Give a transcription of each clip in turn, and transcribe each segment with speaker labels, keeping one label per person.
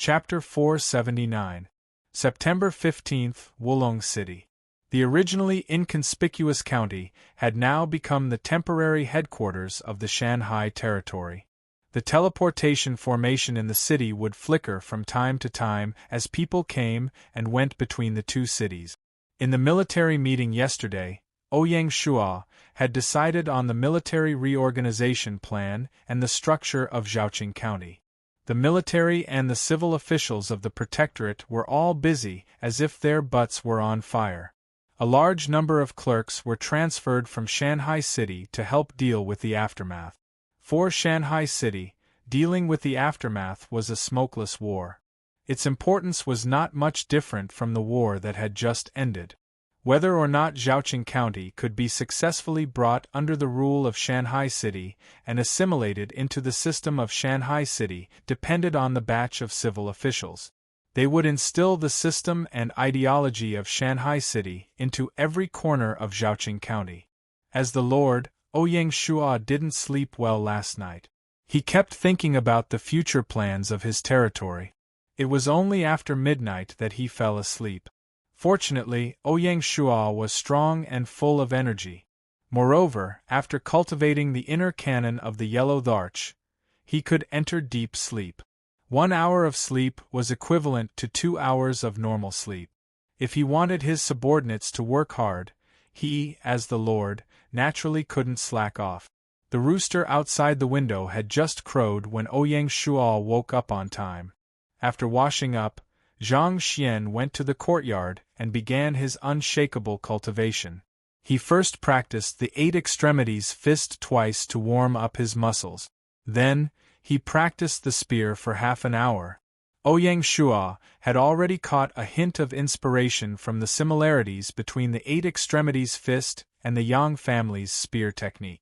Speaker 1: Chapter 479. September 15th, Wulong City. The originally inconspicuous county had now become the temporary headquarters of the Shanghai Territory. The teleportation formation in the city would flicker from time to time as people came and went between the two cities. In the military meeting yesterday, Ouyang Shua had decided on the military reorganization plan and the structure of Zhaoqing County. The military and the civil officials of the protectorate were all busy as if their butts were on fire. A large number of clerks were transferred from Shanghai City to help deal with the aftermath. For Shanghai City, dealing with the aftermath was a smokeless war. Its importance was not much different from the war that had just ended. Whether or not Zhaoqing County could be successfully brought under the rule of Shanghai City and assimilated into the system of Shanghai City depended on the batch of civil officials. They would instill the system and ideology of Shanghai City into every corner of Zhaoqing County. As the Lord, Ouyang Shua didn't sleep well last night. He kept thinking about the future plans of his territory. It was only after midnight that he fell asleep. Fortunately, Ouyang Shua was strong and full of energy. Moreover, after cultivating the inner canon of the yellow larch, he could enter deep sleep. 1 hour of sleep was equivalent to 2 hours of normal sleep. If he wanted his subordinates to work hard, he, as the Lord, naturally couldn't slack off. The rooster outside the window had just crowed when Ouyang Shua woke up on time. After washing up, Zhang Xian went to the courtyard and began his unshakable cultivation. He first practiced the 8 extremities fist twice to warm up his muscles. Then, he practiced the spear for half an hour. Ouyang Shua had already caught a hint of inspiration from the similarities between the 8 extremities fist and the Yang family's spear technique.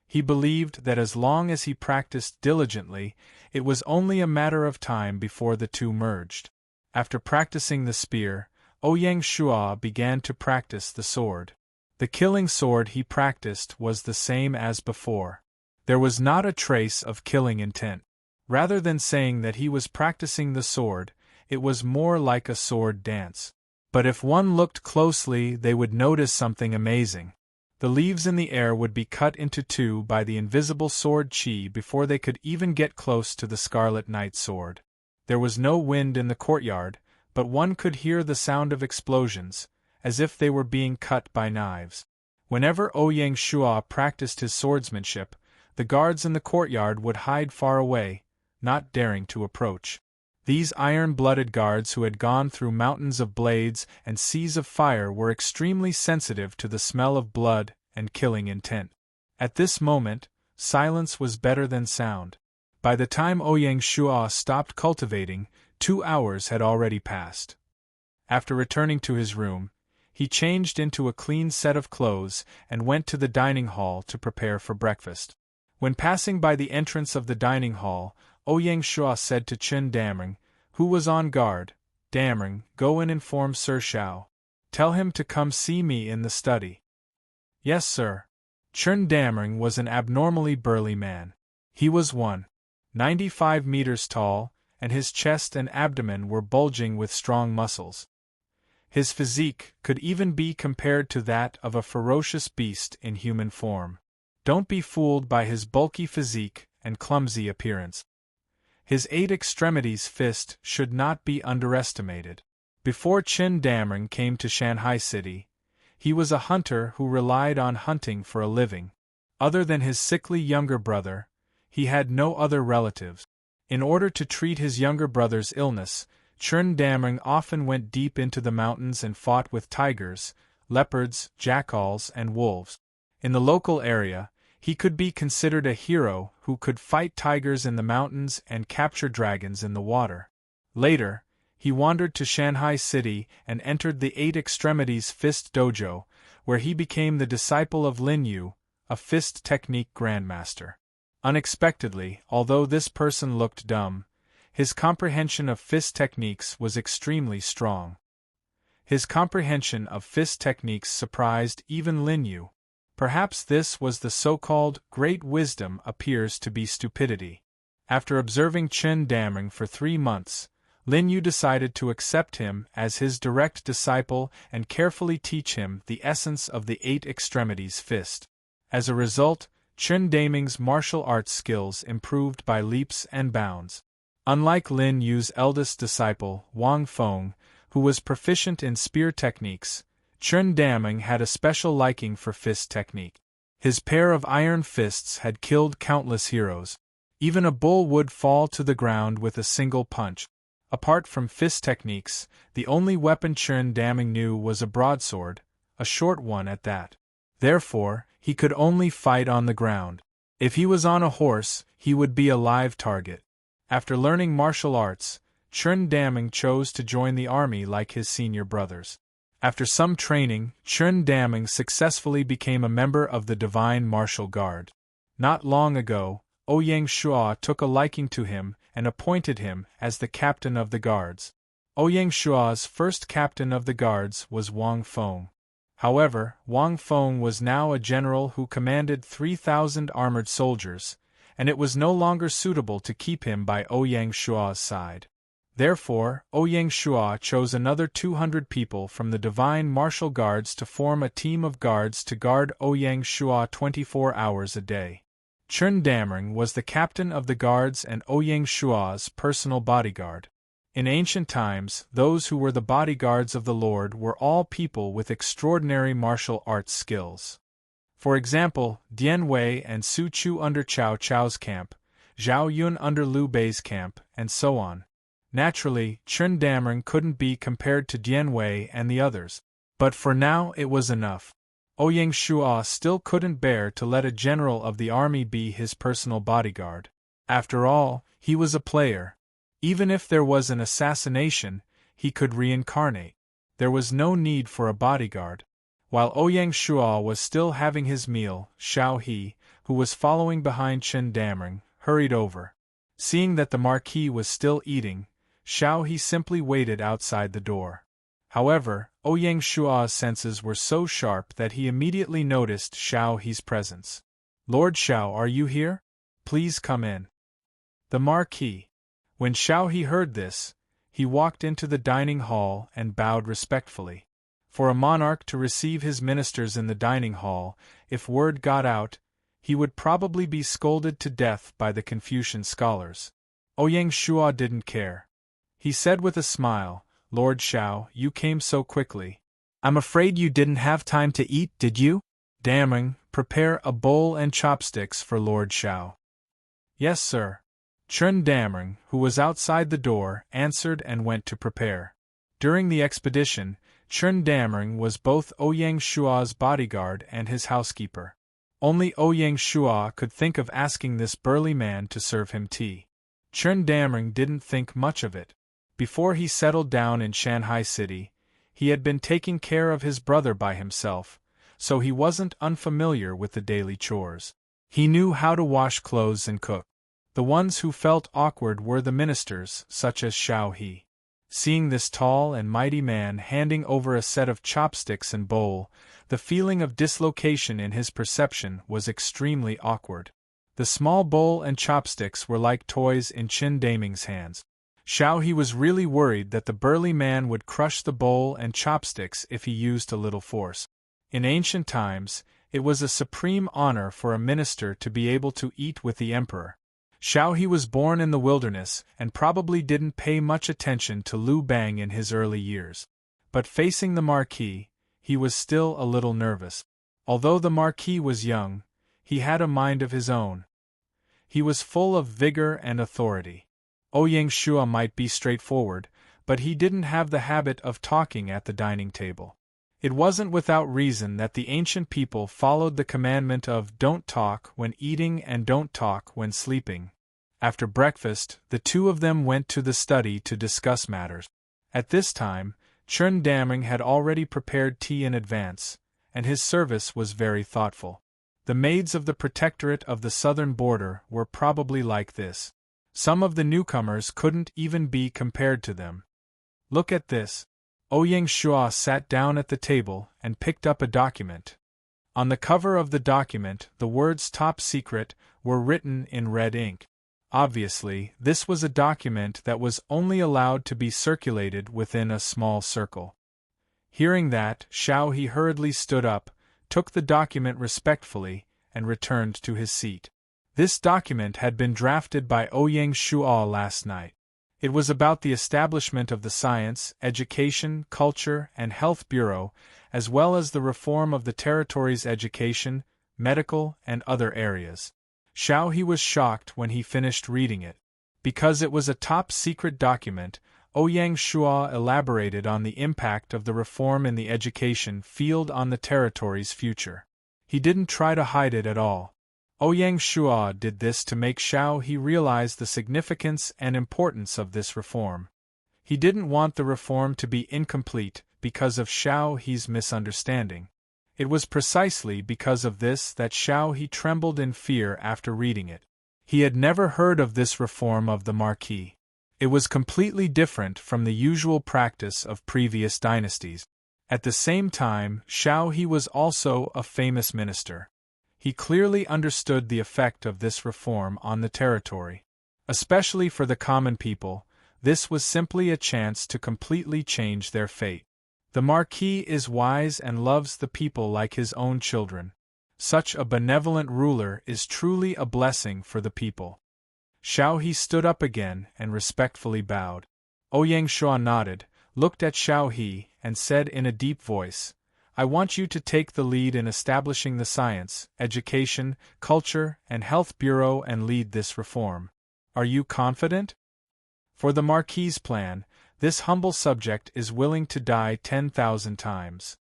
Speaker 1: He believed that as long as he practiced diligently, it was only a matter of time before the two merged. After practicing the spear, Ouyang Shua began to practice the sword. The killing sword he practiced was the same as before. There was not a trace of killing intent. Rather than saying that he was practicing the sword, it was more like a sword dance. But if one looked closely, they would notice something amazing. The leaves in the air would be cut into two by the invisible sword chi before they could even get close to the Scarlet Knight sword. There was no wind in the courtyard, but one could hear the sound of explosions, as if they were being cut by knives. Whenever Ouyang Shua practiced his swordsmanship, the guards in the courtyard would hide far away, not daring to approach. These iron-blooded guards who had gone through mountains of blades and seas of fire were extremely sensitive to the smell of blood and killing intent. At this moment, silence was better than sound. By the time Ouyang Shua stopped cultivating, 2 hours had already passed. After returning to his room, he changed into a clean set of clothes and went to the dining hall to prepare for breakfast. When passing by the entrance of the dining hall, Ouyang Shua said to Chen Damring, who was on guard, "Damring, go and inform Sir Shao. Tell him to come see me in the study." "Yes, sir." Chen Damring was an abnormally burly man. He was 1.95 meters tall, and his chest and abdomen were bulging with strong muscles. His physique could even be compared to that of a ferocious beast in human form. Don't be fooled by his bulky physique and clumsy appearance. His 8 extremities fist should not be underestimated. Before Chen Damring came to Shanghai City, he was a hunter who relied on hunting for a living. Other than his sickly younger brother, he had no other relatives. In order to treat his younger brother's illness, Chen Damring often went deep into the mountains and fought with tigers, leopards, jackals, and wolves. In the local area, he could be considered a hero who could fight tigers in the mountains and capture dragons in the water. Later, he wandered to Shanghai City and entered the 8 extremities fist dojo, where he became the disciple of Lin Yu, a fist technique grandmaster. Unexpectedly, although this person looked dumb, his comprehension of fist techniques was extremely strong. His comprehension of fist techniques surprised even Lin Yu. Perhaps this was the so-called great wisdom appears to be stupidity. After observing Chen Daming for 3 months, Lin Yu decided to accept him as his direct disciple and carefully teach him the essence of the 8 extremities fist. As a result, Chen Daming's martial arts skills improved by leaps and bounds. Unlike Lin Yu's eldest disciple, Wang Feng, who was proficient in spear techniques, Chen Daming had a special liking for fist technique. His pair of iron fists had killed countless heroes. Even a bull would fall to the ground with a single punch. Apart from fist techniques, the only weapon Chen Daming knew was a broadsword, a short one at that. Therefore, he could only fight on the ground. If he was on a horse, he would be a live target. After learning martial arts, Chen Daming chose to join the army like his senior brothers. After some training, Chen Daming successfully became a member of the Divine Martial Guard. Not long ago, Ouyang Shua took a liking to him and appointed him as the captain of the guards. Ouyang Shua's first captain of the guards was Wang Feng. However, Wang Feng was now a general who commanded 3,000 armored soldiers, and it was no longer suitable to keep him by Ouyang Shua's side. Therefore, Ouyang Shua chose another 200 people from the Divine Martial Guards to form a team of guards to guard Ouyang Shua 24 hours a day. Chen Daming was the captain of the guards and Ouyang Shua's personal bodyguard. In ancient times, those who were the bodyguards of the Lord were all people with extraordinary martial arts skills. For example, Dian Wei and Su Chu under Cao Cao's camp, Zhao Yun under Liu Bei's camp, and so on. Naturally, Chen Daming couldn't be compared to Dian Wei and the others, but for now it was enough. Ouyang Shua still couldn't bear to let a general of the army be his personal bodyguard. After all, he was a player. Even if there was an assassination, he could reincarnate. There was no need for a bodyguard. While Ouyang Shua was still having his meal, Xiao He, who was following behind Chen Daming, hurried over. Seeing that the Marquis was still eating, Xiao He simply waited outside the door. However, Ouyang Shua's senses were so sharp that he immediately noticed Xiao He's presence. "Lord Xiao, are you here? Please come in." The Marquis. When Xiao He heard this, he walked into the dining hall and bowed respectfully. For a monarch to receive his ministers in the dining hall, if word got out, he would probably be scolded to death by the Confucian scholars. Ouyang Shua didn't care. He said with a smile, "Lord Xiao, you came so quickly. I'm afraid you didn't have time to eat, did you? Daming, prepare a bowl and chopsticks for Lord Xiao." "Yes, sir." Chen Daming, who was outside the door, answered and went to prepare. During the expedition, Chen Daming was both Ouyang Shua's bodyguard and his housekeeper. Only Ouyang Shua could think of asking this burly man to serve him tea. Chen Daming didn't think much of it. Before he settled down in Shanghai City, he had been taking care of his brother by himself, so he wasn't unfamiliar with the daily chores. He knew how to wash clothes and cook. The ones who felt awkward were the ministers, such as Xiao He. Seeing this tall and mighty man handing over a set of chopsticks and bowl, the feeling of dislocation in his perception was extremely awkward. The small bowl and chopsticks were like toys in Chen Daming's hands. Xiao He was really worried that the burly man would crush the bowl and chopsticks if he used a little force. In ancient times, it was a supreme honor for a minister to be able to eat with the emperor. Xiao He was born in the wilderness and probably didn't pay much attention to Liu Bang in his early years. But facing the Marquis, he was still a little nervous. Although the Marquis was young, he had a mind of his own. He was full of vigor and authority. Ouyang Shua might be straightforward, but he didn't have the habit of talking at the dining table. It wasn't without reason that the ancient people followed the commandment of don't talk when eating and don't talk when sleeping. After breakfast, the two of them went to the study to discuss matters. At this time, Chen Daming had already prepared tea in advance, and his service was very thoughtful. The maids of the protectorate of the southern border were probably like this. Some of the newcomers couldn't even be compared to them. "Look at this." Ouyang Shua sat down at the table and picked up a document. On the cover of the document, the words "Top Secret" were written in red ink. Obviously, this was a document that was only allowed to be circulated within a small circle. Hearing that, Xiao He hurriedly stood up, took the document respectfully, and returned to his seat. This document had been drafted by Ouyang Shuo last night. It was about the establishment of the Science, Education, Culture, and Health Bureau, as well as the reform of the territory's education, medical, and other areas. Xiao He was shocked when he finished reading it. Because it was a top-secret document, Ouyang Shuo elaborated on the impact of the reform in the education field on the territory's future. He didn't try to hide it at all. Ouyang Shuo did this to make Xiao He realize the significance and importance of this reform. He didn't want the reform to be incomplete because of Xiao He's misunderstanding. It was precisely because of this that Xiao He trembled in fear after reading it. He had never heard of this reform of the Marquis. It was completely different from the usual practice of previous dynasties. At the same time, Xiao He was also a famous minister. He clearly understood the effect of this reform on the territory. Especially for the common people, this was simply a chance to completely change their fate. The Marquis is wise and loves the people like his own children. Such a benevolent ruler is truly a blessing for the people. Xiao He stood up again and respectfully bowed. Ouyang Shuo nodded, looked at Xiao He, and said in a deep voice, "I want you to take the lead in establishing the Science, Education, Culture, and Health Bureau and lead this reform. Are you confident?" For the Marquis's plan, this humble subject is willing to die 10,000 times.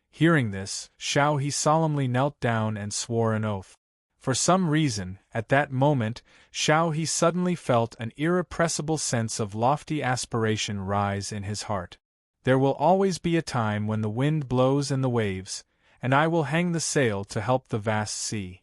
Speaker 1: Hearing this, Xiao He solemnly knelt down and swore an oath. For some reason, at that moment, Xiao He suddenly felt an irrepressible sense of lofty aspiration rise in his heart. There will always be a time when the wind blows in the waves, and I will hang the sail to help the vast sea.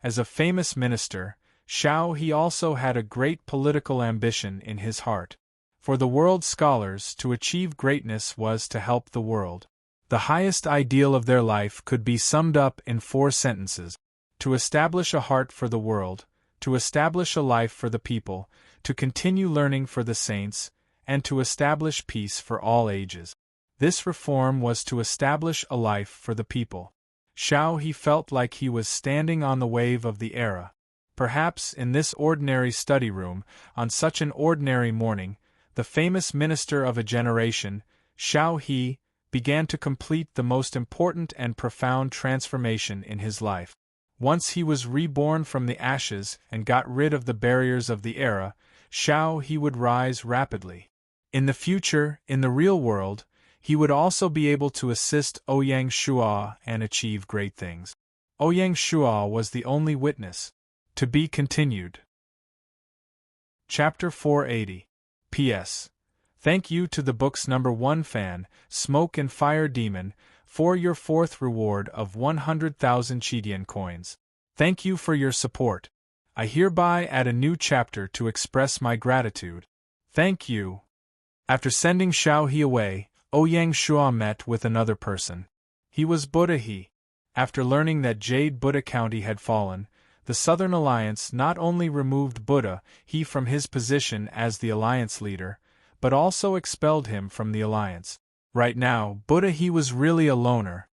Speaker 1: As a famous minister, Xiao He also had a great political ambition in his heart. For the world scholars, to achieve greatness was to help the world. The highest ideal of their life could be summed up in 4 sentences: to establish a heart for the world, to establish a life for the people, to continue learning for the saints, and to establish peace for all ages. This reform was to establish a life for the people. Xiao He felt like he was standing on the wave of the era. Perhaps in this ordinary study room, on such an ordinary morning, the famous minister of a generation, Xiao He, began to complete the most important and profound transformation in his life. Once he was reborn from the ashes and got rid of the barriers of the era, Xiao He would rise rapidly. In the future, in the real world, he would also be able to assist Ouyang Shuo and achieve great things. Ouyang Shuo was the only witness. To be continued. Chapter 480. P.S. Thank you to the book's #1 fan, Smoke and Fire Demon, for your 4th reward of 100,000 Chidian coins. Thank you for your support. I hereby add a new chapter to express my gratitude. Thank you. After sending Xiao He away, Ouyang Shuo met with another person. He was Buddha He. After learning that Jade Buddha County had fallen, the Southern Alliance not only removed Buddha He from his position as the alliance leader, but also expelled him from the alliance. Right now, Buddha He was really a loner.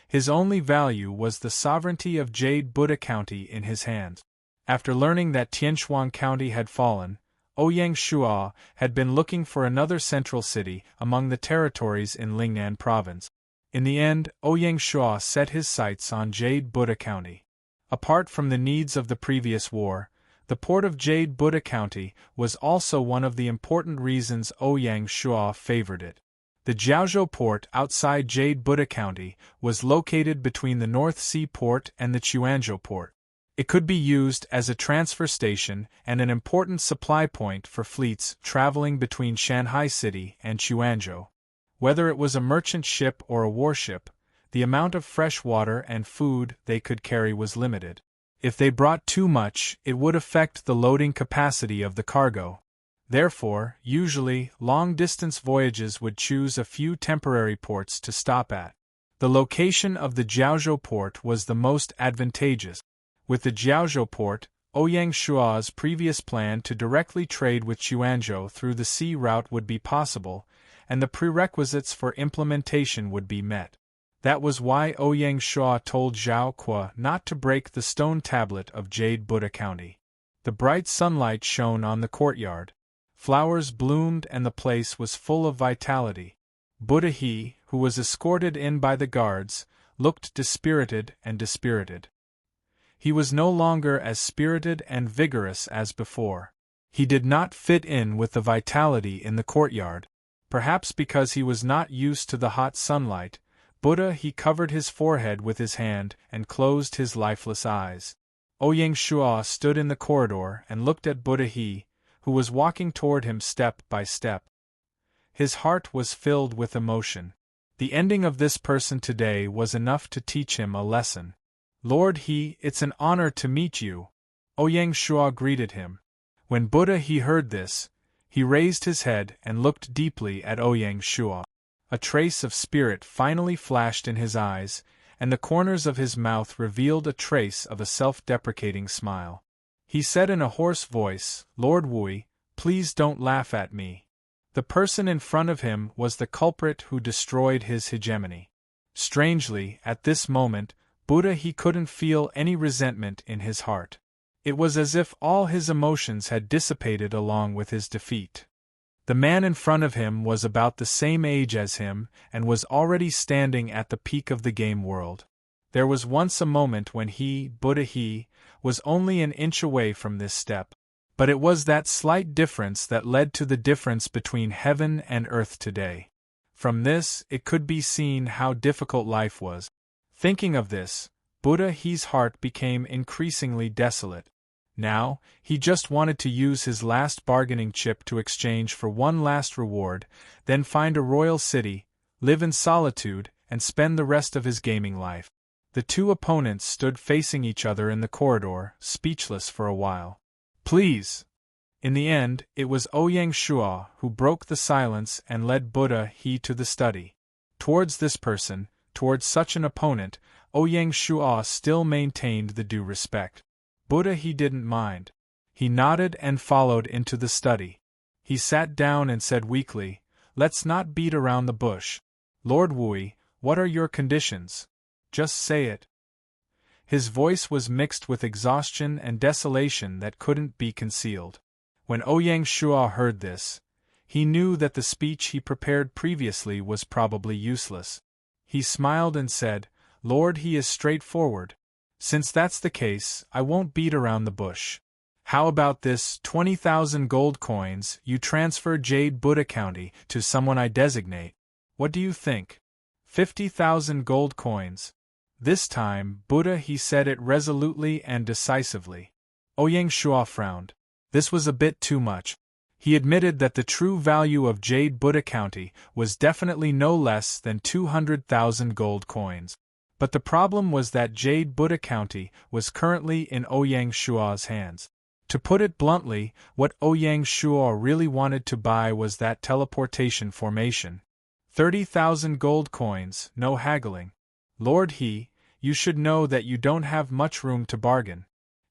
Speaker 1: His only value was the sovereignty of Jade Buddha County in his hands. After learning that Tianshuang County had fallen, Ouyang Shuo had been looking for another central city among the territories in Lingnan Province. In the end, Ouyang Shuo set his sights on Jade Buddha County. Apart from the needs of the previous war, the port of Jade Buddha County was also one of the important reasons Ouyang Shuo favored it. The Jiaozhou port outside Jade Buddha County was located between the North Sea port and the Quanzhou port. It could be used as a transfer station and an important supply point for fleets traveling between Shanghai City and Quanzhou. Whether it was a merchant ship or a warship, the amount of fresh water and food they could carry was limited. If they brought too much, it would affect the loading capacity of the cargo. Therefore, usually, long-distance voyages would choose a few temporary ports to stop at. The location of the Jiaozhou port was the most advantageous. With the Jiaozhou port, Ouyang Shua's previous plan to directly trade with Xuanzhou through the sea route would be possible, and the prerequisites for implementation would be met. That was why Ouyang Shua told Zhao Kuo not to break the stone tablet of Jade Buddha County. The bright sunlight shone on the courtyard. Flowers bloomed and the place was full of vitality. Buddha He, who was escorted in by the guards, looked dispirited and dispirited. He was no longer as spirited and vigorous as before. He did not fit in with the vitality in the courtyard. Perhaps because he was not used to the hot sunlight, Buddha He covered his forehead with his hand and closed his lifeless eyes. Ouyang Shua stood in the corridor and looked at Buddha He, who was walking toward him step by step. His heart was filled with emotion. The ending of this person today was enough to teach him a lesson. Lord He, it's an honor to meet you. Ouyang Shua greeted him. When Buddha He heard this, he raised his head and looked deeply at Ouyang Shua. A trace of spirit finally flashed in his eyes, and the corners of his mouth revealed a trace of a self-deprecating smile. He said in a hoarse voice, Lord Wui, please don't laugh at me. The person in front of him was the culprit who destroyed his hegemony. Strangely, at this moment, Buddha He couldn't feel any resentment in his heart. It was as if all his emotions had dissipated along with his defeat. The man in front of him was about the same age as him and was already standing at the peak of the game world. There was once a moment when he, Buddha He, was only an inch away from this step. But it was that slight difference that led to the difference between heaven and earth today. From this, it could be seen how difficult life was. Thinking of this, Buddha He's heart became increasingly desolate. Now, he just wanted to use his last bargaining chip to exchange for one last reward, then find a royal city, live in solitude, and spend the rest of his gaming life. The two opponents stood facing each other in the corridor, speechless for a while. Please! In the end, it was Ouyang Shua who broke the silence and led Buddha He to the study. Towards this person, towards such an opponent, Ouyang Shua still maintained the due respect. Buddha He didn't mind. He nodded and followed into the study. He sat down and said weakly, Let's not beat around the bush. Lord Wui, what are your conditions? Just say it. His voice was mixed with exhaustion and desolation that couldn't be concealed. When Ouyang Shua heard this, he knew that the speech he prepared previously was probably useless. He smiled and said, Lord He is straightforward. Since that's the case, I won't beat around the bush. How about this 20,000 gold coins you transfer Jade Buddha County to someone I designate? What do you think? 50,000 gold coins. This time, Buddha He said it resolutely and decisively. Ouyang Shua frowned. This was a bit too much. He admitted that the true value of Jade Buddha County was definitely no less than 200,000 gold coins. But the problem was that Jade Buddha County was currently in Ouyang Shua's hands. To put it bluntly, what Ouyang Shua really wanted to buy was that teleportation formation. 30,000 gold coins, no haggling. Lord He, you should know that you don't have much room to bargain.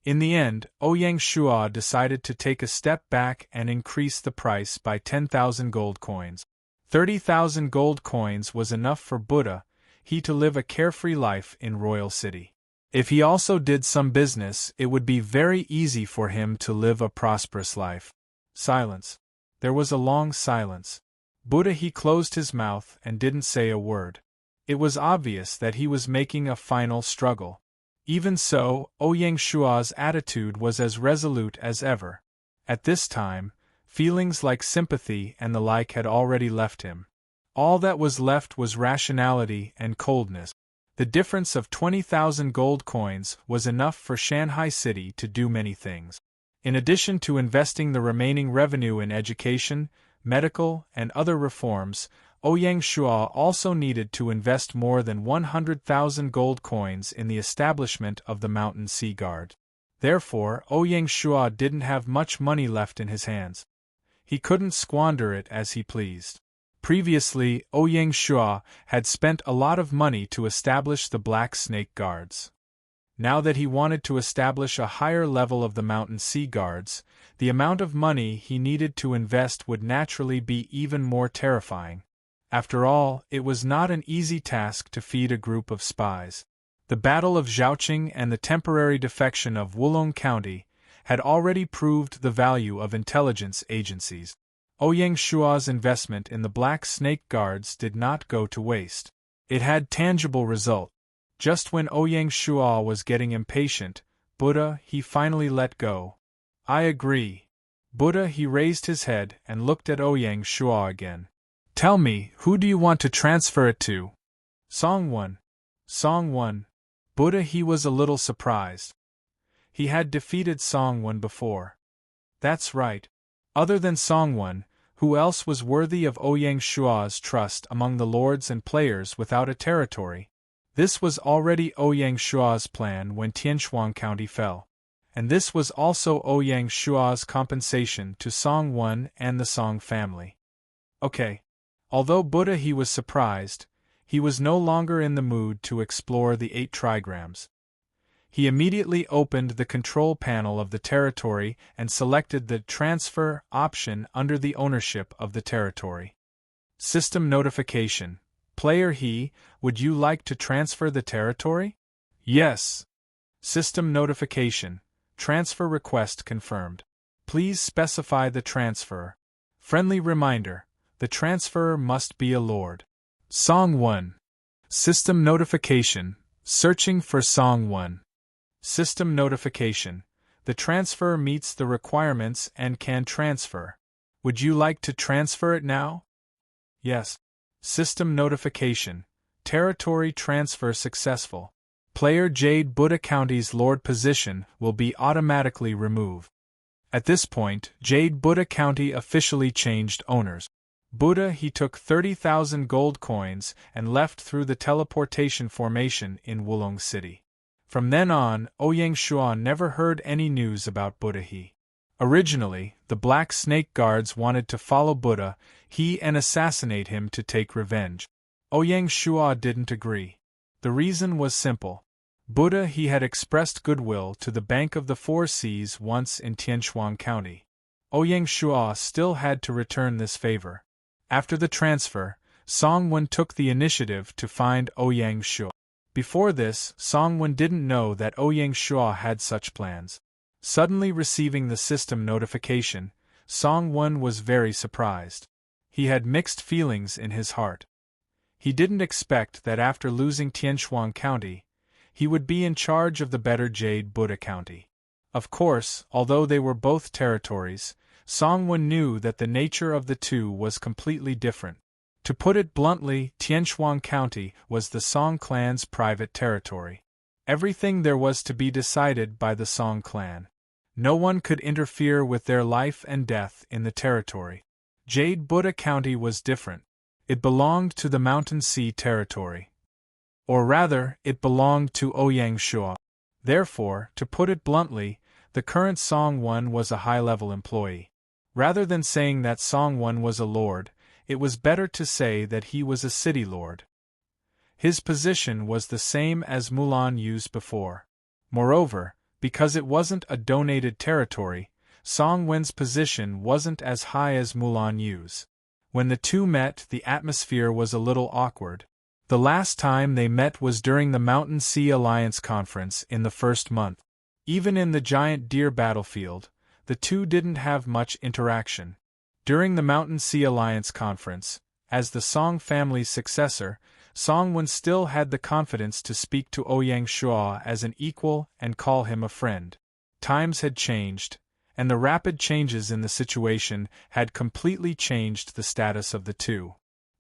Speaker 1: In the end, Ouyang Shua decided to take a step back and increase the price by 10,000 gold coins. 30,000 gold coins was enough for Buddha He to live a carefree life in Royal City. If he also did some business, it would be very easy for him to live a prosperous life. Silence. There was a long silence. Buddha He closed his mouth and didn't say a word. It was obvious that he was making a final struggle. Even so, Ouyang Shua's attitude was as resolute as ever. At this time, feelings like sympathy and the like had already left him. All that was left was rationality and coldness. The difference of 20,000 gold coins was enough for Shanghai City to do many things. In addition to investing the remaining revenue in education, medical, and other reforms, Ouyang Shua also needed to invest more than 100,000 gold coins in the establishment of the Mountain Sea Guard. Therefore, Ouyang Shua didn't have much money left in his hands. He couldn't squander it as he pleased. Previously, Ouyang Shua had spent a lot of money to establish the Black Snake Guards. Now that he wanted to establish a higher level of the Mountain Sea Guards, the amount of money he needed to invest would naturally be even more terrifying. After all, it was not an easy task to feed a group of spies. The Battle of Zhaoqing and the temporary defection of Wulong County had already proved the value of intelligence agencies. Ouyang Shua's investment in the Black Snake Guards did not go to waste. It had tangible result. Just when Ouyang Shua was getting impatient, Buddha, he finally let go. I agree. Buddha, he raised his head and looked at Ouyang Shua again. Tell me, who do you want to transfer it to? Songwon. Songwon. Buddha, he was a little surprised. He had defeated Songwon before. That's right. Other than Songwon, who else was worthy of Ouyang Shua's trust among the lords and players without a territory? This was already Ouyang Shua's plan when Tianshuang County fell. And this was also Ouyang Shua's compensation to Songwon and the Song family. Okay. Although Buddha he was surprised, he was no longer in the mood to explore the 8 trigrams. He immediately opened the control panel of the territory and selected the transfer option under the ownership of the territory. System notification. Player he, would you like to transfer the territory? Yes. System notification. Transfer request confirmed. Please specify the transfer. Friendly reminder. The transferor must be a lord. Song 1. System notification. Searching for Song 1. System notification. The transfer meets the requirements and can transfer. Would you like to transfer it now? Yes. System notification. Territory transfer successful. Player Jade Buddha County's Lord position will be automatically removed. At this point, Jade Buddha County officially changed owners. Buddha he took 30,000 gold coins and left through the teleportation formation in Wulong City. From then on, Ouyang Shua never heard any news about Buddha he. Originally, the Black Snake Guards wanted to follow Buddha he and assassinate him to take revenge. Ouyang Shua didn't agree. The reason was simple. Buddha he had expressed goodwill to the Bank of the Four Seas once in Tianshuang County. Ouyang Shua still had to return this favor. After the transfer, Songwon took the initiative to find Ouyang Shua. Before this, Songwon didn't know that Ouyang Shua had such plans. Suddenly receiving the system notification, Songwon was very surprised. He had mixed feelings in his heart. He didn't expect that after losing Tianshuang County, he would be in charge of the better Jade Buddha County. Of course, although they were both territories, Songwon knew that the nature of the two was completely different. To put it bluntly, Tianshuang County was the Song clan's private territory. Everything there was to be decided by the Song clan. No one could interfere with their life and death in the territory. Jade Buddha County was different. It belonged to the Mountain Sea territory. Or rather, it belonged to Ouyang Shua. Therefore, to put it bluntly, the current Songwon was a high-level employee. Rather than saying that Songwon was a lord, it was better to say that he was a city lord. His position was the same as Mulan Yu's before. Moreover, because it wasn't a donated territory, Songwen's position wasn't as high as Mulan Yu's. When the two met, the atmosphere was a little awkward. The last time they met was during the Mountain Sea Alliance conference in the first month. Even in the giant deer battlefield, the two didn't have much interaction. During the Mountain Sea Alliance conference, as the Song family's successor, Songwon still had the confidence to speak to Ouyang Shua as an equal and call him a friend. Times had changed, and the rapid changes in the situation had completely changed the status of the two.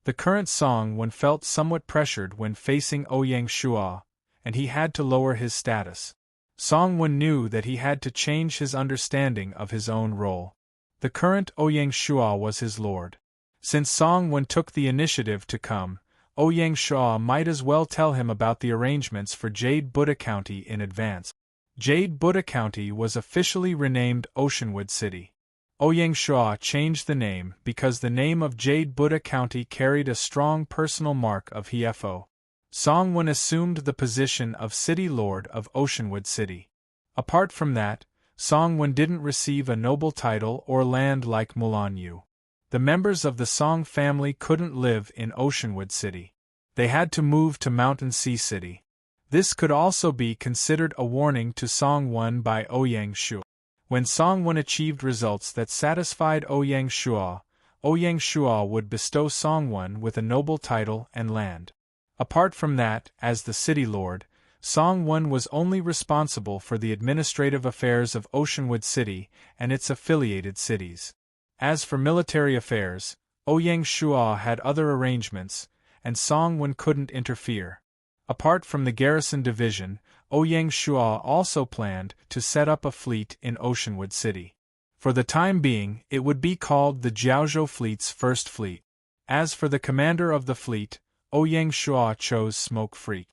Speaker 1: The current Songwon felt somewhat pressured when facing Ouyang Shua, and he had to lower his status. Songwon knew that he had to change his understanding of his own role. The current Ouyang Shua was his lord. Since Songwon took the initiative to come, Ouyang Shua might as well tell him about the arrangements for Jade Buddha County in advance. Jade Buddha County was officially renamed Oceanwood City. Ouyang Shua changed the name because the name of Jade Buddha County carried a strong personal mark of HFO. Song-won assumed the position of City Lord of Oceanwood City. Apart from that, Song-won didn't receive a noble title or land like Mulan Yu. The members of the Song family couldn't live in Oceanwood City. They had to move to Mountain Sea City. This could also be considered a warning to Song-won by Ouyang Shua. When Song-won achieved results that satisfied Ouyang Shua would bestow Song-won with a noble title and land. Apart from that, as the city lord, Song-won was only responsible for the administrative affairs of Oceanwood City and its affiliated cities. As for military affairs, Ouyang Shua had other arrangements, and Song-won couldn't interfere. Apart from the garrison division, Ouyang Shua also planned to set up a fleet in Oceanwood City. For the time being, it would be called the Jiaozhou Fleet's First Fleet. As for the commander of the fleet, Ouyang Shua chose Smoke Freak.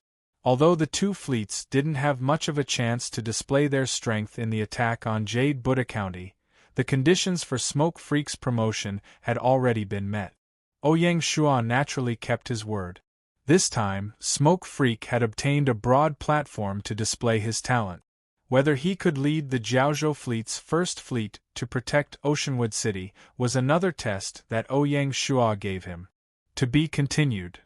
Speaker 1: Although the two fleets didn't have much of a chance to display their strength in the attack on Jade Buddha County, the conditions for Smoke Freak's promotion had already been met. Ouyang Shua naturally kept his word. This time, Smoke Freak had obtained a broad platform to display his talent. Whether he could lead the Jiaozhou Fleet's first fleet to protect Oceanwood City was another test that Ouyang Shua gave him. To be continued.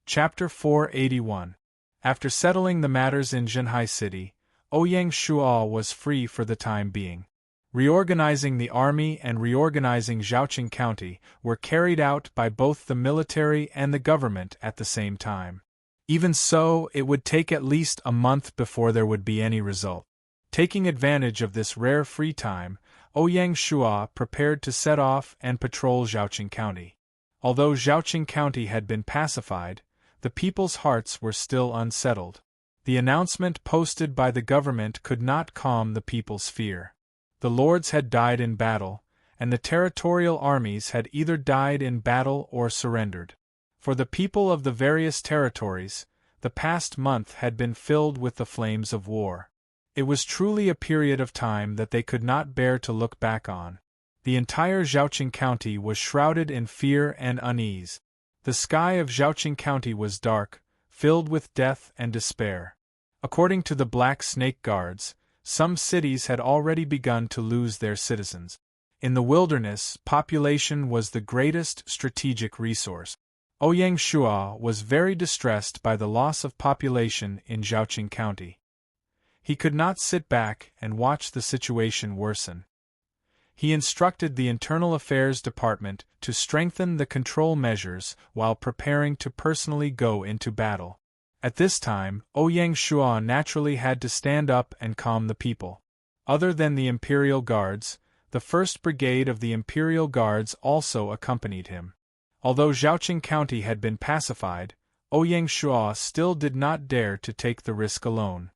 Speaker 1: Chapter 481. After settling the matters in Zhenhai City, Ouyang Shua was free for the time being. Reorganizing the army and reorganizing Zhaoqing County were carried out by both the military and the government at the same time. Even so, it would take at least a month before there would be any result. Taking advantage of this rare free time, Ouyang Shua prepared to set off and patrol Zhaoqing County. Although Zhaoqing County had been pacified, the people's hearts were still unsettled. The announcement posted by the government could not calm the people's fear. The lords had died in battle, and the territorial armies had either died in battle or surrendered. For the people of the various territories, the past month had been filled with the flames of war. It was truly a period of time that they could not bear to look back on. The entire Zhaoqing County was shrouded in fear and unease. The sky of Zhaoqing County was dark, filled with death and despair. According to the Black Snake Guards, some cities had already begun to lose their citizens. In the wilderness, population was the greatest strategic resource. Ouyang Shua was very distressed by the loss of population in Zhaoqing County. He could not sit back and watch the situation worsen. He instructed the Internal Affairs Department to strengthen the control measures while preparing to personally go into battle. At this time, Ouyang Shua naturally had to stand up and calm the people. Other than the Imperial Guards, the 1st Brigade of the Imperial Guards also accompanied him. Although Zhaoqing County had been pacified, Ouyang Shua still did not dare to take the risk alone.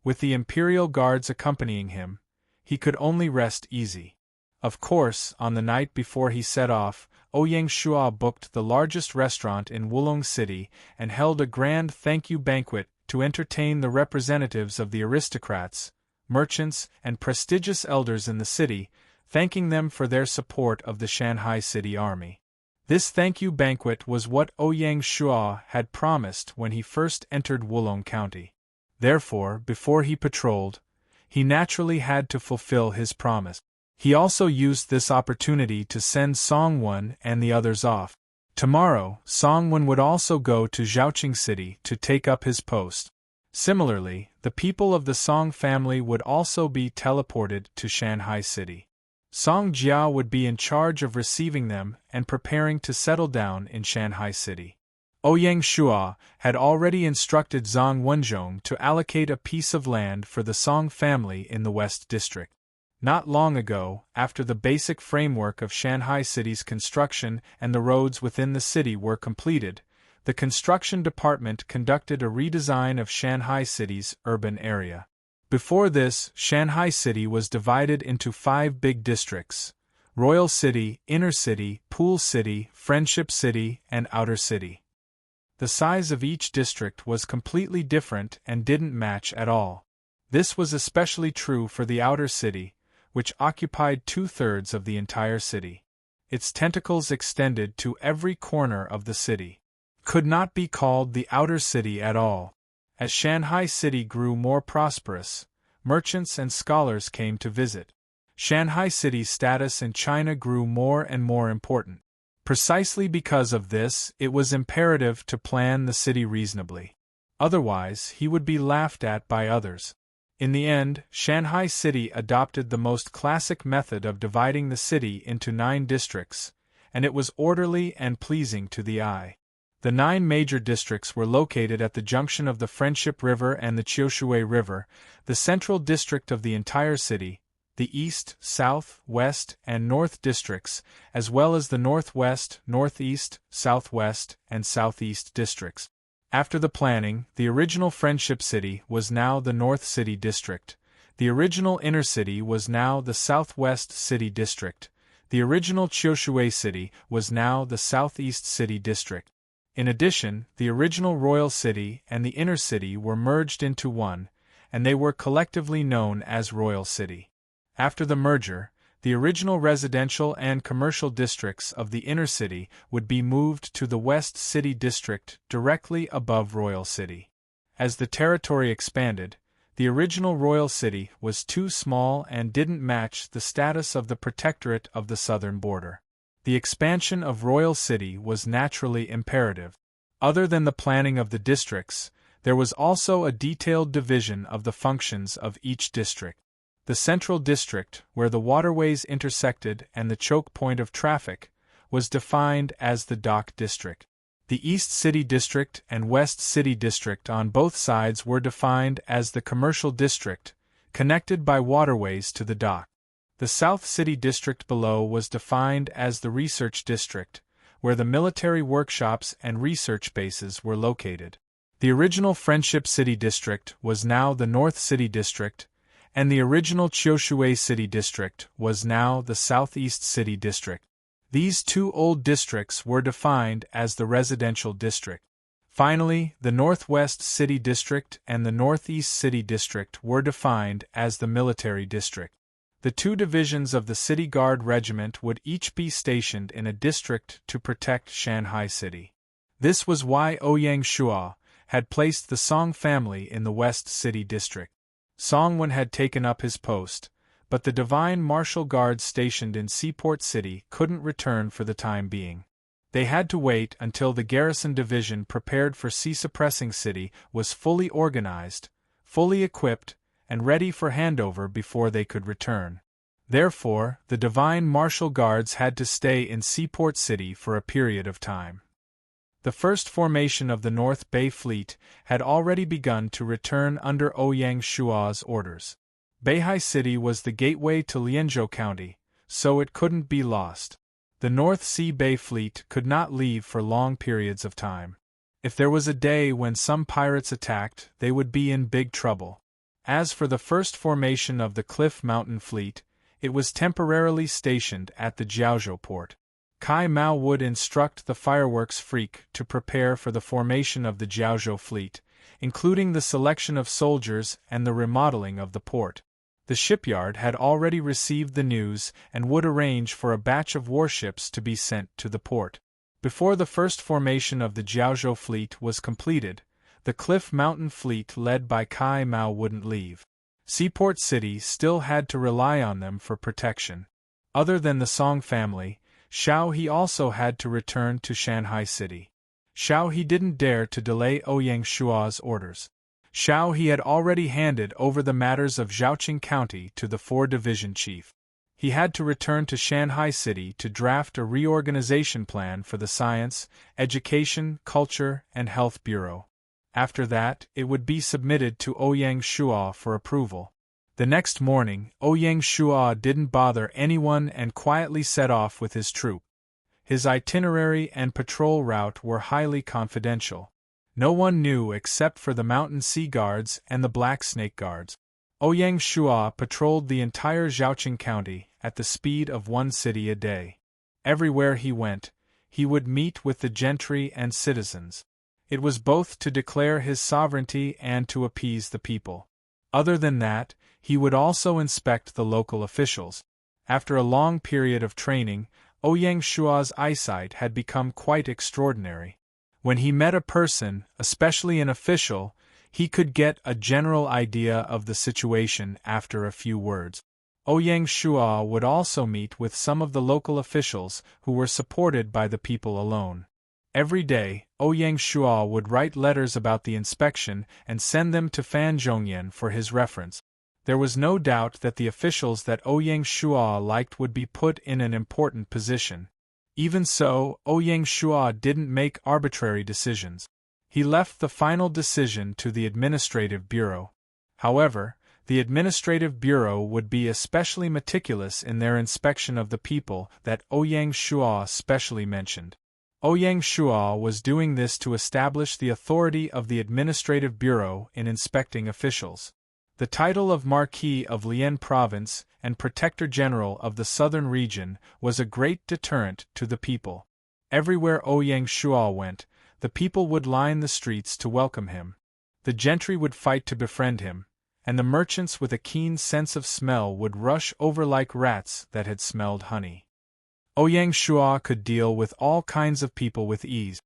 Speaker 1: With the Imperial Guards accompanying him, he could only rest easy. Of course, on the night before he set off, Ouyang Shua booked the largest restaurant in Wulong City and held a grand thank-you banquet to entertain the representatives of the aristocrats, merchants, and prestigious elders in the city, thanking them for their support of the Shanghai City Army. This thank-you banquet was what Ouyang Shua had promised when he first entered Wulong County. Therefore, before he patrolled, he naturally had to fulfill his promise. He also used this opportunity to send Song-won and the others off. Tomorrow, Song-won would also go to Zhaoqing City to take up his post. Similarly, the people of the Song family would also be teleported to Shanghai City. Song Jia would be in charge of receiving them and preparing to settle down in Shanghai City. Ouyang Shua had already instructed Zhang Wenzhong to allocate a piece of land for the Song family in the West District. Not long ago, after the basic framework of Shanghai City's construction and the roads within the city were completed, the construction department conducted a redesign of Shanghai City's urban area. Before this, Shanghai City was divided into 5 big districts: Royal City, Inner City, Pool City, Friendship City, and Outer City. The size of each district was completely different and didn't match at all. This was especially true for the Outer City, which occupied 2/3 of the entire city. Its tentacles extended to every corner of the city. could not be called the outer city at all. As Shanghai City grew more prosperous, merchants and scholars came to visit. Shanghai City's status in China grew more and more important. Precisely because of this, it was imperative to plan the city reasonably. Otherwise, he would be laughed at by others. In the end, Shanghai City adopted the most classic method of dividing the city into 9 districts, and it was orderly and pleasing to the eye. The 9 major districts were located at the junction of the Friendship River and the Qiushui River, the central district of the entire city, the east, south, west, and north districts, as well as the northwest, northeast, southwest, and southeast districts. After the planning, the original Friendship City was now the North City District. The original Inner City was now the Southwest City District. The original Qiushui City was now the Southeast City District. In addition, the original Royal City and the Inner City were merged into one, and they were collectively known as Royal City. After the merger, the original residential and commercial districts of the Inner City would be moved to the West City District directly above Royal City. As the territory expanded, the original Royal City was too small and didn't match the status of the protectorate of the southern border. The expansion of Royal City was naturally imperative. Other than the planning of the districts, there was also a detailed division of the functions of each district. The Central District, where the waterways intersected and the choke point of traffic, was defined as the Dock District. The East City District and West City District on both sides were defined as the Commercial District, connected by waterways to the dock. The South City District below was defined as the Research District, where the military workshops and research bases were located. The original Friendship City District was now the North City District, and the original Qiushui City District was now the Southeast City District. These 2 old districts were defined as the Residential District. Finally, the Northwest City District and the Northeast City District were defined as the Military District. The 2 divisions of the City Guard Regiment would each be stationed in a district to protect Shanghai City. This was why Ouyang Shua had placed the Song family in the West City District. Songwen had taken up his post, but the Divine Martial Guards stationed in Seaport City couldn't return for the time being. They had to wait until the garrison division prepared for sea-suppressing city was fully organized, fully equipped, and ready for handover before they could return. Therefore, the Divine Martial Guards had to stay in Seaport City for a period of time. The first formation of the North Bay Fleet had already begun to return under Ouyang Shua's orders. Beihai City was the gateway to Lianzhou County, so it couldn't be lost. The North Sea Bay Fleet could not leave for long periods of time. If there was a day when some pirates attacked, they would be in big trouble. As for the first formation of the Cliff Mountain Fleet, it was temporarily stationed at the Jiaozhou port. Kai Mao would instruct the fireworks freak to prepare for the formation of the Jiaozhou fleet, including the selection of soldiers and the remodeling of the port. The shipyard had already received the news and would arrange for a batch of warships to be sent to the port. Before the first formation of the Jiaozhou fleet was completed, the Cliff Mountain fleet led by Kai Mao wouldn't leave. Seaport City still had to rely on them for protection. Other than the Song family, Xiao He also had to return to Shanghai City. Xiao He didn't dare to delay Ouyang Shua's orders. Xiao He had already handed over the matters of Zhaoqing County to the 4-division chief. He had to return to Shanghai City to draft a reorganization plan for the Science, Education, Culture, and Health Bureau. After that, it would be submitted to Ouyang Shua for approval. The next morning, Ouyang Shua didn't bother anyone and quietly set off with his troop. His itinerary and patrol route were highly confidential. No one knew except for the Mountain Sea Guards and the Black Snake Guards. Ouyang Shua patrolled the entire Zhaoqing County at the speed of 1 city a day. Everywhere he went, he would meet with the gentry and citizens. It was both to declare his sovereignty and to appease the people. Other than that, he would also inspect the local officials. After a long period of training, Ouyang Shua's eyesight had become quite extraordinary. When he met a person, especially an official, he could get a general idea of the situation after a few words. Ouyang Shua would also meet with some of the local officials who were supported by the people alone. Every day, Ouyang Shua would write letters about the inspection and send them to Fan Zhongyan for his reference. There was no doubt that the officials that Ouyang Shua liked would be put in an important position. Even so, Ouyang Shua didn't make arbitrary decisions. He left the final decision to the Administrative Bureau. However, the Administrative Bureau would be especially meticulous in their inspection of the people that Ouyang Shua specially mentioned. Ouyang Shua was doing this to establish the authority of the Administrative Bureau in inspecting officials. The title of Marquis of Lian Province and Protector General of the Southern Region was a great deterrent to the people. Everywhere Ouyang Shua went, the people would line the streets to welcome him. The gentry would fight to befriend him, and the merchants with a keen sense of smell would rush over like rats that had smelled honey. Ouyang Shua could deal with all kinds of people with ease.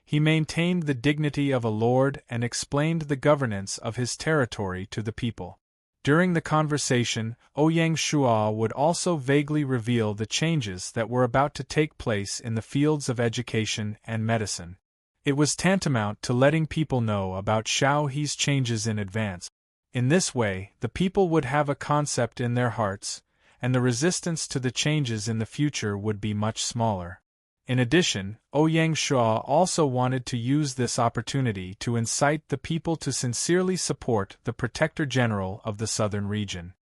Speaker 1: He maintained the dignity of a lord and explained the governance of his territory to the people. During the conversation, Ouyang Shua would also vaguely reveal the changes that were about to take place in the fields of education and medicine. It was tantamount to letting people know about Xiao He's changes in advance. In this way, the people would have a concept in their hearts, and the resistance to the changes in the future would be much smaller. In addition, Ouyang Shua also wanted to use this opportunity to incite the people to sincerely support the Protector General of the Southern Region.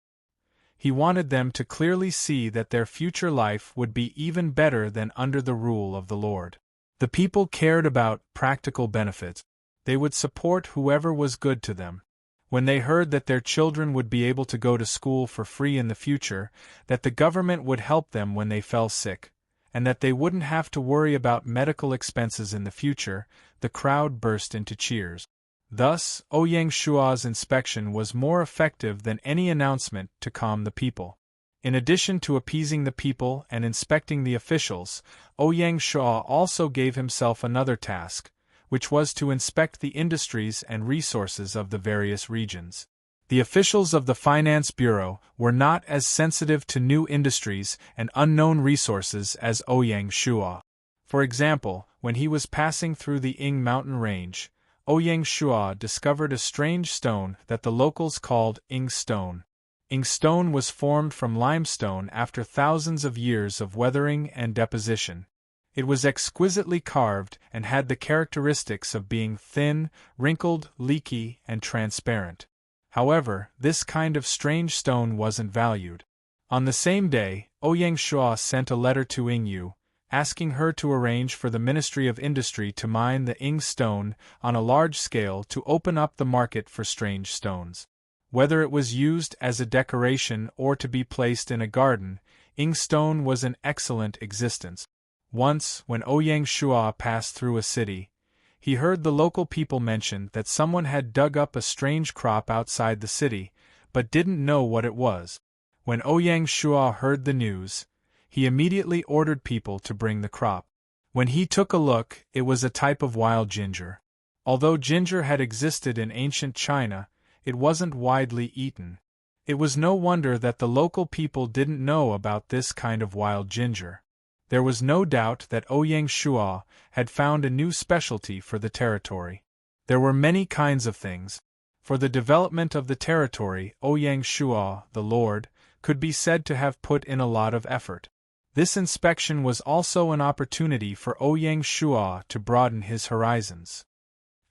Speaker 1: He wanted them to clearly see that their future life would be even better than under the rule of the Lord. The people cared about practical benefits. They would support whoever was good to them. When they heard that their children would be able to go to school for free in the future, that the government would help them when they fell sick, and that they wouldn't have to worry about medical expenses in the future, the crowd burst into cheers. Thus, Ouyang Shua's inspection was more effective than any announcement to calm the people. In addition to appeasing the people and inspecting the officials, Ouyang Shua also gave himself another task, which was to inspect the industries and resources of the various regions. The officials of the Finance Bureau were not as sensitive to new industries and unknown resources as Ouyang Shua. For example, when he was passing through the Ying mountain range, Ouyang Shua discovered a strange stone that the locals called Ying stone. Ying stone was formed from limestone after thousands of years of weathering and deposition. It was exquisitely carved and had the characteristics of being thin, wrinkled, leaky, and transparent. However, this kind of strange stone wasn't valued. On the same day, Ouyang Shua sent a letter to Ying Yu, asking her to arrange for the Ministry of Industry to mine the Ying stone on a large scale to open up the market for strange stones. Whether it was used as a decoration or to be placed in a garden, Ying stone was in excellent existence. Once, when Ouyang Shua passed through a city, he heard the local people mention that someone had dug up a strange crop outside the city, but didn't know what it was. When Ouyang Shua heard the news, he immediately ordered people to bring the crop. When he took a look, it was a type of wild ginger. Although ginger had existed in ancient China, it wasn't widely eaten. It was no wonder that the local people didn't know about this kind of wild ginger. There was no doubt that Ouyang Shua had found a new specialty for the territory. There were many kinds of things. For the development of the territory, Ouyang Shua, the Lord, could be said to have put in a lot of effort. This inspection was also an opportunity for Ouyang Shua to broaden his horizons.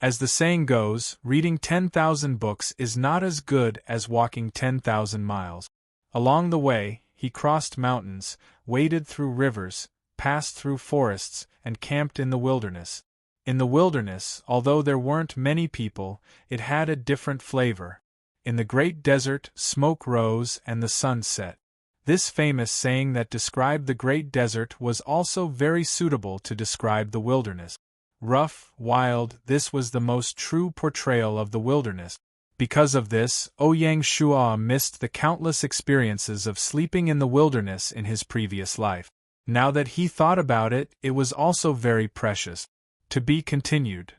Speaker 1: As the saying goes, reading 10,000 books is not as good as walking 10,000 miles. Along the way, he crossed mountains, waded through rivers, passed through forests, and camped in the wilderness. In the wilderness, although there weren't many people, it had a different flavor. In the great desert, smoke rose and the sun set. This famous saying that described the great desert was also very suitable to describe the wilderness. Rough, wild, this was the most true portrayal of the wilderness. Because of this, Ouyang Shua missed the countless experiences of sleeping in the wilderness in his previous life. Now that he thought about it, it was also very precious. To be continued.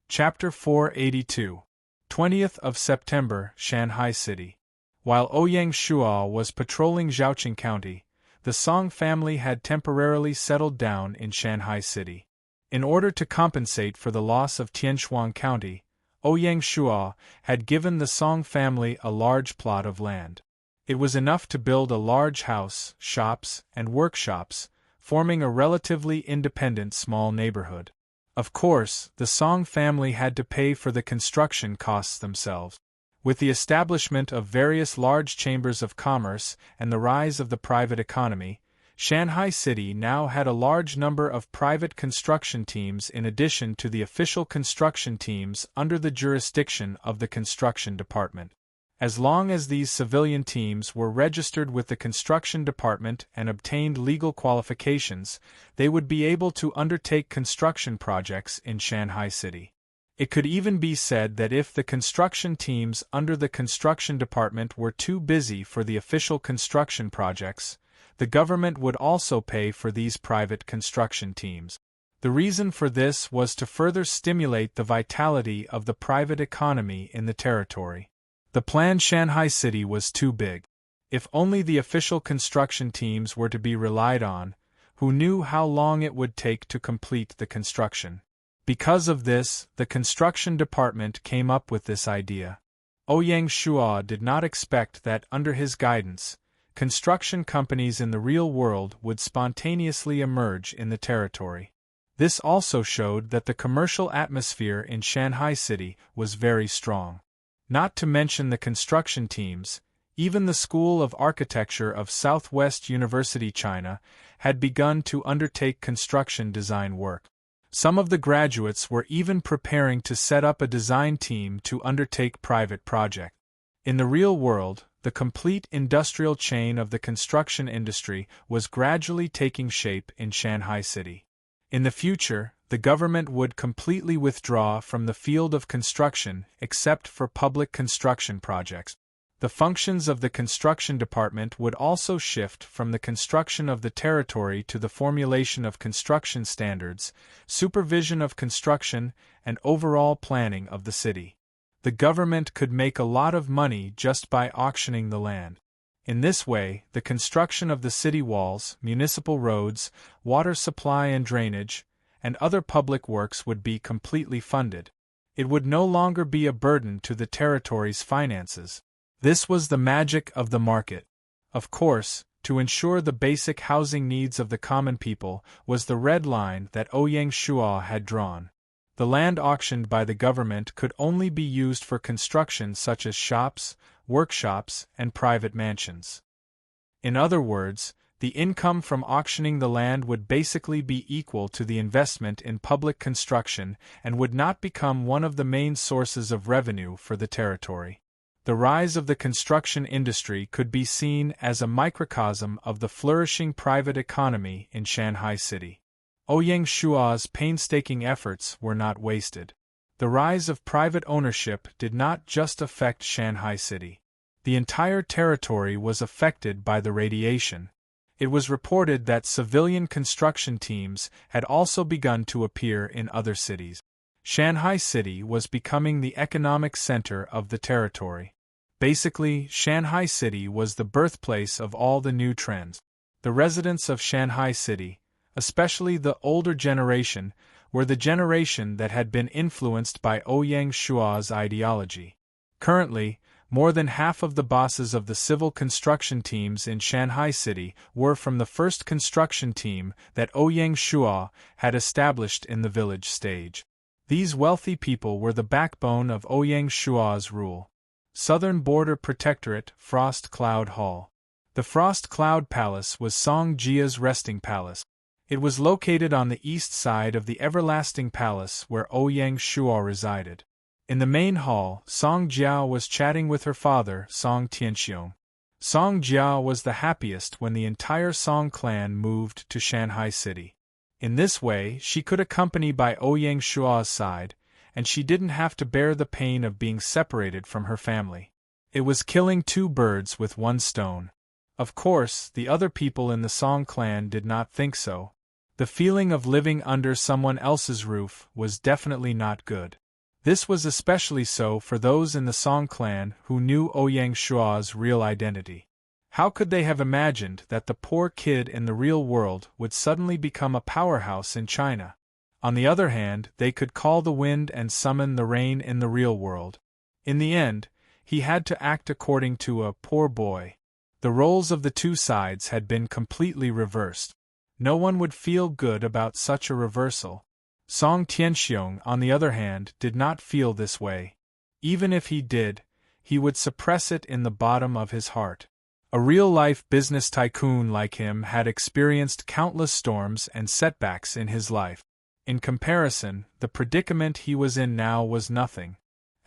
Speaker 1: Chapter 482. 20th of September, Shanghai City. While Ouyang Shuo was patrolling Zhaoqing County, the Song family had temporarily settled down in Shanghai City. In order to compensate for the loss of Tianshuang County, Ouyang Shuo had given the Song family a large plot of land. It was enough to build a large house, shops, and workshops, forming a relatively independent small neighborhood. Of course, the Song family had to pay for the construction costs themselves. With the establishment of various large chambers of commerce and the rise of the private economy, Shanghai City now had a large number of private construction teams in addition to the official construction teams under the jurisdiction of the construction department. As long as these civilian teams were registered with the construction department and obtained legal qualifications, they would be able to undertake construction projects in Shanghai City. It could even be said that if the construction teams under the construction department were too busy for the official construction projects, the government would also pay for these private construction teams. The reason for this was to further stimulate the vitality of the private economy in the territory. The planned Shanghai City was too big. If only the official construction teams were to be relied on, who knew how long it would take to complete the construction. Because of this, the construction department came up with this idea. Ouyang Shuo did not expect that under his guidance, construction companies in the real world would spontaneously emerge in the territory. This also showed that the commercial atmosphere in Shanghai City was very strong. Not to mention the construction teams, even the School of Architecture of Southwest University China had begun to undertake construction design work. Some of the graduates were even preparing to set up a design team to undertake private projects. In the real world, the complete industrial chain of the construction industry was gradually taking shape in Shanghai City. In the future, the government would completely withdraw from the field of construction except for public construction projects. The functions of the construction department would also shift from the construction of the territory to the formulation of construction standards, supervision of construction, and overall planning of the city. The government could make a lot of money just by auctioning the land. In this way, the construction of the city walls, municipal roads, water supply and drainage, and other public works would be completely funded. It would no longer be a burden to the territory's finances. This was the magic of the market. Of course, to ensure the basic housing needs of the common people was the red line that Ouyang Shuo had drawn. The land auctioned by the government could only be used for construction such as shops, workshops, and private mansions. In other words, the income from auctioning the land would basically be equal to the investment in public construction and would not become one of the main sources of revenue for the territory. The rise of the construction industry could be seen as a microcosm of the flourishing private economy in Shanghai City. Ouyang Shuo's painstaking efforts were not wasted. The rise of private ownership did not just affect Shanghai City. The entire territory was affected by the radiation. It was reported that civilian construction teams had also begun to appear in other cities. Shanghai City was becoming the economic center of the territory. Basically, Shanghai City was the birthplace of all the new trends. The residents of Shanghai City, especially the older generation, were the generation that had been influenced by Ouyang Shuo's ideology. Currently, more than half of the bosses of the civil construction teams in Shanghai City were from the first construction team that Ouyang Shuo had established in the village stage. These wealthy people were the backbone of Ouyang Shuo's rule. Southern Border Protectorate, Frost Cloud Hall. The Frost Cloud Palace was Song Jia's resting palace. It was located on the east side of the Everlasting Palace where Ouyang Shuo resided. In the main hall, Song Jia was chatting with her father, Song Tianxiong. Song Jia was the happiest when the entire Song clan moved to Shanghai City. In this way, she could accompany by Ouyang Shuo's side, and she didn't have to bear the pain of being separated from her family. It was killing two birds with one stone. Of course, the other people in the Song clan did not think so. The feeling of living under someone else's roof was definitely not good. This was especially so for those in the Song clan who knew Ouyang Shua's real identity. How could they have imagined that the poor kid in the real world would suddenly become a powerhouse in China? On the other hand, they could call the wind and summon the rain in the real world. In the end, he had to act according to a poor boy. The roles of the two sides had been completely reversed. No one would feel good about such a reversal. Song Tianxiong, on the other hand, did not feel this way. Even if he did, he would suppress it in the bottom of his heart. A real-life business tycoon like him had experienced countless storms and setbacks in his life. In comparison, the predicament he was in now was nothing.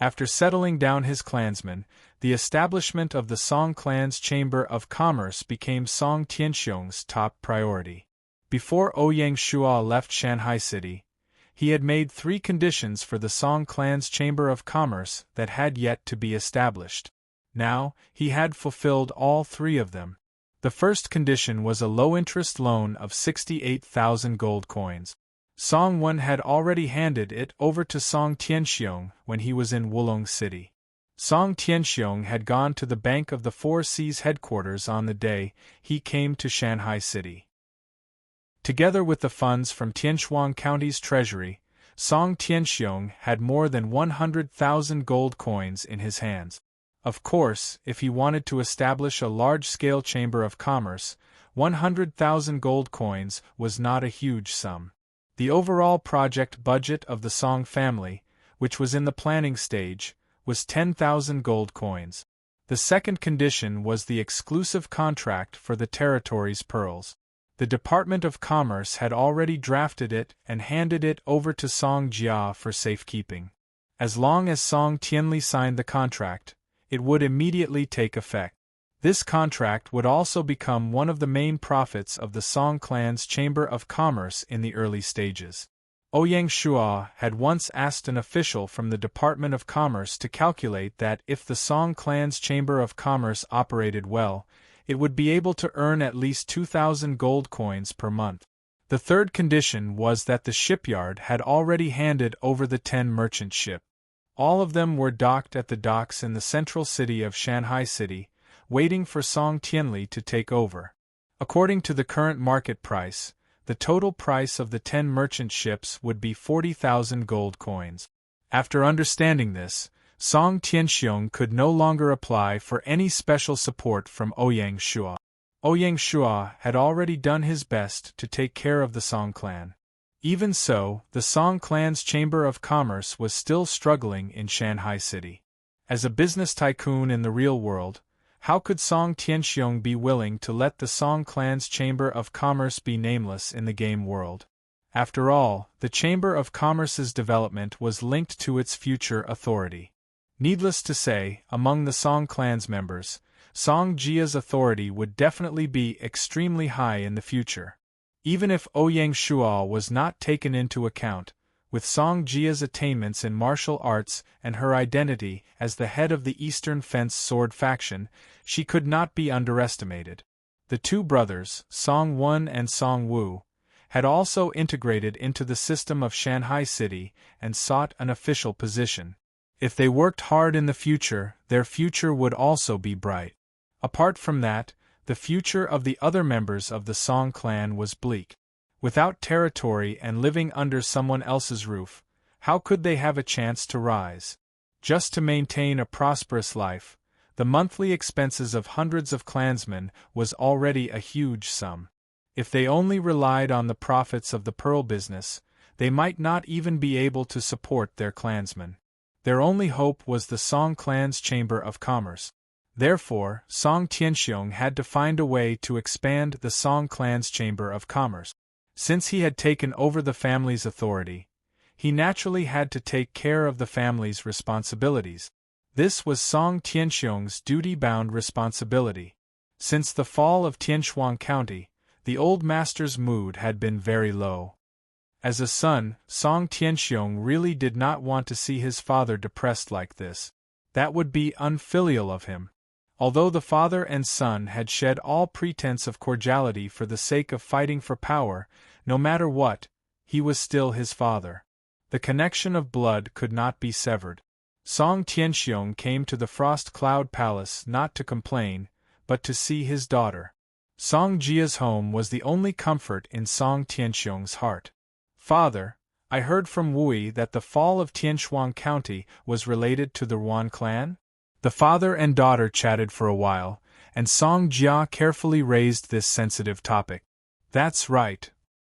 Speaker 1: After settling down his clansmen, the establishment of the Song clan's Chamber of Commerce became Song Tianxiong's top priority. Before Ouyang Shua left Shanghai City, he had made 3 conditions for the Song clan's Chamber of Commerce that had yet to be established. Now, he had fulfilled all 3 of them. The first condition was a low-interest loan of 68,000 gold coins. Song Wen had already handed it over to Song Tianxiong when he was in Wulong City. Song Tianxiong had gone to the Bank of the Four Seas headquarters on the day he came to Shanghai City. Together with the funds from Tianshuang County's treasury, Song Tianxiong had more than 100,000 gold coins in his hands. Of course, if he wanted to establish a large-scale chamber of commerce, 100,000 gold coins was not a huge sum. The overall project budget of the Song family, which was in the planning stage, was 10,000 gold coins. The second condition was the exclusive contract for the territory's pearls. The Department of Commerce had already drafted it and handed it over to Song Jia for safekeeping. As long as Song Tianli signed the contract, it would immediately take effect. This contract would also become one of the main profits of the Song clan's Chamber of Commerce in the early stages. Ouyang Shua had once asked an official from the Department of Commerce to calculate that if the Song clan's Chamber of Commerce operated well, it would be able to earn at least 2,000 gold coins per month. The third condition was that the shipyard had already handed over the 10 merchant ships. All of them were docked at the docks in the central city of Shanghai City, waiting for Song Tianli to take over. According to the current market price, the total price of the 10 merchant ships would be 40,000 gold coins. After understanding this, Song Tianxiong could no longer apply for any special support from Ouyang Shua. Ouyang Shua had already done his best to take care of the Song clan. Even so, the Song clan's Chamber of Commerce was still struggling in Shanghai City. As a business tycoon in the real world, how could Song Tianxiong be willing to let the Song clan's Chamber of Commerce be nameless in the game world? After all, the Chamber of Commerce's development was linked to its future authority. Needless to say, among the Song clan's members, Song Jia's authority would definitely be extremely high in the future. Even if Ouyang Shua was not taken into account, with Song Jia's attainments in martial arts and her identity as the head of the Eastern Fence Sword faction, she could not be underestimated. The two brothers, Song Wen and Song Wu, had also integrated into the system of Shanghai City and sought an official position. If they worked hard in the future, their future would also be bright. Apart from that, the future of the other members of the Song clan was bleak. Without territory and living under someone else's roof, how could they have a chance to rise? Just to maintain a prosperous life, the monthly expenses of hundreds of clansmen was already a huge sum. If they only relied on the profits of the pearl business, they might not even be able to support their clansmen. Their only hope was the Song clan's Chamber of Commerce. Therefore, Song Tianxiong had to find a way to expand the Song clan's Chamber of Commerce. Since he had taken over the family's authority, he naturally had to take care of the family's responsibilities. This was Song Tianxiong's duty-bound responsibility. Since the fall of Tianshuang County, the old master's mood had been very low. As a son, Song Tianxiong really did not want to see his father depressed like this. That would be unfilial of him. Although the father and son had shed all pretense of cordiality for the sake of fighting for power, No matter what, he was still his father. The connection of blood could not be severed. Song Tianxiong came to the Frost Cloud Palace not to complain, but to see his daughter. Song Jia's home was the only comfort in Song Tianxiong's heart. Father, I heard from Wui that the fall of Tianshuang County was related to the Ruan clan? The father and daughter chatted for a while, and Song Jia carefully raised this sensitive topic. That's right.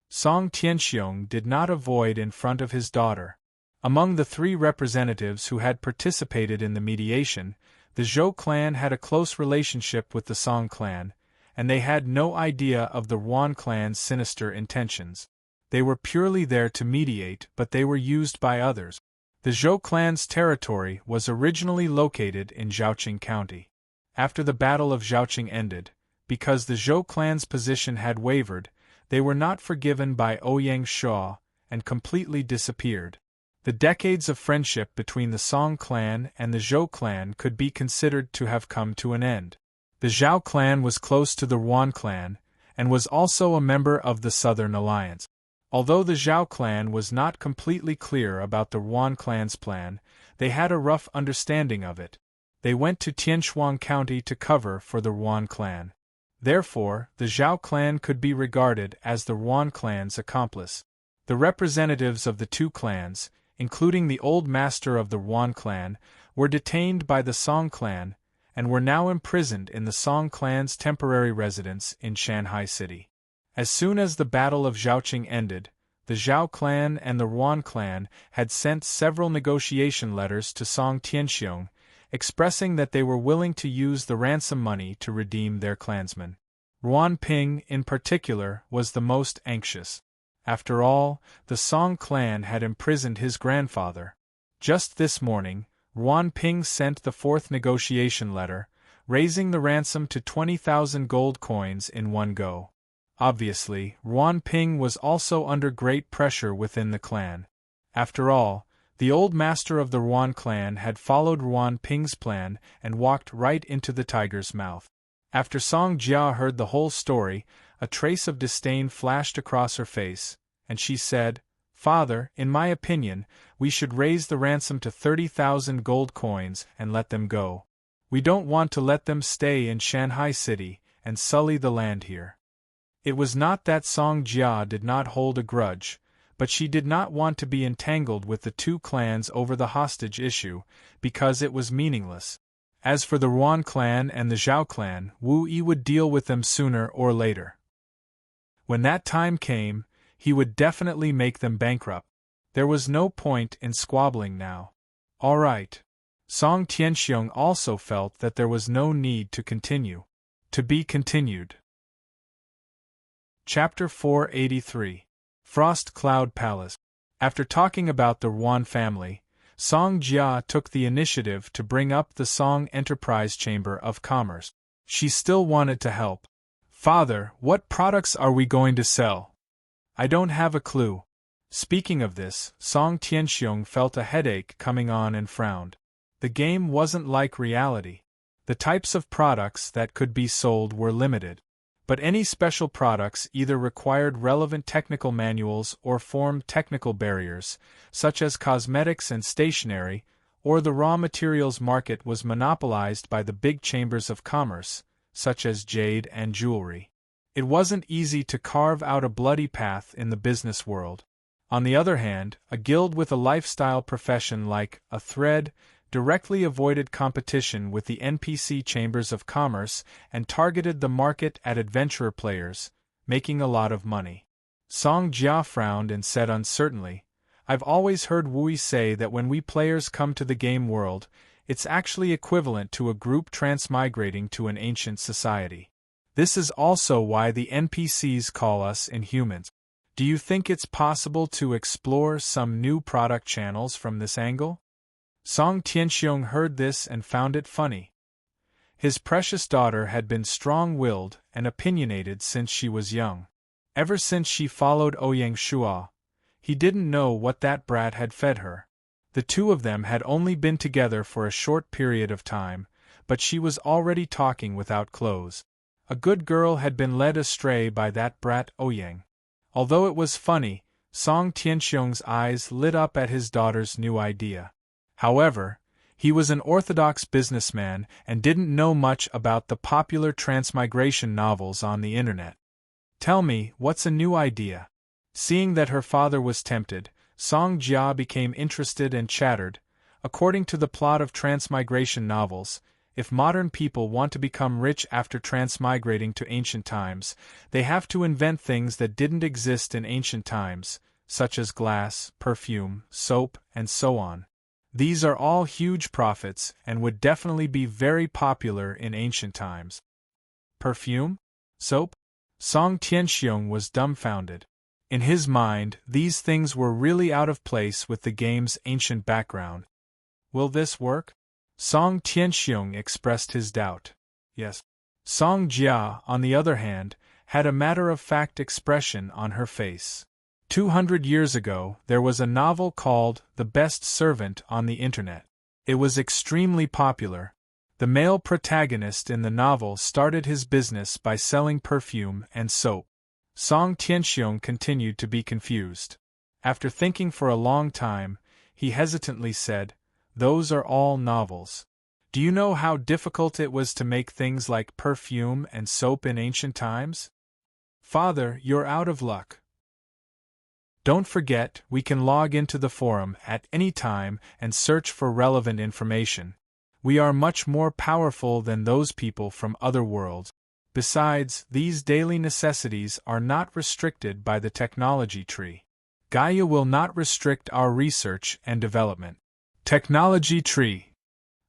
Speaker 1: Song Tianxiong did not avoid in front of his daughter. Among the 3 representatives who had participated in the mediation, the Zhou clan had a close relationship with the Song clan, and they had no idea of the Ruan clan's sinister intentions. They were purely there to mediate, but they were used by others. The Zhou clan's territory was originally located in Zhaoqing County. After the Battle of Zhaoqing ended, because the Zhou clan's position had wavered, they were not forgiven by Ouyang Shuo and completely disappeared. The decades of friendship between the Song clan and the Zhou clan could be considered to have come to an end. The Zhao clan was close to the Ruan clan, and was also a member of the Southern Alliance. Although the Zhao clan was not completely clear about the Ruan clan's plan, they had a rough understanding of it. They went to Tianshuang County to cover for the Ruan clan. Therefore, the Zhao clan could be regarded as the Ruan clan's accomplice. The representatives of the 2 clans, including the old master of the Ruan clan, were detained by the Song clan, and were now imprisoned in the Song clan's temporary residence in Shanghai City. As soon as the Battle of Zhaoqing ended, the Zhao clan and the Ruan clan had sent several negotiation letters to Song Tianxiong, expressing that they were willing to use the ransom money to redeem their clansmen. Ruan Ping, in particular, was the most anxious. After all, the Song clan had imprisoned his grandfather. Just this morning, Ruan Ping sent the 4th negotiation letter, raising the ransom to 20,000 gold coins in one go. Obviously, Ruan Ping was also under great pressure within the clan. After all, the old master of the Ruan clan had followed Ruan Ping's plan and walked right into the tiger's mouth. After Song Jia heard the whole story, a trace of disdain flashed across her face, and she said, "Father, in my opinion, we should raise the ransom to 30,000 gold coins and let them go. We don't want to let them stay in Shanghai City and sully the land here." It was not that Song Jia did not hold a grudge, but she did not want to be entangled with the 2 clans over the hostage issue, because it was meaningless. As for the Ruan clan and the Zhao clan, Wu Yi would deal with them sooner or later. When that time came, he would definitely make them bankrupt. There was no point in squabbling now. All right. Song Tianxiong also felt that there was no need to continue. To be continued. Chapter 483. Frost Cloud Palace. After talking about the Ruan family, Song Jia took the initiative to bring up the Song Enterprise Chamber of Commerce. She still wanted to help. "Father, what products are we going to sell?" "I don't have a clue." Speaking of this, Song Tianxiong felt a headache coming on and frowned. The game wasn't like reality. The types of products that could be sold were limited. But any special products either required relevant technical manuals or formed technical barriers, such as cosmetics and stationery, or the raw materials market was monopolized by the big chambers of commerce, such as jade and jewelry. It wasn't easy to carve out a bloody path in the business world. On the other hand, a guild with a lifestyle profession like a thread directly avoided competition with the NPC chambers of commerce and targeted the market at adventurer players, making a lot of money. Song Jia frowned and said uncertainly, "I've always heard Wui say that when we players come to the game world, it's actually equivalent to a group transmigrating to an ancient society. This is also why the NPCs call us inhumans. Do you think it's possible to explore some new product channels from this angle?" Song Tianxiong heard this and found it funny. His precious daughter had been strong-willed and opinionated since she was young. Ever since she followed Ouyang Shuo, he didn't know what that brat had fed her. The 2 of them had only been together for a short period of time, but she was already talking without clothes. A good girl had been led astray by that brat Ouyang. Although it was funny, Song Tianxiong's eyes lit up at his daughter's new idea. However, he was an orthodox businessman and didn't know much about the popular transmigration novels on the internet. Tell me, what's a new idea? Seeing that her father was tempted, Song Jia became interested and chattered. According to the plot of transmigration novels, if modern people want to become rich after transmigrating to ancient times, they have to invent things that didn't exist in ancient times, such as glass, perfume, soap, and so on. These are all huge profits and would definitely be very popular in ancient times. Perfume? Soap? Song Tianxiong was dumbfounded. In his mind, these things were really out of place with the game's ancient background. Will this work? Song Tianxiong expressed his doubt. Yes. Song Jia, on the other hand, had a matter-of-fact expression on her face. 200 years ago, there was a novel called The Best Servant on the internet. It was extremely popular. The male protagonist in the novel started his business by selling perfume and soap. Song Tianxiong continued to be confused. After thinking for a long time, he hesitantly said, "Those are all novels. Do you know how difficult it was to make things like perfume and soap in ancient times? Father, you're out of luck. Don't forget, we can log into the forum at any time and search for relevant information. We are much more powerful than those people from other worlds. Besides, these daily necessities are not restricted by the technology tree. Gaia will not restrict our research and development." Technology tree.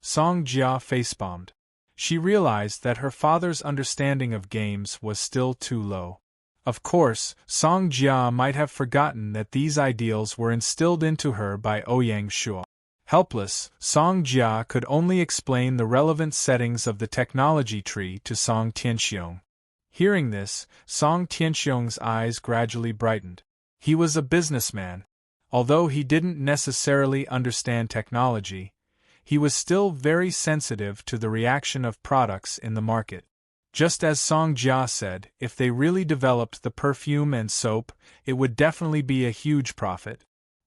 Speaker 1: Song Jia facepalmed. She realized that her father's understanding of games was still too low. Of course, Song Jia might have forgotten that these ideals were instilled into her by Ouyang Shuo. Helpless, Song Jia could only explain the relevant settings of the technology tree to Song Tianxiong. Hearing this, Song Tianxiong's eyes gradually brightened. He was a businessman. Although he didn't necessarily understand technology, he was still very sensitive to the reaction of products in the market. Just as Song Jia said, if they really developed the perfume and soap, it would definitely be a huge profit.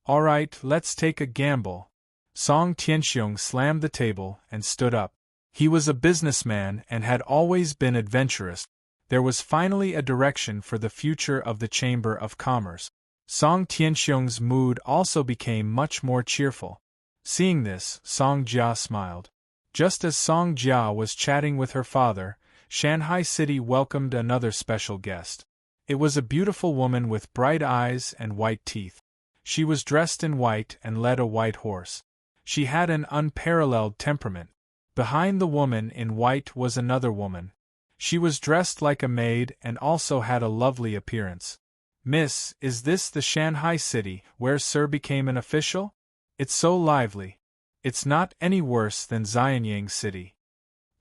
Speaker 1: Alright, let's take a gamble. Song Tianxiong slammed the table and stood up. He was a businessman and had always been adventurous. There was finally a direction for the future of the Chamber of Commerce. Song Tianxiong's mood also became much more cheerful. Seeing this, Song Jia smiled. Just as Song Jia was chatting with her father, Shanghai City welcomed another special guest. It was a beautiful woman with bright eyes and white teeth. She was dressed in white and led a white horse. She had an unparalleled temperament. Behind the woman in white was another woman. She was dressed like a maid and also had a lovely appearance. "Miss, is this the Shanghai City where Sir became an official? It's so lively. It's not any worse than Xianyang City."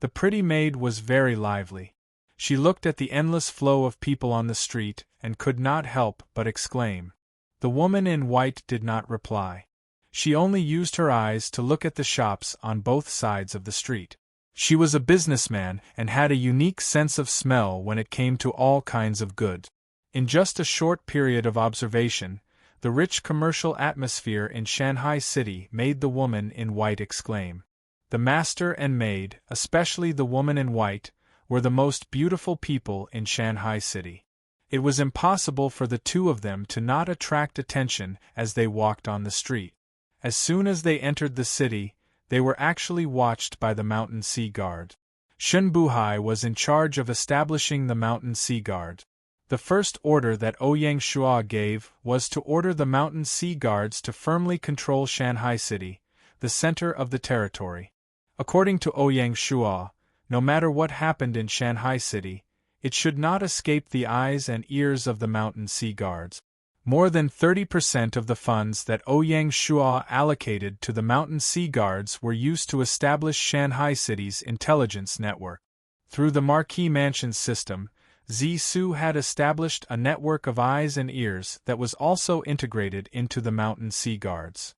Speaker 1: The pretty maid was very lively. She looked at the endless flow of people on the street and could not help but exclaim. The woman in white did not reply. She only used her eyes to look at the shops on both sides of the street. She was a businessman and had a unique sense of smell when it came to all kinds of goods. In just a short period of observation, the rich commercial atmosphere in Shanghai City made the woman in white exclaim. The master and maid, especially the woman in white, were the most beautiful people in Shanghai City. It was impossible for the two of them to not attract attention as they walked on the street. As soon as they entered the city, they were actually watched by the Mountain Sea Guard. Shun Buhai was in charge of establishing the Mountain Sea Guard. The first order that Ouyang Shuo gave was to order the Mountain Sea Guards to firmly control Shanghai City, the center of the territory. According to Ouyang Shuo, no matter what happened in Shanghai City, it should not escape the eyes and ears of the Mountain Sea Guards. More than 30% of the funds that Ouyang Shuo allocated to the Mountain Sea Guards were used to establish Shanghai City's intelligence network. Through the Marquis Mansion system, Zhisu had established a network of eyes and ears that was also integrated into the Mountain Sea Guards.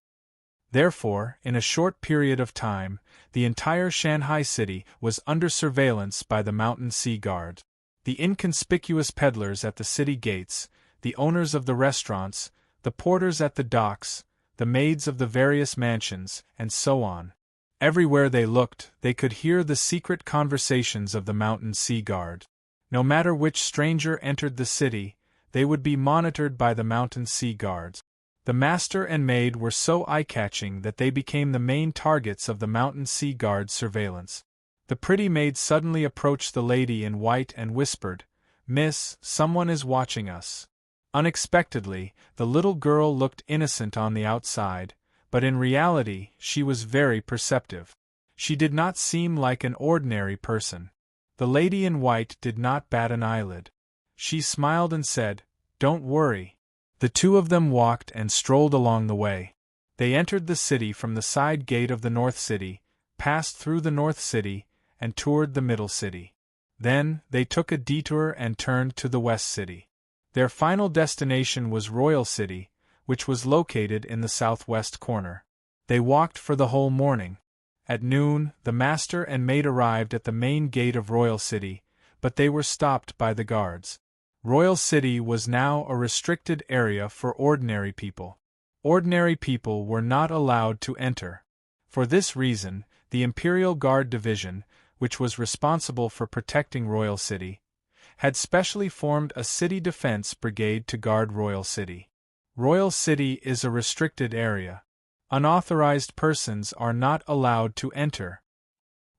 Speaker 1: Therefore, in a short period of time, the entire Shanghai City was under surveillance by the Mountain Sea Guard. The inconspicuous peddlers at the city gates, the owners of the restaurants, the porters at the docks, the maids of the various mansions, and so on. Everywhere they looked, they could hear the secret conversations of the mountain sea guard. No matter which stranger entered the city, they would be monitored by the mountain sea guards. The master and maid were so eye-catching that they became the main targets of the mountain sea guard's surveillance. The pretty maid suddenly approached the lady in white and whispered, "Miss, someone is watching us." Unexpectedly, the little girl looked innocent on the outside, but in reality she was very perceptive. She did not seem like an ordinary person. The lady in white did not bat an eyelid. She smiled and said, "Don't worry." The two of them walked and strolled along the way. They entered the city from the side gate of the North City, passed through the North City, and toured the Middle City. Then, they took a detour and turned to the West City. Their final destination was Royal City, which was located in the southwest corner. They walked for the whole morning. At noon, the master and maid arrived at the main gate of Royal City, but they were stopped by the guards. Royal City was now a restricted area for ordinary people. Ordinary people were not allowed to enter. For this reason, the Imperial Guard Division, which was responsible for protecting Royal City, had specially formed a city defense brigade to guard Royal City. Royal City is a restricted area. Unauthorized persons are not allowed to enter.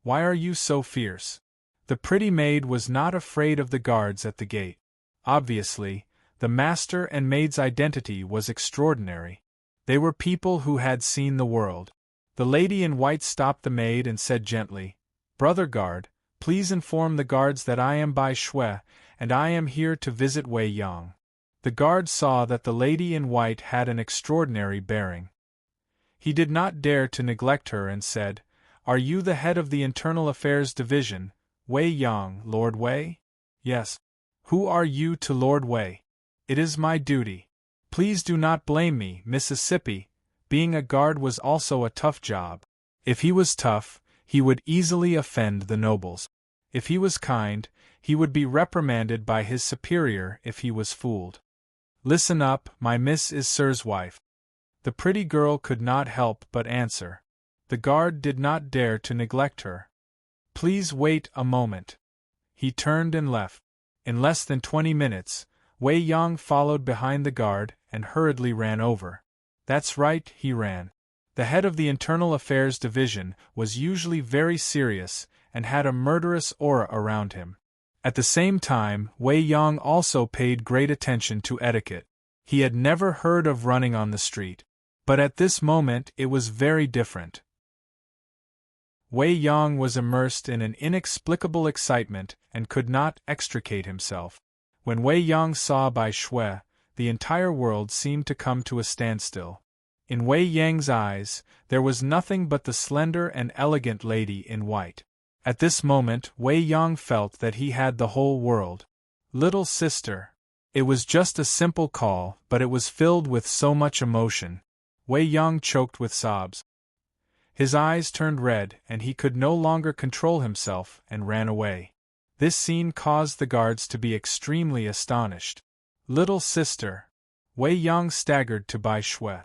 Speaker 1: Why are you so fierce? The pretty maid was not afraid of the guards at the gate. Obviously, the master and maid's identity was extraordinary. They were people who had seen the world. The lady in white stopped the maid and said gently, "Brother guard, please inform the guards that I am Bai Shui, and I am here to visit Wei Yang." The guard saw that the lady in white had an extraordinary bearing. He did not dare to neglect her and said, "Are you the head of the Internal Affairs Division, Wei Yang, Lord Wei?" "Yes." "Who are you to Lord Wei?" "It is my duty. Please do not blame me, Mississippi. Being a guard was also a tough job. If he was tough, he would easily offend the nobles. If he was kind, he would be reprimanded by his superior if he was fooled. Listen up, my Miss is Sir's wife." The pretty girl could not help but answer. The guard did not dare to neglect her. "Please wait a moment." He turned and left. In less than 20 minutes, Wei Yang followed behind the guard and hurriedly ran over. That's right, he ran. The head of the Internal Affairs Division was usually very serious and had a murderous aura around him. At the same time, Wei Yang also paid great attention to etiquette. He had never heard of running on the street. But at this moment it was very different. Wei Yang was immersed in an inexplicable excitement and could not extricate himself. When Wei Yang saw Bai Shui, the entire world seemed to come to a standstill. In Wei Yang's eyes, there was nothing but the slender and elegant lady in white. At this moment, Wei Yang felt that he had the whole world. "Little sister." It was just a simple call, but it was filled with so much emotion. Wei Yang choked with sobs. His eyes turned red and he could no longer control himself and ran away. This scene caused the guards to be extremely astonished. "Little sister." Wei Yang staggered to Bai Shui.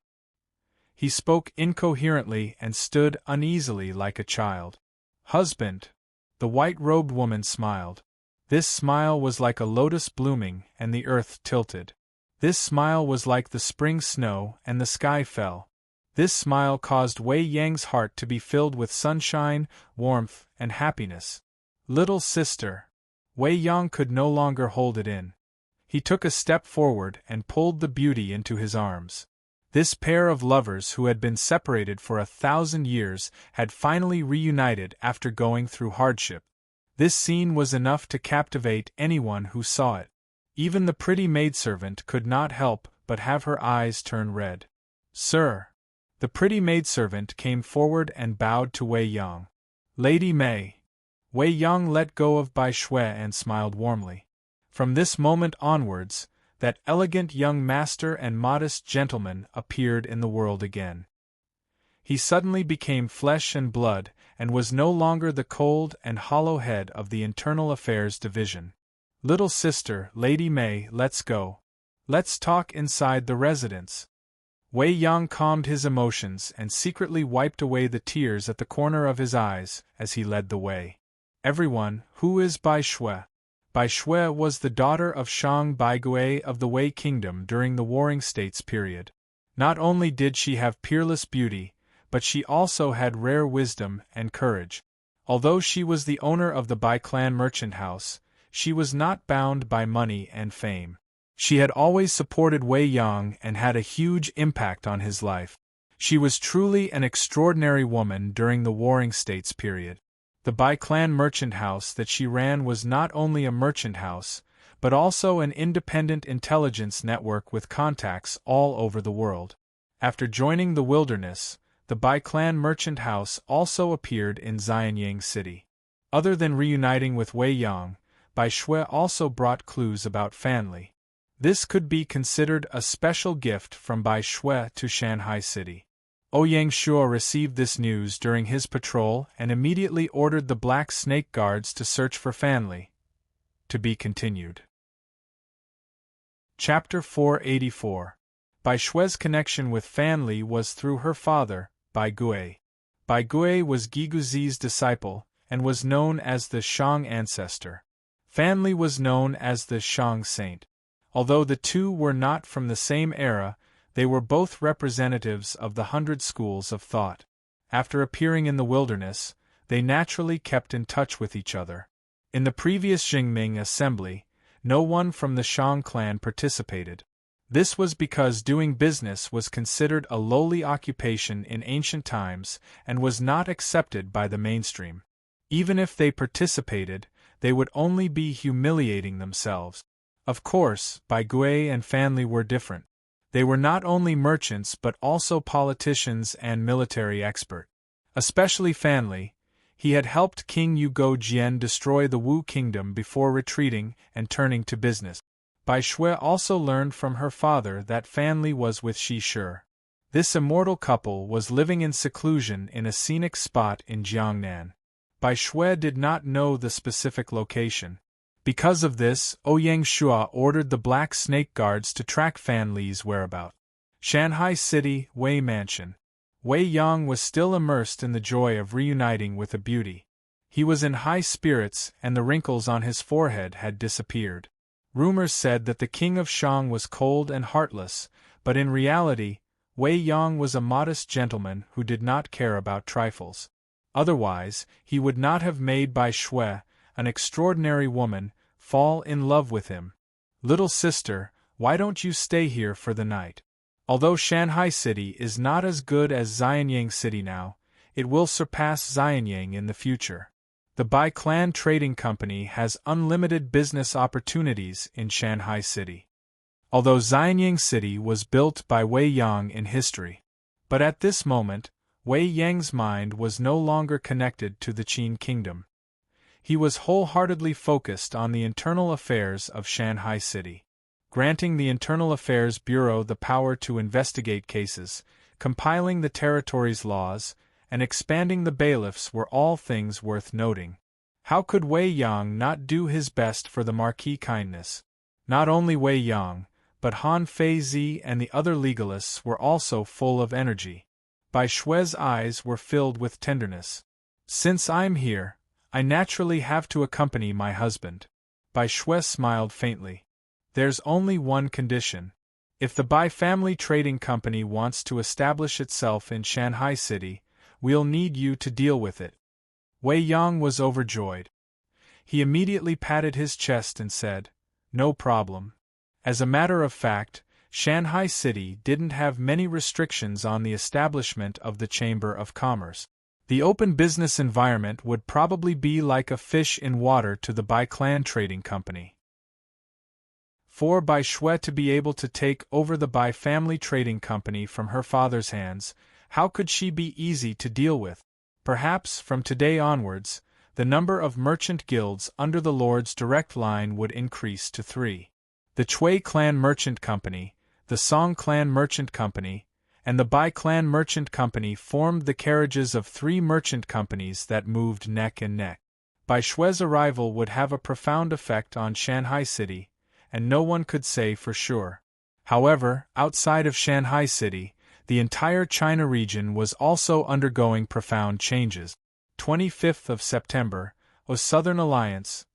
Speaker 1: He spoke incoherently and stood uneasily like a child. "Husband." The white-robed woman smiled. This smile was like a lotus blooming and the earth tilted. This smile was like the spring snow and the sky fell. This smile caused Wei Yang's heart to be filled with sunshine, warmth, and happiness. "Little sister." Wei Yang could no longer hold it in. He took a step forward and pulled the beauty into his arms. This pair of lovers who had been separated for 1,000 years had finally reunited after going through hardship. This scene was enough to captivate anyone who saw it. Even the pretty maidservant could not help but have her eyes turn red. "Sir." The pretty maidservant came forward and bowed to Wei Yang. "Lady Mei." Wei Yang let go of Bai Shui and smiled warmly. From this moment onwards, that elegant young master and modest gentleman appeared in the world again. He suddenly became flesh and blood, and was no longer the cold and hollow head of the Internal Affairs Division. "Little sister, Lady Mei, let's go." Let's talk inside the residence. Wei Yang calmed his emotions and secretly wiped away the tears at the corner of his eyes as he led the way. Everyone, who is Bai Shui? Bai Shui was the daughter of Shang Baigui of the Wei Kingdom during the Warring States period. Not only did she have peerless beauty, but she also had rare wisdom and courage. Although she was the owner of the Bai clan merchant house, she was not bound by money and fame. She had always supported Wei Yang and had a huge impact on his life. She was truly an extraordinary woman during the Warring States period. The Bai clan merchant house that she ran was not only a merchant house, but also an independent intelligence network with contacts all over the world. After joining the wilderness, the Bai clan merchant house also appeared in Xianyang City. Other than reuniting with Wei Yang, Bai Shui also brought clues about Fanli. This could be considered a special gift from Bai Shui to Shanghai City. Ouyang Shuo received this news during his patrol and immediately ordered the Black Snake Guards to search for Fanli. To be continued. Chapter 484. Bai Shui's connection with Fanli was through her father, Bai Gui. Bai Gui was Giguzi's disciple, and was known as the Shang ancestor. Fanli was known as the Shang saint. Although the two were not from the same era, they were both representatives of the 100 schools of thought. After appearing in the wilderness, they naturally kept in touch with each other. In the previous Jingming assembly, no one from the Shang clan participated. This was because doing business was considered a lowly occupation in ancient times and was not accepted by the mainstream. Even if they participated, they would only be humiliating themselves. Of course, Bai Gui and Fanli were different. They were not only merchants but also politicians and military experts. Especially Fanli, he had helped King Yugo Jian destroy the Wu kingdom before retreating and turning to business. Bai Shui also learned from her father that Fanli was with Shi Shi. This immortal couple was living in seclusion in a scenic spot in Jiangnan. Bai Shui did not know the specific location. Because of this, Ouyang Shuo ordered the Black Snake Guards to track Fanli's whereabouts. Shanghai City, Wei Mansion. Wei Yang was still immersed in the joy of reuniting with a beauty. He was in high spirits and the wrinkles on his forehead had disappeared. Rumors said that the king of Shang was cold and heartless, but in reality, Wei Yang was a modest gentleman who did not care about trifles. Otherwise, he would not have made Bai Shui, an extraordinary woman, fall in love with him. Little sister, why don't you stay here for the night? Although Shanghai City is not as good as Xianyang City now, it will surpass Xianyang in the future. The Bai Clan Trading Company has unlimited business opportunities in Shanghai City. Although Xianyang City was built by Wei Yang in history. But at this moment, Wei Yang's mind was no longer connected to the Qin Kingdom. He was wholeheartedly focused on the internal affairs of Shanghai City. Granting the Internal Affairs Bureau the power to investigate cases, compiling the territory's laws, and expanding the bailiffs were all things worth noting. How could Wei Yang not do his best for the Marquis kindness? Not only Wei Yang, but Han Feizi and the other legalists were also full of energy. Bai Shui's eyes were filled with tenderness. Since I'm here, I naturally have to accompany my husband. Bai Shui smiled faintly. There's only one condition. If the Bai Family Trading Company wants to establish itself in Shanghai City, we'll need you to deal with it. Wei Yang was overjoyed. He immediately patted his chest and said, "No problem." As a matter of fact, Shanghai City didn't have many restrictions on the establishment of the Chamber of Commerce. The open business environment would probably be like a fish in water to the Bai Clan Trading Company. For Bai Shui to be able to take over the Bai Family Trading Company from her father's hands, how could she be easy to deal with? Perhaps, from today onwards, the number of merchant guilds under the Lord's direct line would increase to 3. The Chui Clan Merchant Company, the Song Clan Merchant Company, and the Bai Clan Merchant Company formed the carriages of 3 merchant companies that moved neck and neck. Bai Shui's arrival would have a profound effect on Shanghai City, and no one could say for sure. However, outside of Shanghai City, the entire China region was also undergoing profound changes. 25th of September, a Southern Alliance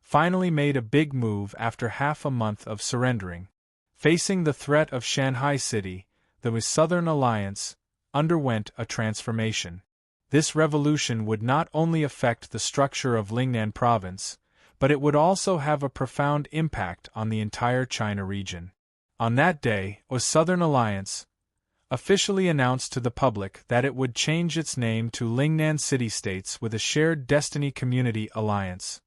Speaker 1: finally made a big move after half a month of surrendering. Facing the threat of Shanghai City, the Southern Alliance underwent a transformation. This revolution would not only affect the structure of Lingnan province, but it would also have a profound impact on the entire China region. On that day, the Southern Alliance officially announced to the public that it would change its name to Lingnan City-States with a Shared Destiny Community Alliance,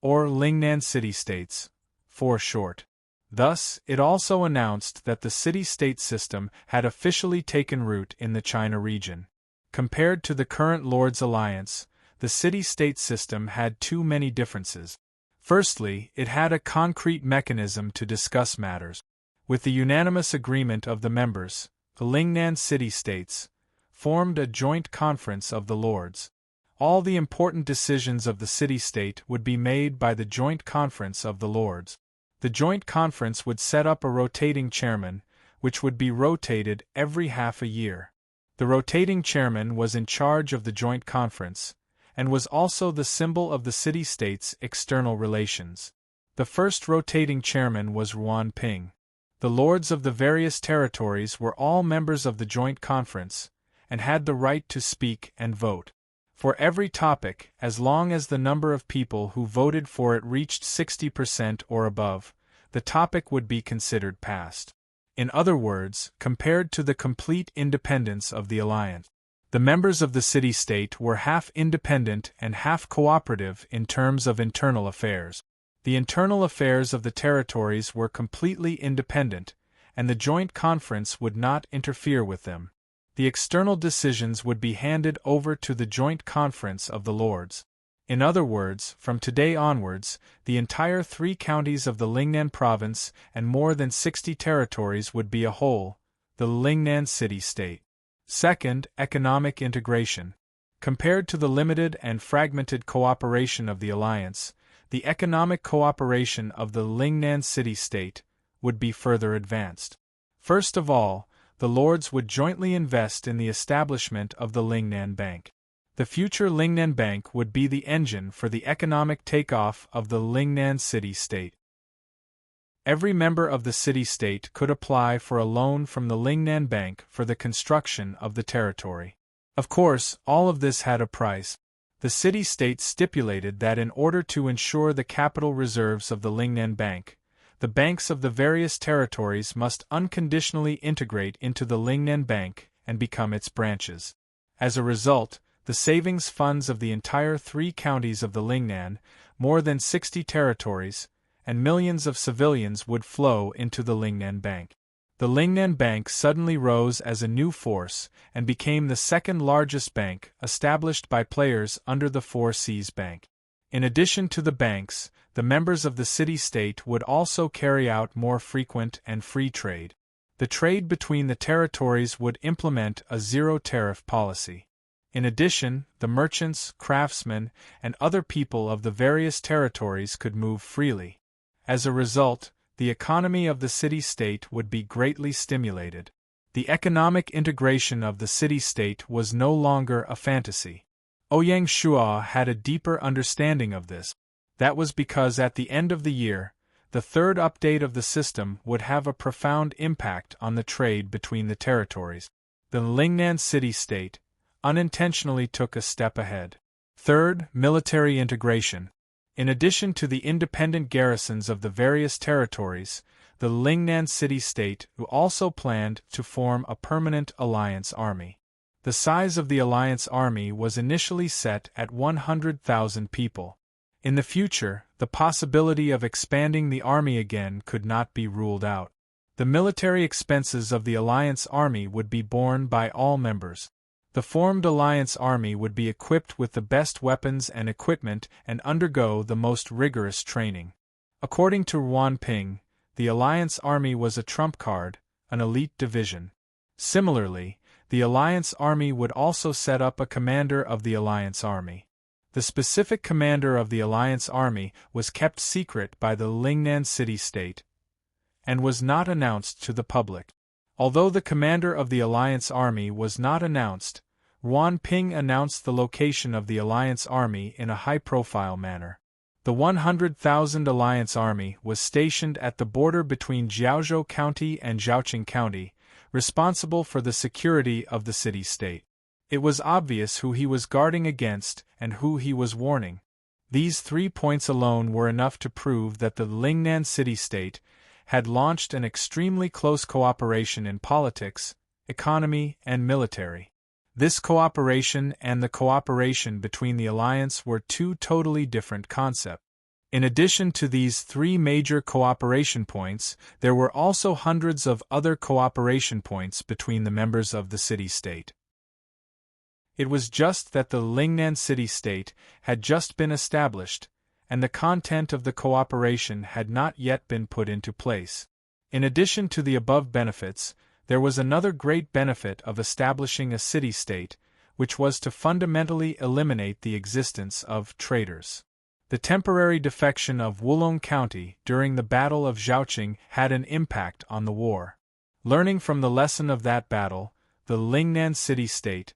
Speaker 1: or Lingnan City-States, for short. Thus, it also announced that the city-state system had officially taken root in the China region. Compared to the current Lord's Alliance, the city-state system had too many differences. Firstly, it had a concrete mechanism to discuss matters. With the unanimous agreement of the members, the Lingnan city-states formed a joint conference of the Lords. All the important decisions of the city-state would be made by the joint conference of the Lords. The joint conference would set up a rotating chairman, which would be rotated every half a year. The rotating chairman was in charge of the joint conference, and was also the symbol of the city-state's external relations. The first rotating chairman was Yuan Ping. The lords of the various territories were all members of the joint conference, and had the right to speak and vote. For every topic, as long as the number of people who voted for it reached 60% or above, the topic would be considered passed. In other words, compared to the complete independence of the alliance, the members of the city-state were half independent and half cooperative in terms of internal affairs. The internal affairs of the territories were completely independent, and the joint conference would not interfere with them. The external decisions would be handed over to the joint conference of the Lords. In other words, from today onwards, the entire 3 counties of the Lingnan province and more than 60 territories would be a whole, the Lingnan city-state. Second, economic integration. Compared to the limited and fragmented cooperation of the alliance, the economic cooperation of the Lingnan city-state would be further advanced. First of all, the Lords would jointly invest in the establishment of the Lingnan Bank. The future Lingnan Bank would be the engine for the economic takeoff of the Lingnan city-state. Every member of the city-state could apply for a loan from the Lingnan Bank for the construction of the territory. Of course, all of this had a price. The city-state stipulated that in order to ensure the capital reserves of the Lingnan Bank, the banks of the various territories must unconditionally integrate into the Lingnan Bank and become its branches. As a result, the savings funds of the entire 3 counties of the Lingnan, more than 60 territories, and millions of civilians would flow into the Lingnan Bank. The Lingnan Bank suddenly rose as a new force and became the second largest bank established by players under the 4 Seas Bank. In addition to the banks, the members of the city-state would also carry out more frequent and free trade. The trade between the territories would implement a zero-tariff policy. In addition, the merchants, craftsmen, and other people of the various territories could move freely. As a result, the economy of the city-state would be greatly stimulated. The economic integration of the city-state was no longer a fantasy. Ouyang Shua had a deeper understanding of this. That was because at the end of the year, the third update of the system would have a profound impact on the trade between the territories. The Lingnan city-state unintentionally took a step ahead. Third, military integration. In addition to the independent garrisons of the various territories, the Lingnan city-state also planned to form a permanent alliance army. The size of the alliance army was initially set at 100,000 people. In the future, the possibility of expanding the army again could not be ruled out. The military expenses of the alliance army would be borne by all members. The formed alliance army would be equipped with the best weapons and equipment and undergo the most rigorous training. According to Yuan Ping, the alliance army was a trump card, an elite division. Similarly, the alliance army would also set up a commander of the alliance army. The specific commander of the alliance army was kept secret by the Lingnan city-state, and was not announced to the public. Although the commander of the Alliance Army was not announced, Yuan Ping announced the location of the Alliance Army in a high-profile manner. The 100,000 Alliance Army was stationed at the border between Jiaozhou County and Zhaoqing County, responsible for the security of the city-state. It was obvious who he was guarding against and who he was warning. These 3 points alone were enough to prove that the Lingnan city-state had launched an extremely close cooperation in politics, economy, and military. This cooperation and the cooperation between the alliance were 2 totally different concepts. In addition to these 3 major cooperation points, there were also hundreds of other cooperation points between the members of the city-state. It was just that the Lingnan city-state had just been established, and the content of the cooperation had not yet been put into place. In addition to the above benefits, there was another great benefit of establishing a city-state, which was to fundamentally eliminate the existence of traitors. The temporary defection of Wulong County during the Battle of Zhaoqing had an impact on the war. Learning from the lesson of that battle, the Lingnan city-state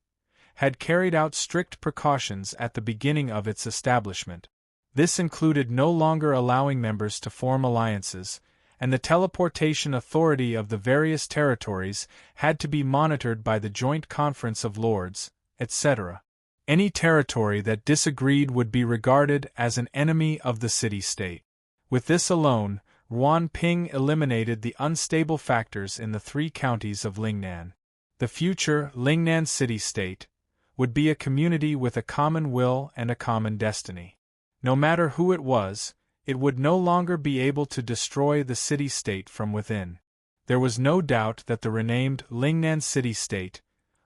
Speaker 1: had carried out strict precautions at the beginning of its establishment. This included no longer allowing members to form alliances, and the teleportation authority of the various territories had to be monitored by the Joint Conference of Lords, etc. Any territory that disagreed would be regarded as an enemy of the city-state. With this alone, Yuan Ping eliminated the unstable factors in the 3 counties of Lingnan. The future Lingnan city-state would be a community with a common will and a common destiny. No matter who it was, it would no longer be able to destroy the city-state from within. There was no doubt that the renamed Lingnan city-state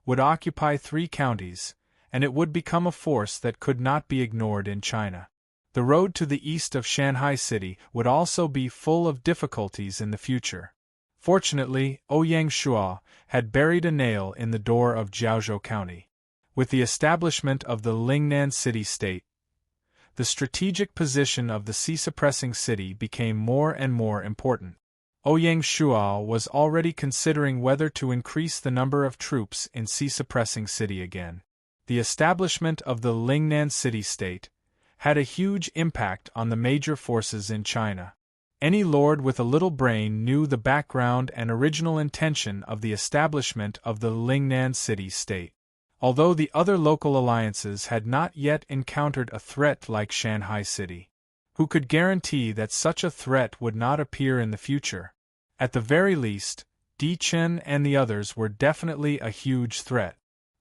Speaker 1: would occupy 3 counties, and it would become a force that could not be ignored in China. The road to the east of Shanghai City would also be full of difficulties in the future. Fortunately, Ouyang Shua had buried a nail in the door of Jiaozhou County. With the establishment of the Lingnan city-state, the strategic position of the sea-suppressing city became more and more important. Ouyang Shua was already considering whether to increase the number of troops in sea-suppressing city again. The establishment of the Lingnan city-state had a huge impact on the major forces in China. Any lord with a little brain knew the background and original intention of the establishment of the Lingnan city-state. Although the other local alliances had not yet encountered a threat like Shanghai City, who could guarantee that such a threat would not appear in the future? At the very least, Di Chen and the others were definitely a huge threat.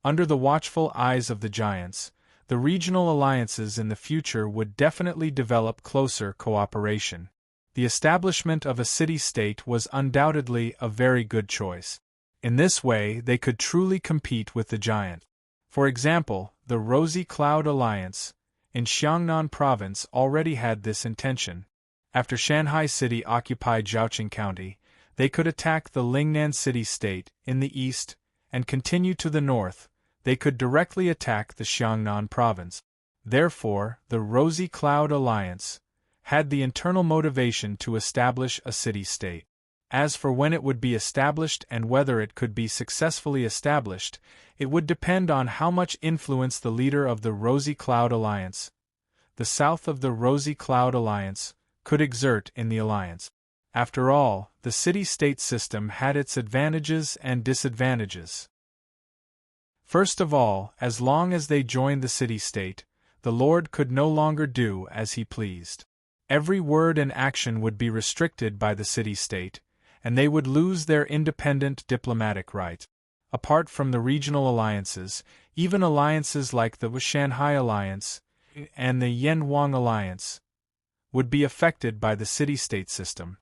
Speaker 1: Under the watchful eyes of the giants, the regional alliances in the future would definitely develop closer cooperation. The establishment of a city-state was undoubtedly a very good choice. In this way, they could truly compete with the giant. For example, the Rosy Cloud Alliance in Xiangnan Province already had this intention. After Shanghai City occupied Zhaoqing County, they could attack the Lingnan city-state in the east, and continue to the north. They could directly attack the Xiangnan Province. Therefore, the Rosy Cloud Alliance had the internal motivation to establish a city-state. As for when it would be established and whether it could be successfully established, it would depend on how much influence the leader of the Rosy Cloud Alliance, the south of the Rosy Cloud Alliance, could exert in the alliance. After all, the city-state system had its advantages and disadvantages. First of all, as long as they joined the city-state, the Lord could no longer do as he pleased. Every word and action would be restricted by the city-state, and they would lose their independent diplomatic rights. Apart from the regional alliances, even alliances like the Shanghai Alliance and the Yanwang Alliance would be affected by the city-state system.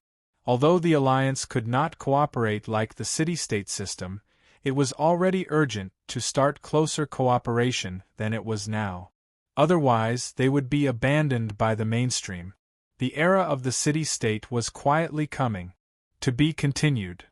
Speaker 1: Although the alliance could not cooperate like the city-state system, it was already urgent to start closer cooperation than it was now. Otherwise, they would be abandoned by the mainstream. The era of the city-state was quietly coming. To be continued.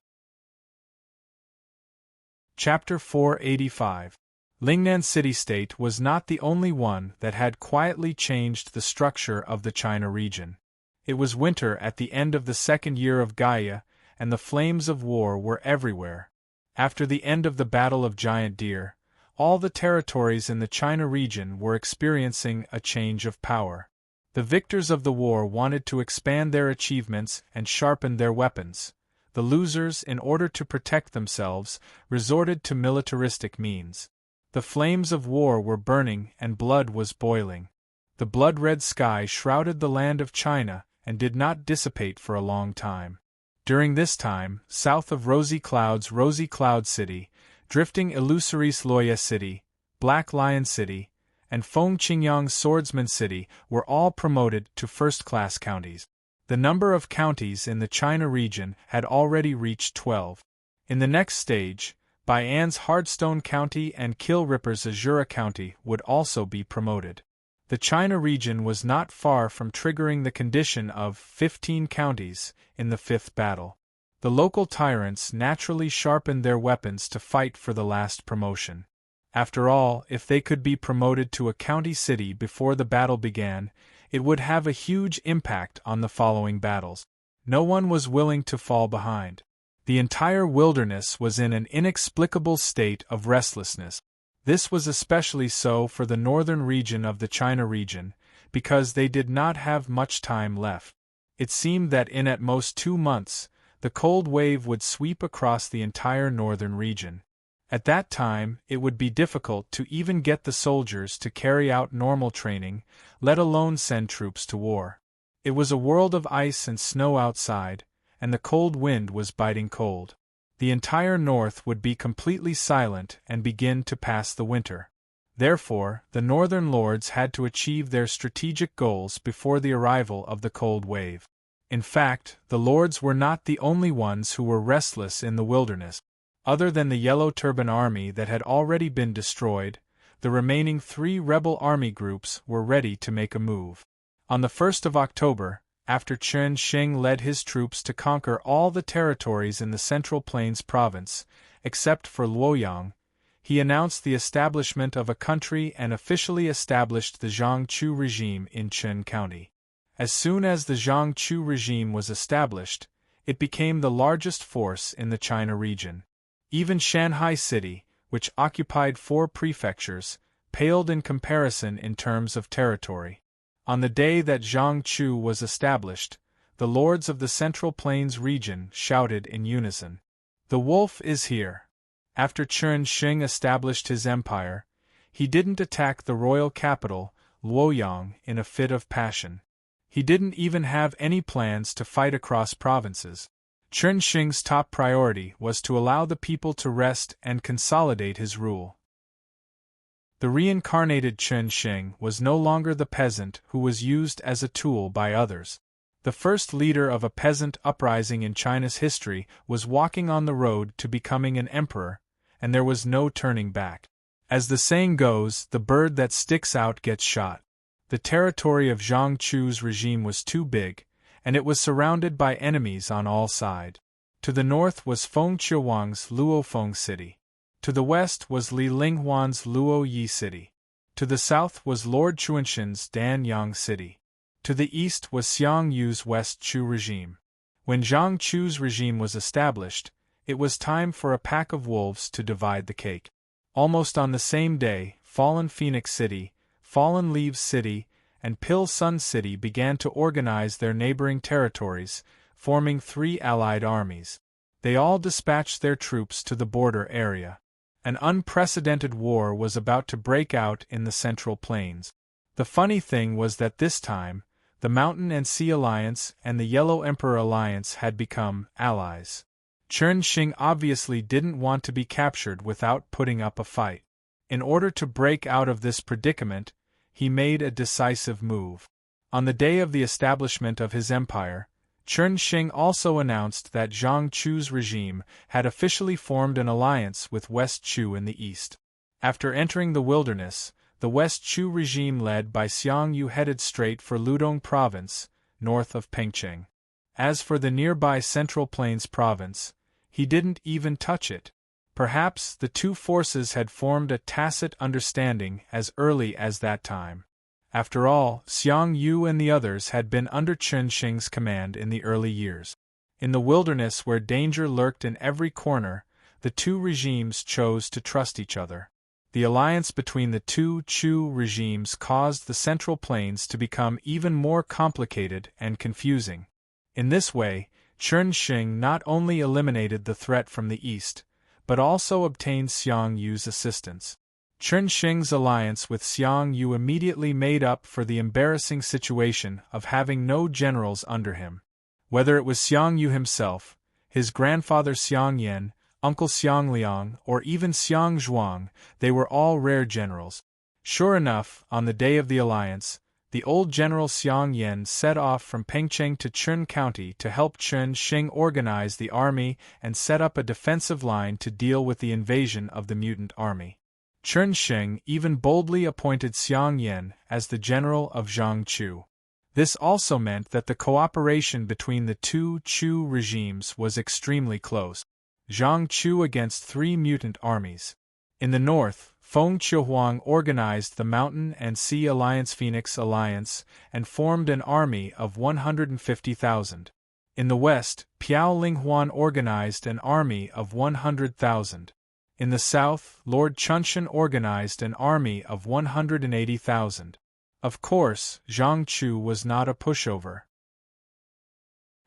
Speaker 1: Chapter 485. Lingnan city-state was not the only one that had quietly changed the structure of the China region. It was winter at the end of the second year of Gaia, and the flames of war were everywhere. After the end of the Battle of Giant Deer, all the territories in the China region were experiencing a change of power. The victors of the war wanted to expand their achievements and sharpen their weapons. The losers, in order to protect themselves, resorted to militaristic means. The flames of war were burning and blood was boiling. The blood-red sky shrouded the land of China and did not dissipate for a long time. During this time, south of Rosy Cloud City, drifting Illusories Loya City, Black Lion City, and Feng Qingyang Swordsman City were all promoted to first-class counties. The number of counties in the China region had already reached 12. In the next stage, Baian's Hardstone County and Kilripper's Azura County would also be promoted. The China region was not far from triggering the condition of 15 counties in the fifth battle. The local tyrants naturally sharpened their weapons to fight for the last promotion. After all, if they could be promoted to a county city before the battle began, it would have a huge impact on the following battles. No one was willing to fall behind. The entire wilderness was in an inexplicable state of restlessness. This was especially so for the northern region of the China region, because they did not have much time left. It seemed that in at most 2 months, the cold wave would sweep across the entire northern region. At that time, it would be difficult to even get the soldiers to carry out normal training, let alone send troops to war. It was a world of ice and snow outside, and the cold wind was biting cold. The entire north would be completely silent and begin to pass the winter. Therefore, the northern lords had to achieve their strategic goals before the arrival of the cold wave. In fact, the lords were not the only ones who were restless in the wilderness. Other than the Yellow Turban Army that had already been destroyed, the remaining 3 rebel army groups were ready to make a move. On the 1st of October, after Chen Sheng led his troops to conquer all the territories in the Central Plains province, except for Luoyang, he announced the establishment of a country and officially established the Zhang-Chu regime in Chen County. As soon as the Zhang-Chu regime was established, it became the largest force in the China region. Even Shanghai City, which occupied 4 prefectures, paled in comparison in terms of territory. On the day that Zhang-Chu was established, the lords of the Central Plains region shouted in unison, "The wolf is here!" After Chen Sheng established his empire, he didn't attack the royal capital, Luoyang, in a fit of passion. He didn't even have any plans to fight across provinces. Chen Sheng's top priority was to allow the people to rest and consolidate his rule. The reincarnated Chen Sheng was no longer the peasant who was used as a tool by others. The first leader of a peasant uprising in China's history was walking on the road to becoming an emperor, and there was no turning back. As the saying goes, the bird that sticks out gets shot. The territory of Zhang-Chu's regime was too big, and it was surrounded by enemies on all sides. To the north was Feng Qiuwang's Luofeng City. To the west was Li Linghuan's Luoyi City. To the south was Lord Chuanshan's Danyang City. To the east was Xiang Yu's West Chu regime. When Zhang Chu's regime was established, it was time for a pack of wolves to divide the cake. Almost on the same day, Fallen Phoenix City, Fallen Leaves City, and Pil Sun City began to organize their neighboring territories, forming 3 allied armies. They all dispatched their troops to the border area. An unprecedented war was about to break out in the Central Plains. The funny thing was that this time, the Mountain and Sea Alliance and the Yellow Emperor Alliance had become allies. Chen Sheng obviously didn't want to be captured without putting up a fight. In order to break out of this predicament, he made a decisive move. On the day of the establishment of his empire, Chen Sheng also announced that Zhang Chu's regime had officially formed an alliance with West Chu in the east. After entering the wilderness, the West Chu regime led by Xiang Yu headed straight for Ludong Province, north of Pengcheng. As for the nearby Central Plains province, he didn't even touch it. Perhaps the 2 forces had formed a tacit understanding as early as that time. After all, Xiang Yu and the others had been under Chen Sheng's command in the early years. In the wilderness where danger lurked in every corner, the two regimes chose to trust each other. The alliance between the two Chu regimes caused the Central Plains to become even more complicated and confusing. In this way, Chen Xing not only eliminated the threat from the east, but also obtained Xiang Yu's assistance. Chen Xing's alliance with Xiang Yu immediately made up for the embarrassing situation of having no generals under him. Whether it was Xiang Yu himself, his grandfather Xiang Yan, Uncle Xiang Liang, or even Xiang Zhuang, they were all rare generals. Sure enough, on the day of the alliance, the old general Xiang Yan set off from Pengcheng to Chun County to help Chen Xing organize the army and set up a defensive line to deal with the invasion of the mutant army. Chen Xing even boldly appointed Xiang Yan as the general of Jiangchu. This also meant that the cooperation between the two Chu regimes was extremely close. Jiangchu against 3 mutant armies. In the north, Feng Qiuhuang organized the Mountain and Sea Alliance Phoenix Alliance and formed an army of 150,000. In the west, Piao Linghuan organized an army of 100,000. In the south, Lord Chunshan organized an army of 180,000. Of course, Jiangchu was not a pushover.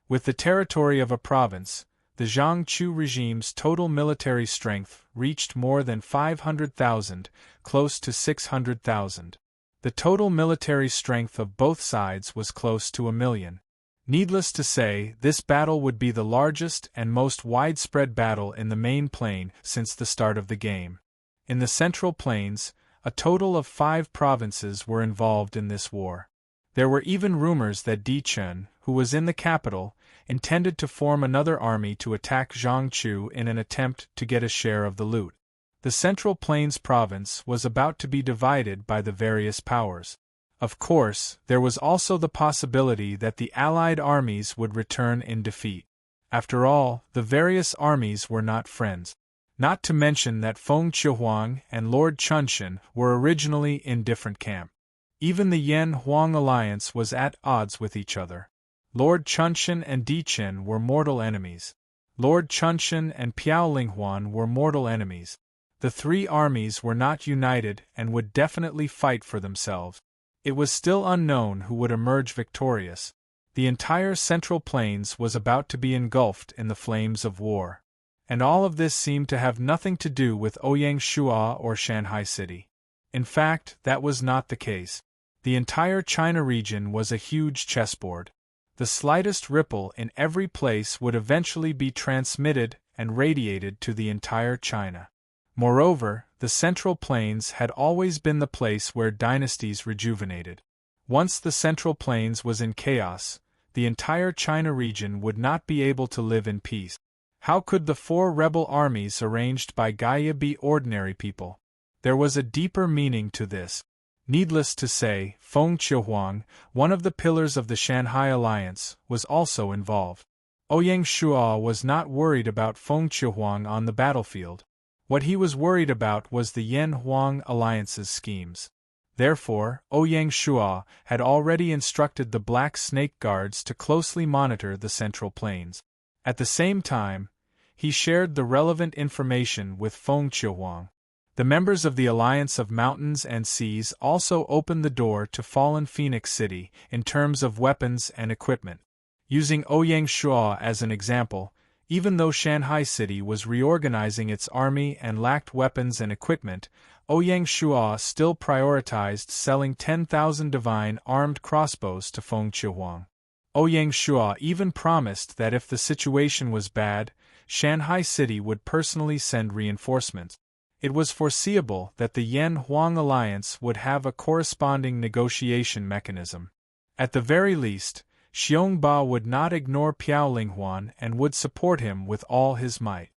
Speaker 1: With the territory of a province, the Jiangchu regime's total military strength reached more than 500,000, close to 600,000. The total military strength of both sides was close to 1 million. Needless to say, this battle would be the largest and most widespread battle in the main plain since the start of the game. In the Central Plains, a total of 5 provinces were involved in this war. There were even rumors that Di Chun, who was in the capital, intended to form another army to attack Jiangchu in an attempt to get a share of the loot. The Central Plains province was about to be divided by the various powers. Of course, there was also the possibility that the allied armies would return in defeat. After all, the various armies were not friends. Not to mention that Feng Qiuhuang and Lord Chunshan were originally in different camps. Even the Yan-Huang alliance was at odds with each other. Lord Chunshan and Di Qin were mortal enemies. Lord Chunshan and Piao Linghuan were mortal enemies. The 3 armies were not united and would definitely fight for themselves. It was still unknown who would emerge victorious. The entire Central Plains was about to be engulfed in the flames of war. And all of this seemed to have nothing to do with Ouyang Shua or Shanghai City. In fact, that was not the case. The entire China region was a huge chessboard. The slightest ripple in every place would eventually be transmitted and radiated to the entire China. Moreover, the Central Plains had always been the place where dynasties rejuvenated. Once the Central Plains was in chaos, the entire China region would not be able to live in peace. How could the 4 rebel armies arranged by Gaia be ordinary people? There was a deeper meaning to this. Needless to say, Feng Qiuhuang, one of the pillars of the Shanghai Alliance, was also involved. Ouyang Shua was not worried about Feng Qiuhuang on the battlefield. What he was worried about was the Yan-Huang Alliance's schemes. Therefore, Ouyang Shua had already instructed the Black Snake Guards to closely monitor the Central Plains. At the same time, he shared the relevant information with Feng Qiuhuang. The members of the Alliance of Mountains and Seas also opened the door to fallen Phoenix City in terms of weapons and equipment. Using Ouyang Shua as an example, even though Shanghai City was reorganizing its army and lacked weapons and equipment, Ouyang Shua still prioritized selling 10,000 divine armed crossbows to Feng Qiuhuang. Ouyang Shua even promised that if the situation was bad, Shanghai City would personally send reinforcements. It was foreseeable that the Yan-Huang alliance would have a corresponding negotiation mechanism. At the very least, Xiongba would not ignore Piao Linghuan and would support him with all his might.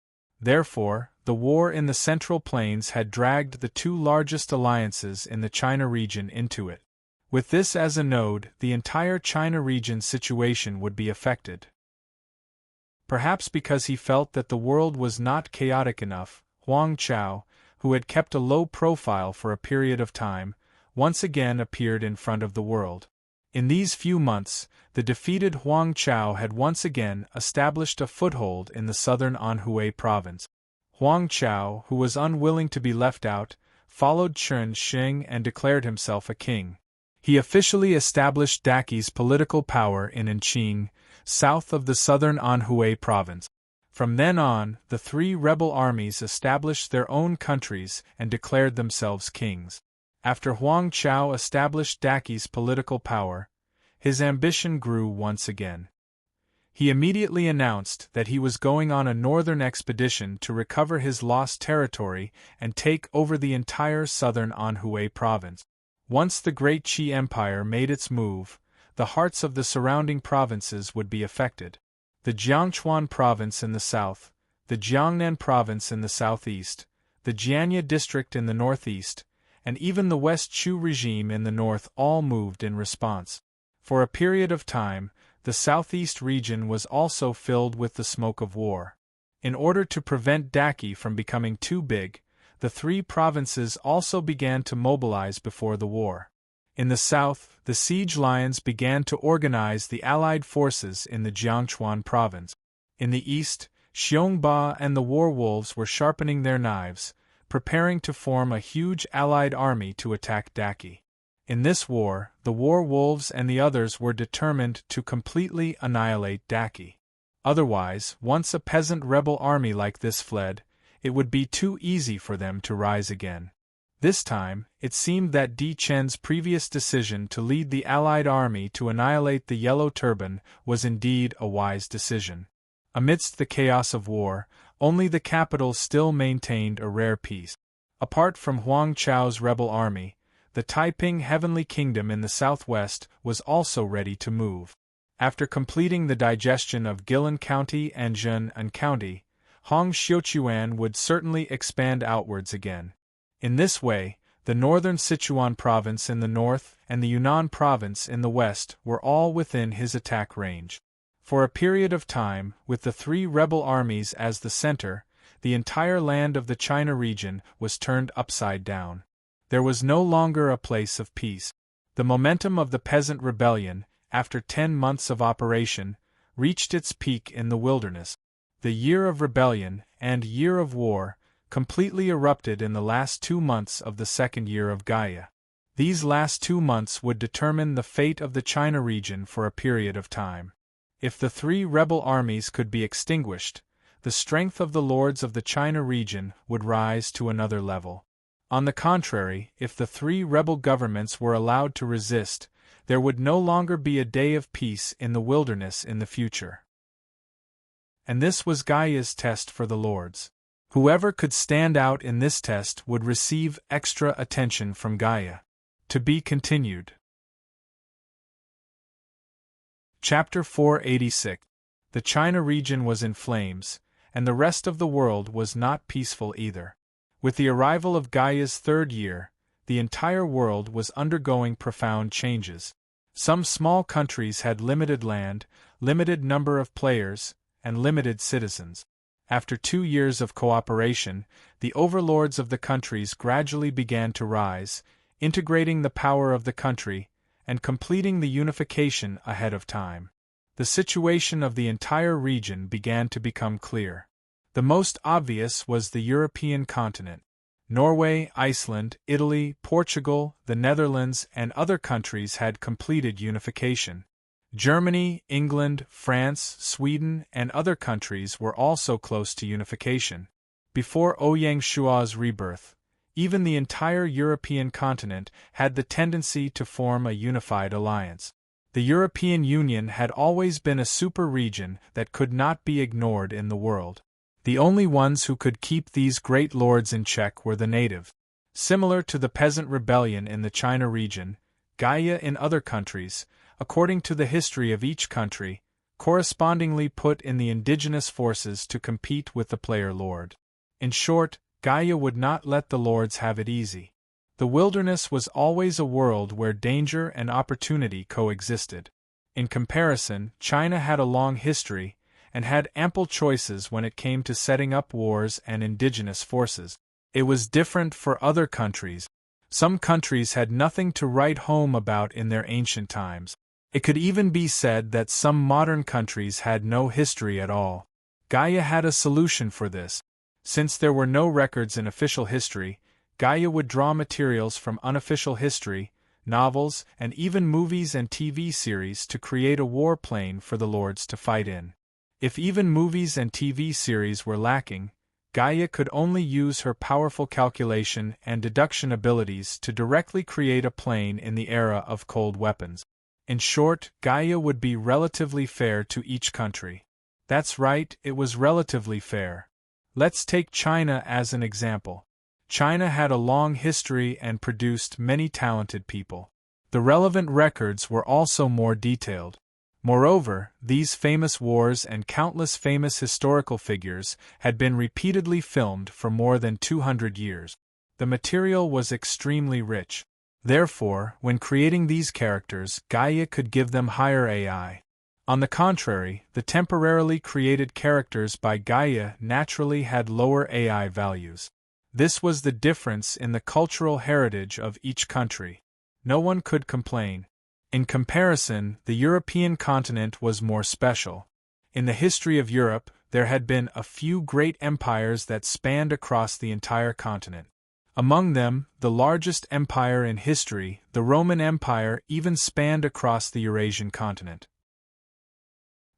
Speaker 1: Therefore, the war in the Central Plains had dragged the 2 largest alliances in the China region into it. With this as a node, the entire China region situation would be affected. Perhaps because he felt that the world was not chaotic enough, Huang Chao, who had kept a low profile for a period of time, once again appeared in front of the world. In these few months, the defeated Huang Chao had once again established a foothold in the southern Anhui province. Huang Chao, who was unwilling to be left out, followed Chen Xing and declared himself a king. He officially established Daqi's political power in Anqing, south of the southern Anhui province. From then on, the three rebel armies established their own countries and declared themselves kings. After Huang Chao established Daqi's political power, his ambition grew once again. He immediately announced that he was going on a northern expedition to recover his lost territory and take over the entire southern Anhui province. Once the Great Qi Empire made its move, the hearts of the surrounding provinces would be affected. The Jiangchuan province in the south, the Jiangnan province in the southeast, the Jianya district in the northeast, and even the West Chu regime in the north all moved in response. For a period of time, the southeast region was also filled with the smoke of war. In order to prevent Daqi from becoming too big, the three provinces also began to mobilize before the war. In the south, the siege lions began to organize the allied forces in the Jiangchuan province. In the east, Xiongba and the war wolves were sharpening their knives, preparing to form a huge allied army to attack Daqi. In this war, the war wolves and the others were determined to completely annihilate Daqi. Otherwise, once a peasant rebel army like this fled, it would be too easy for them to rise again. This time, it seemed that Di Chen's previous decision to lead the allied army to annihilate the Yellow Turban was indeed a wise decision. Amidst the chaos of war, only the capital still maintained a rare peace. Apart from Huang Chao's rebel army, the Taiping Heavenly Kingdom in the southwest was also ready to move. After completing the digestion of Guilin County and Zhenan County, Hong Xiuquan would certainly expand outwards again. In this way, the northern Sichuan province in the north and the Yunnan province in the west were all within his attack range. For a period of time, with the three rebel armies as the center, the entire land of the China region was turned upside down. There was no longer a place of peace. The momentum of the peasant rebellion, after 10 months of operation, reached its peak in the wilderness. The year of rebellion and year of war completely erupted in the last 2 months of the second year of Gaia. These last 2 months would determine the fate of the China region for a period of time. If the three rebel armies could be extinguished, the strength of the lords of the China region would rise to another level. On the contrary, if the three rebel governments were allowed to resist, there would no longer be a day of peace in the wilderness in the future. And this was Gaia's test for the lords. Whoever could stand out in this test would receive extra attention from Gaia. To be continued. Chapter 486. The China region was in flames, and the rest of the world was not peaceful either. With the arrival of Gaia's third year, the entire world was undergoing profound changes. Some small countries had limited land, limited number of players, and limited citizens. After 2 years of cooperation, the overlords of the countries gradually began to rise, integrating the power of the country, and completing the unification ahead of time. The situation of the entire region began to become clear. The most obvious was the European continent. Norway, Iceland, Italy, Portugal, the Netherlands, and other countries had completed unification. Germany, England, France, Sweden, and other countries were also close to unification. Before Ouyang Shua's rebirth, even the entire European continent had the tendency to form a unified alliance. The European Union had always been a super-region that could not be ignored in the world. The only ones who could keep these great lords in check were the native. Similar to the peasant rebellion in the China region, Gaia in other countries, according to the history of each country, correspondingly put in the indigenous forces to compete with the player lord. In short, Gaia would not let the lords have it easy. The wilderness was always a world where danger and opportunity coexisted. In comparison, China had a long history, and had ample choices when it came to setting up wars and indigenous forces. It was different for other countries. Some countries had nothing to write home about in their ancient times. It could even be said that some modern countries had no history at all. Gaia had a solution for this. Since there were no records in official history, Gaia would draw materials from unofficial history, novels, and even movies and TV series to create a warplane for the lords to fight in. If even movies and TV series were lacking, Gaia could only use her powerful calculation and deduction abilities to directly create a plane in the era of cold weapons. In short, Gaia would be relatively fair to each country. That's right, it was relatively fair. Let's take China as an example. China had a long history and produced many talented people. The relevant records were also more detailed. Moreover, these famous wars and countless famous historical figures had been repeatedly filmed for more than 200 years. The material was extremely rich. Therefore, when creating these characters, Gaia could give them higher AI. On the contrary, the temporarily created characters by Gaia naturally had lower AI values. This was the difference in the cultural heritage of each country. No one could complain. In comparison, the European continent was more special. In the history of Europe, there had been a few great empires that spanned across the entire continent. Among them, the largest empire in history, the Roman Empire, even spanned across the Eurasian continent.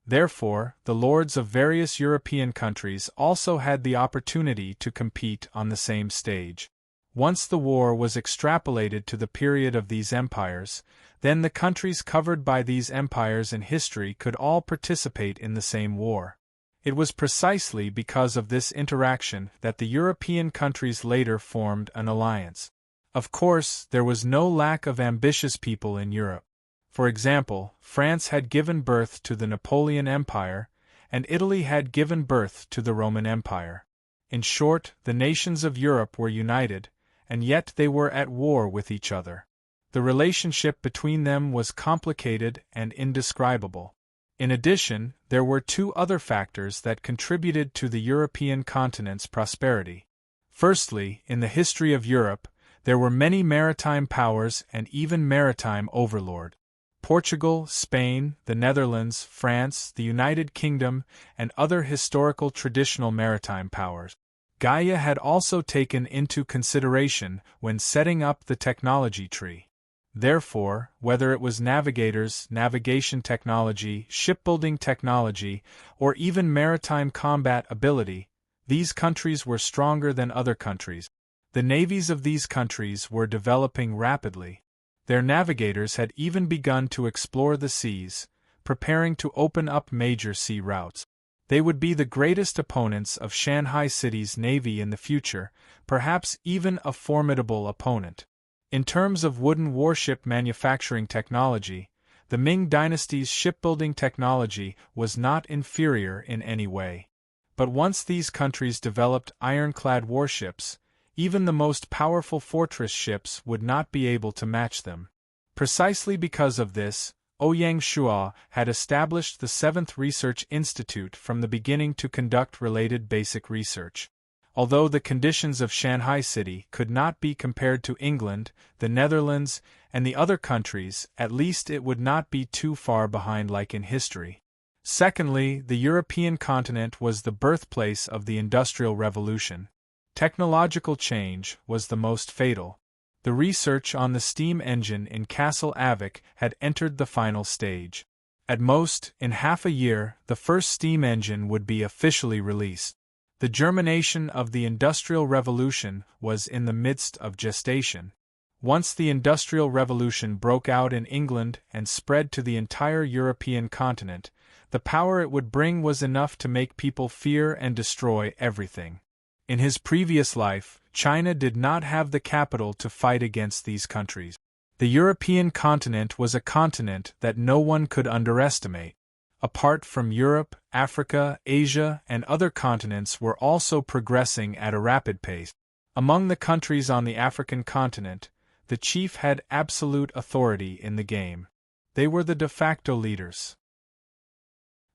Speaker 1: Therefore, the lords of various European countries also had the opportunity to compete on the same stage. Once the war was extrapolated to the period of these empires, then the countries covered by these empires in history could all participate in the same war. It was precisely because of this interaction that the European countries later formed an alliance. Of course, there was no lack of ambitious people in Europe. For example, France had given birth to the Napoleon Empire, and Italy had given birth to the Roman Empire. In short, the nations of Europe were united, and yet they were at war with each other. The relationship between them was complicated and indescribable. In addition, there were two other factors that contributed to the European continent's prosperity. Firstly, in the history of Europe, there were many maritime powers and even maritime overlords. Portugal, Spain, the Netherlands, France, the United Kingdom, and other historical traditional maritime powers. Gaia had also taken into consideration when setting up the technology tree. Therefore, whether it was navigators, navigation technology, shipbuilding technology, or even maritime combat ability, these countries were stronger than other countries. The navies of these countries were developing rapidly. Their navigators had even begun to explore the seas, preparing to open up major sea routes. They would be the greatest opponents of Shanghai City's navy in the future, perhaps even a formidable opponent. In terms of wooden warship manufacturing technology, the Ming dynasty's shipbuilding technology was not inferior in any way. But once these countries developed ironclad warships, even the most powerful fortress ships would not be able to match them. Precisely because of this, Ouyang Shua had established the 7th Research Institute from the beginning to conduct related basic research. Although the conditions of Shanghai City could not be compared to England, the Netherlands, and the other countries, at least it would not be too far behind like in history. Secondly, the European continent was the birthplace of the Industrial Revolution. Technological change was the most fatal. The research on the steam engine in Castle Avic had entered the final stage. At most, in half a year, the first steam engine would be officially released. The germination of the Industrial Revolution was in the midst of gestation. Once the Industrial Revolution broke out in England and spread to the entire European continent, the power it would bring was enough to make people fear and destroy everything. In his previous life, China did not have the capital to fight against these countries. The European continent was a continent that no one could underestimate. Apart from Europe, Africa, Asia, and other continents were also progressing at a rapid pace. Among the countries on the African continent, the chief had absolute authority in the game. They were the de facto leaders.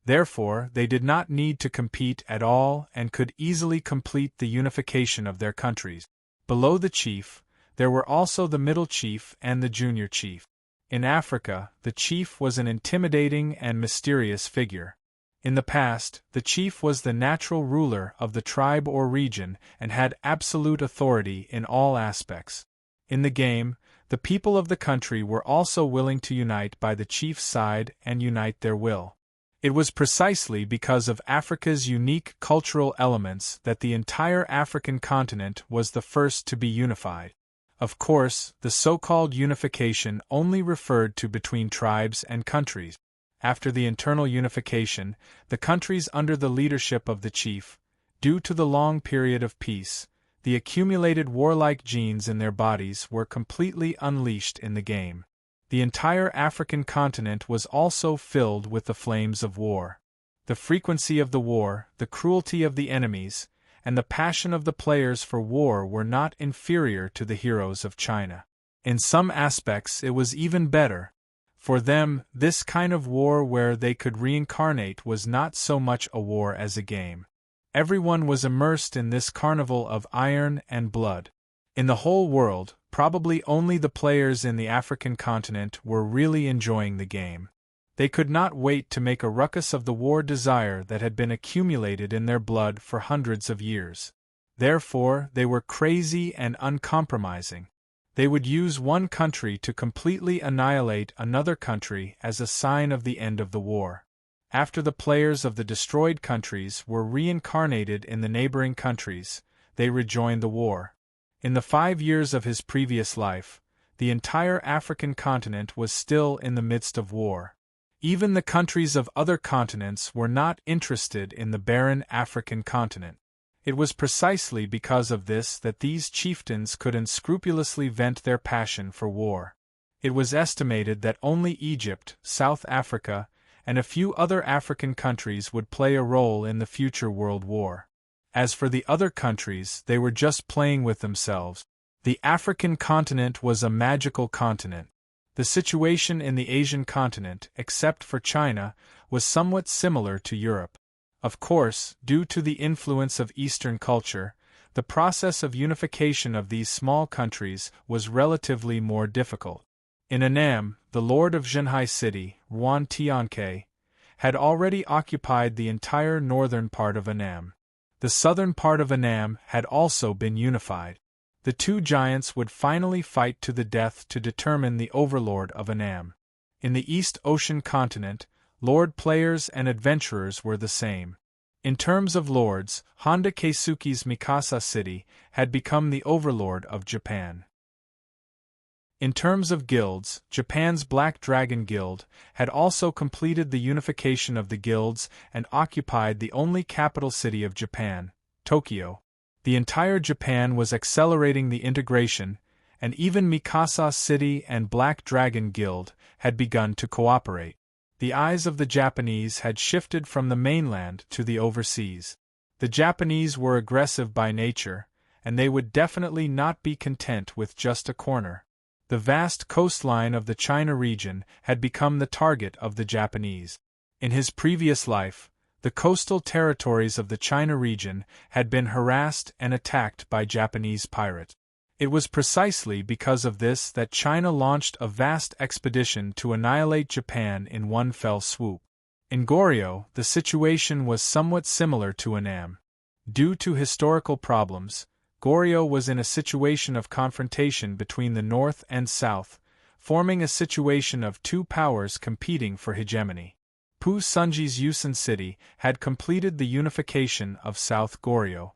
Speaker 1: Therefore, they did not need to compete at all and could easily complete the unification of their countries. Below the chief, There were also the middle chief and the junior chief. In Africa, the chief was an intimidating and mysterious figure. In the past, the chief was the natural ruler of the tribe or region and had absolute authority in all aspects. In the game, the people of the country were also willing to unite by the chief's side and unite their will. It was precisely because of Africa's unique cultural elements that the entire African continent was the first to be unified. Of course, the so-called unification only referred to between tribes and countries. After the internal unification, the countries under the leadership of the chief, due to the long period of peace, the accumulated warlike genes in their bodies were completely unleashed in the game. The entire African continent was also filled with the flames of war. The frequency of the war, the cruelty of the enemies, and the passion of the players for war were not inferior to the heroes of China. In some aspects it was even better. For them, this kind of war where they could reincarnate was not so much a war as a game. Everyone was immersed in this carnival of iron and blood. In the whole world, probably only the players in the African continent were really enjoying the game. They could not wait to make a ruckus of the war desire that had been accumulated in their blood for hundreds of years. Therefore, they were crazy and uncompromising. They would use one country to completely annihilate another country as a sign of the end of the war. After the players of the destroyed countries were reincarnated in the neighboring countries, they rejoined the war. In the 5 years of his previous life, the entire African continent was still in the midst of war. Even the countries of other continents were not interested in the barren African continent. It was precisely because of this that these chieftains could unscrupulously vent their passion for war. It was estimated that only Egypt, South Africa, and a few other African countries would play a role in the future world war. As for the other countries, they were just playing with themselves. The African continent was a magical continent. The situation in the Asian continent, except for China, was somewhat similar to Europe. Of course, due to the influence of Eastern culture, the process of unification of these small countries was relatively more difficult. In Annam, the lord of Zhenhai City, Yuan Tianke, had already occupied the entire northern part of Annam. The southern part of Annam had also been unified. The two giants would finally fight to the death to determine the overlord of Annam. In the East Ocean continent, lord players and adventurers were the same. In terms of lords, Honda Keisuke's Mikasa City had become the overlord of Japan. In terms of guilds, Japan's Black Dragon Guild had also completed the unification of the guilds and occupied the only capital city of Japan, Tokyo. The entire Japan was accelerating the integration, and even Mikasa City and Black Dragon Guild had begun to cooperate. The eyes of the Japanese had shifted from the mainland to the overseas. The Japanese were aggressive by nature, and they would definitely not be content with just a corner. The vast coastline of the China region had become the target of the Japanese. In his previous life, the coastal territories of the China region had been harassed and attacked by Japanese pirates. It was precisely because of this that China launched a vast expedition to annihilate Japan in one fell swoop. In Goryeo, the situation was somewhat similar to Annam. Due to historical problems, Goryeo was in a situation of confrontation between the north and south, forming a situation of two powers competing for hegemony. Pu Sunji's Yusen City had completed the unification of South Goryeo.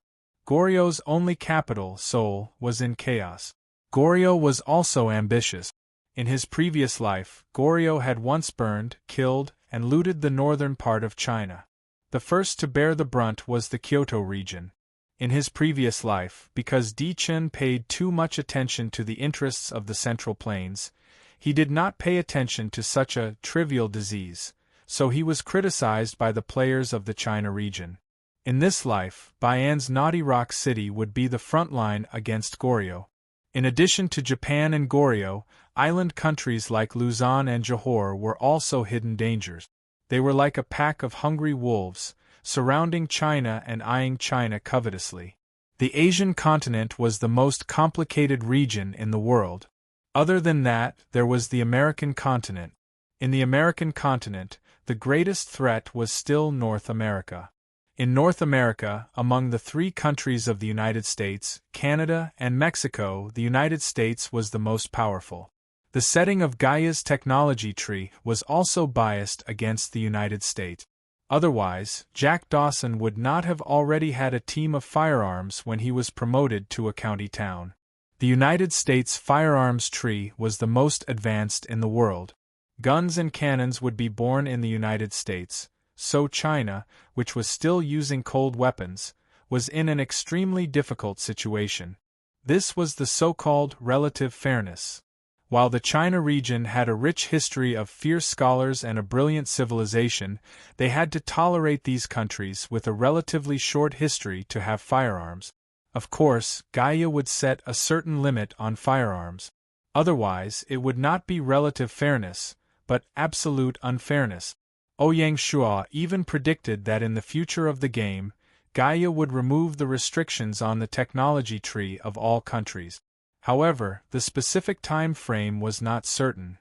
Speaker 1: Goryeo's only capital, Seoul, was in chaos. Goryeo was also ambitious. In his previous life, Goryeo had once burned, killed, and looted the northern part of China. The first to bear the brunt was the Kyoto region. In his previous life, because Di Chen paid too much attention to the interests of the Central Plains, he did not pay attention to such a trivial disease, so he was criticized by the players of the China region. In this life, Baian's Naughty Rock City would be the front line against Goryeo. In addition to Japan and Goryeo, island countries like Luzon and Johor were also hidden dangers. They were like a pack of hungry wolves, surrounding China and eyeing China covetously. The Asian continent was the most complicated region in the world. Other than that, there was the American continent. In the American continent, the greatest threat was still North America. In North America, among the three countries of the United States, Canada, and Mexico, the United States was the most powerful. The setting of Gaia's technology tree was also biased against the United States. Otherwise, Jack Dawson would not have already had a team of firearms when he was promoted to a county town. The United States firearms tree was the most advanced in the world. Guns and cannons would be born in the United States, so China, which was still using cold weapons, was in an extremely difficult situation. This was the so-called relative fairness. While the China region had a rich history of fierce scholars and a brilliant civilization, they had to tolerate these countries with a relatively short history to have firearms. Of course, Gaia would set a certain limit on firearms. Otherwise, it would not be relative fairness, but absolute unfairness. Ouyang Shua even predicted that in the future of the game, Gaia would remove the restrictions on the technology tree of all countries. However, the specific time frame was not certain.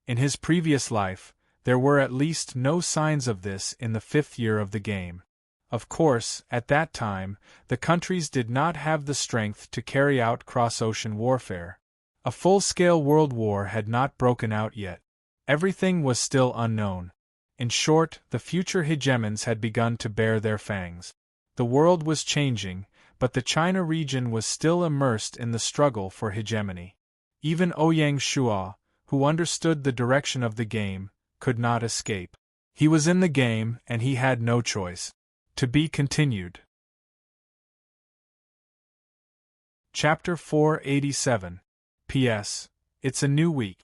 Speaker 1: In his previous life, there were at least no signs of this in the 5th year of the game. Of course, at that time, the countries did not have the strength to carry out cross-ocean warfare. A full-scale world war had not broken out yet. Everything was still unknown. In short, the future hegemons had begun to bare their fangs. The world was changing, but the China region was still immersed in the struggle for hegemony. Even Ouyang Shua, who understood the direction of the game, could not escape. He was in the game, and he had no choice. To be continued. Chapter 487. P.S. It's a new week.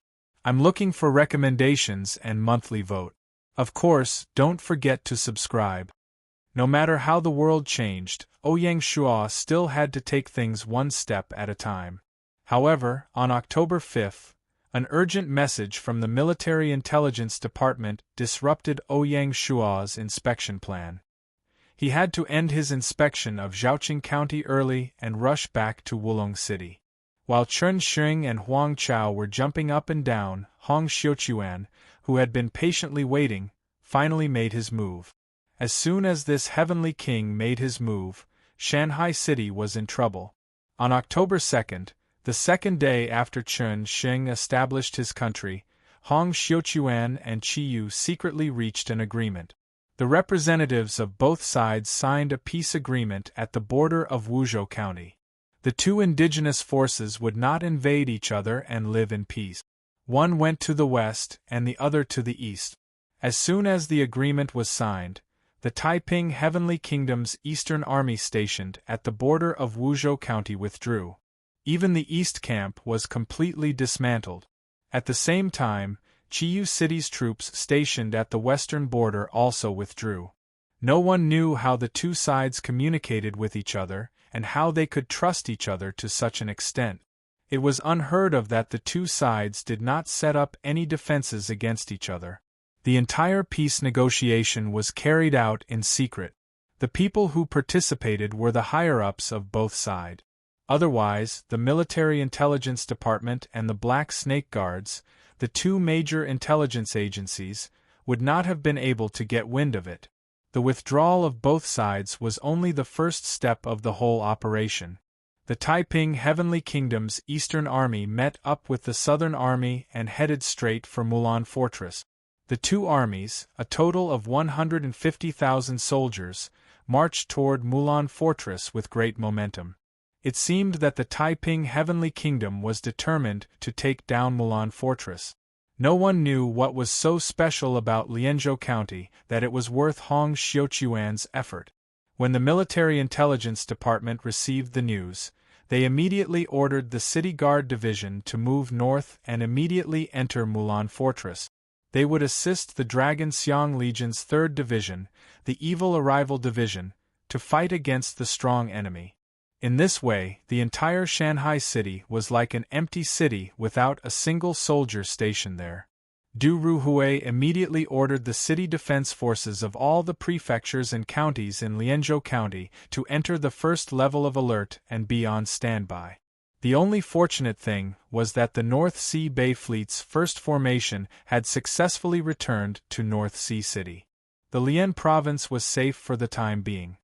Speaker 1: I'm looking for recommendations and monthly vote. Of course, don't forget to subscribe. No matter how the world changed, Ouyang Shua still had to take things one step at a time. However, on October 5th, an urgent message from the Military Intelligence Department disrupted Ouyang Shua's inspection plan. He had to end his inspection of Zhaoqing County early and rush back to Wulong City. While Chen Xing and Huang Chao were jumping up and down, Hong Xiuquan, who had been patiently waiting, finally made his move. As soon as this heavenly king made his move, Shanghai City was in trouble. On October 2nd, the second day after Chen Xing established his country, Hong Xiuquan and Qi Yu secretly reached an agreement. The representatives of both sides signed a peace agreement at the border of Wuzhou County. The two indigenous forces would not invade each other and live in peace. One went to the west and the other to the east. As soon as the agreement was signed, the Taiping Heavenly Kingdom's Eastern Army stationed at the border of Wuzhou County withdrew. Even the East Camp was completely dismantled. At the same time, Chiyu City's troops stationed at the western border also withdrew. No one knew how the two sides communicated with each other, and how they could trust each other to such an extent. It was unheard of that the two sides did not set up any defenses against each other. The entire peace negotiation was carried out in secret. The people who participated were the higher-ups of both sides. Otherwise, the Military Intelligence Department and the Black Snake Guards, the two major intelligence agencies, would not have been able to get wind of it. The withdrawal of both sides was only the first step of the whole operation. The Taiping Heavenly Kingdom's Eastern Army met up with the Southern Army and headed straight for Mulan Fortress. The two armies, a total of 150,000 soldiers, marched toward Mulan Fortress with great momentum. It seemed that the Taiping Heavenly Kingdom was determined to take down Mulan Fortress. No one knew what was so special about Lianzhou County that it was worth Hong Xiuquan's effort. When the Military Intelligence Department received the news, they immediately ordered the City Guard Division to move north and immediately enter Mulan Fortress. They would assist the Dragon Xiang Legion's 3rd Division, the Evil Arrival Division, to fight against the strong enemy. In this way, the entire Shanghai city was like an empty city without a single soldier stationed there. Du Ruhui immediately ordered the city defense forces of all the prefectures and counties in Lianzhou County to enter the first level of alert and be on standby. The only fortunate thing was that the North Sea Bay Fleet's first formation had successfully returned to North Sea City. The Lian province was safe for the time being.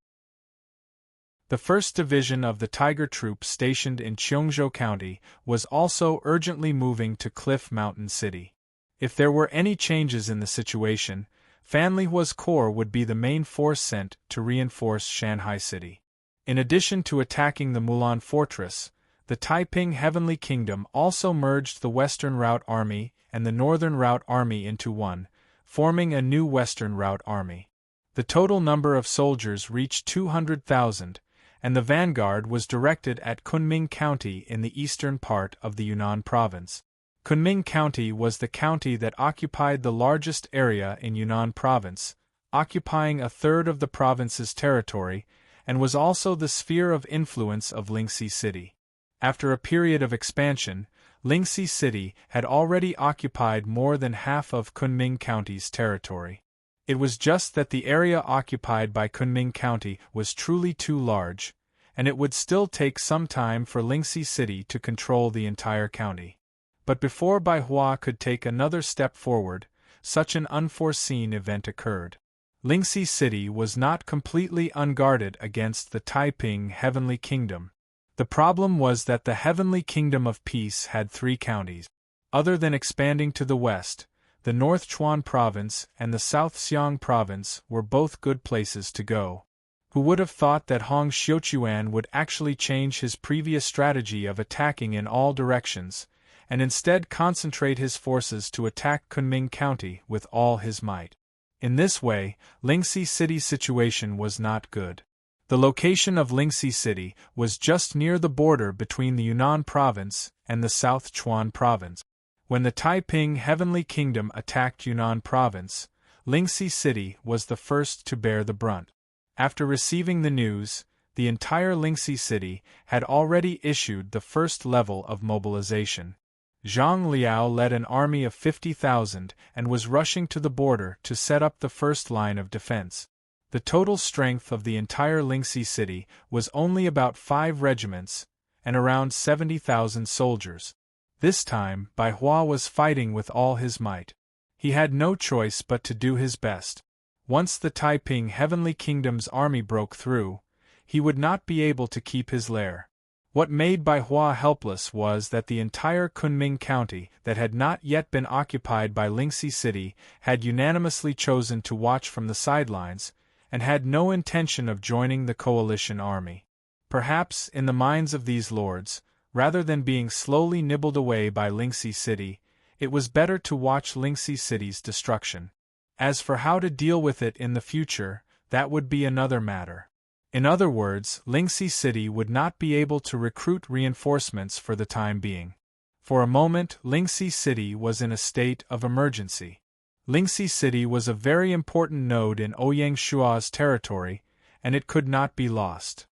Speaker 1: The 1st Division of the Tiger Troop stationed in Cheongzhou County was also urgently moving to Cliff Mountain City. If there were any changes in the situation, Fanlihua's corps would be the main force sent to reinforce Shanghai City. In addition to attacking the Mulan Fortress, the Taiping Heavenly Kingdom also merged the Western Route Army and the Northern Route Army into one, forming a new Western Route Army. The total number of soldiers reached 200,000, and the vanguard was directed at Kunming County in the eastern part of the Yunnan Province. Kunming County was the county that occupied the largest area in Yunnan Province, occupying a third of the province's territory, and was also the sphere of influence of Lingxi City. After a period of expansion, Lingxi City had already occupied more than half of Kunming County's territory. It was just that the area occupied by Kunming County was truly too large, and it would still take some time for Lingxi City to control the entire county. But before Baihua could take another step forward, such an unforeseen event occurred. Lingxi City was not completely unguarded against the Taiping Heavenly Kingdom. The problem was that the Heavenly Kingdom of Peace had 3 counties. Other than expanding to the west, the North Chuan Province and the South Xiang Province were both good places to go. Who would have thought that Hong Xiuquan would actually change his previous strategy of attacking in all directions, and instead concentrate his forces to attack Kunming County with all his might. In this way, Lingxi City's situation was not good. The location of Lingxi City was just near the border between the Yunnan Province and the South Chuan Province. When the Taiping Heavenly Kingdom attacked Yunnan Province, Lingxi City was the first to bear the brunt. After receiving the news, the entire Lingxi City had already issued the first level of mobilization. Zhang Liao led an army of 50,000 and was rushing to the border to set up the first line of defense. The total strength of the entire Lingxi City was only about 5 regiments and around 70,000 soldiers. This time, Baihua was fighting with all his might. He had no choice but to do his best. Once the Taiping Heavenly Kingdom's army broke through, he would not be able to keep his lair. What made Baihua helpless was that the entire Kunming County that had not yet been occupied by Lingxi City had unanimously chosen to watch from the sidelines, and had no intention of joining the coalition army. Perhaps, in the minds of these lords, rather than being slowly nibbled away by Lingxi City, it was better to watch Lingxi City's destruction. As for how to deal with it in the future, that would be another matter. In other words, Lingxi City would not be able to recruit reinforcements for the time being. For a moment, Lingxi City was in a state of emergency. Lingxi City was a very important node in Ouyang Shua's territory, and it could not be lost.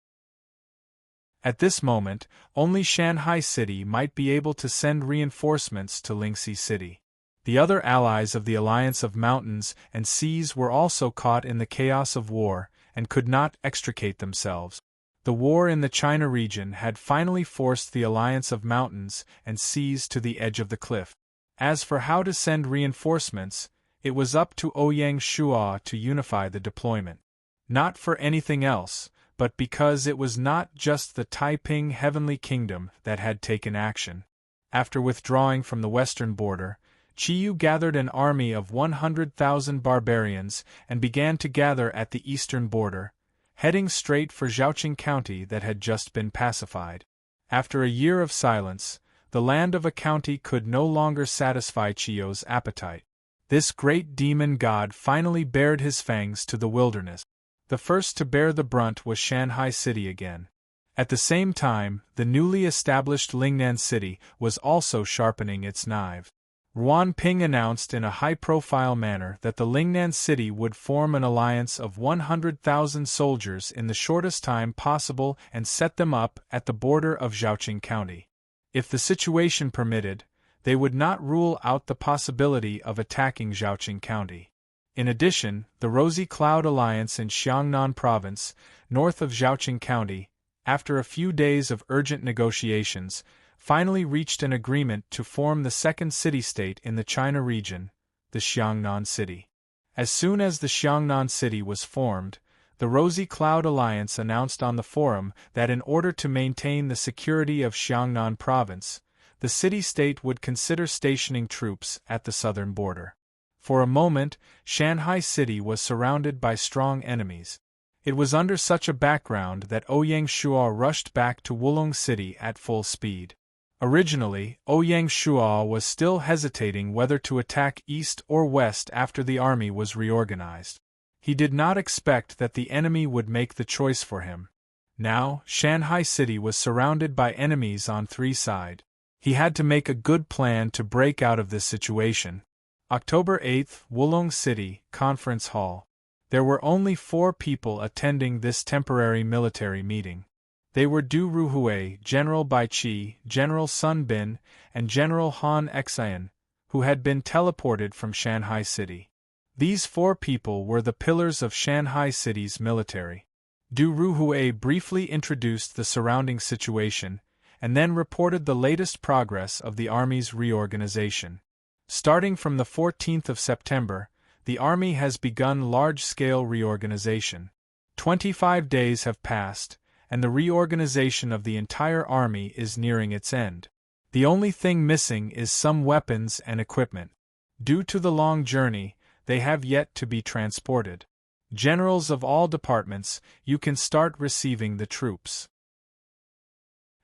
Speaker 1: At this moment, only Shanghai City might be able to send reinforcements to Lingxi City. The other allies of the Alliance of Mountains and Seas were also caught in the chaos of war, and could not extricate themselves. The war in the China region had finally forced the Alliance of Mountains and Seas to the edge of the cliff. As for how to send reinforcements, it was up to Ouyang Shua to unify the deployment. Not for anything else, but because it was not just the Taiping Heavenly Kingdom that had taken action. After withdrawing from the western border, Qiyu gathered an army of 100,000 barbarians and began to gather at the eastern border, heading straight for Zhaoqing County that had just been pacified. After a year of silence, the land of a county could no longer satisfy Qiyu's appetite. This great demon god finally bared his fangs to the wilderness. The first to bear the brunt was Shanghai City again. At the same time, the newly established Lingnan City was also sharpening its knife. Ruan Ping announced in a high-profile manner that the Lingnan City would form an alliance of 100,000 soldiers in the shortest time possible and set them up at the border of Zhaoqing County. If the situation permitted, they would not rule out the possibility of attacking Zhaoqing County. In addition, the Rosy Cloud Alliance in Xiangnan Province, north of Zhaoqing County, after a few days of urgent negotiations, finally reached an agreement to form the second city-state in the China region, the Xiangnan City. As soon as the Xiangnan City was formed, the Rosy Cloud Alliance announced on the forum that in order to maintain the security of Xiangnan Province, the city-state would consider stationing troops at the southern border. For a moment, Shanghai City was surrounded by strong enemies. It was under such a background that Ouyang Shuo rushed back to Wulong City at full speed. Originally, Ouyang Shuo was still hesitating whether to attack east or west after the army was reorganized. He did not expect that the enemy would make the choice for him. Now, Shanghai City was surrounded by enemies on three sides. He had to make a good plan to break out of this situation. October 8, Wulong City, Conference Hall. There were only 4 people attending this temporary military meeting. They were Du Ruhui, General Bai Qi, General Sun Bin, and General Han Xian, who had been teleported from Shanghai City. These 4 people were the pillars of Shanghai City's military. Du Ruhui briefly introduced the surrounding situation, and then reported the latest progress of the army's reorganization. Starting from the 14th of September, the army has begun large-scale reorganization. 25 days have passed, and the reorganization of the entire army is nearing its end. The only thing missing is some weapons and equipment. Due to the long journey, they have yet to be transported. Generals of all departments, you can start receiving the troops.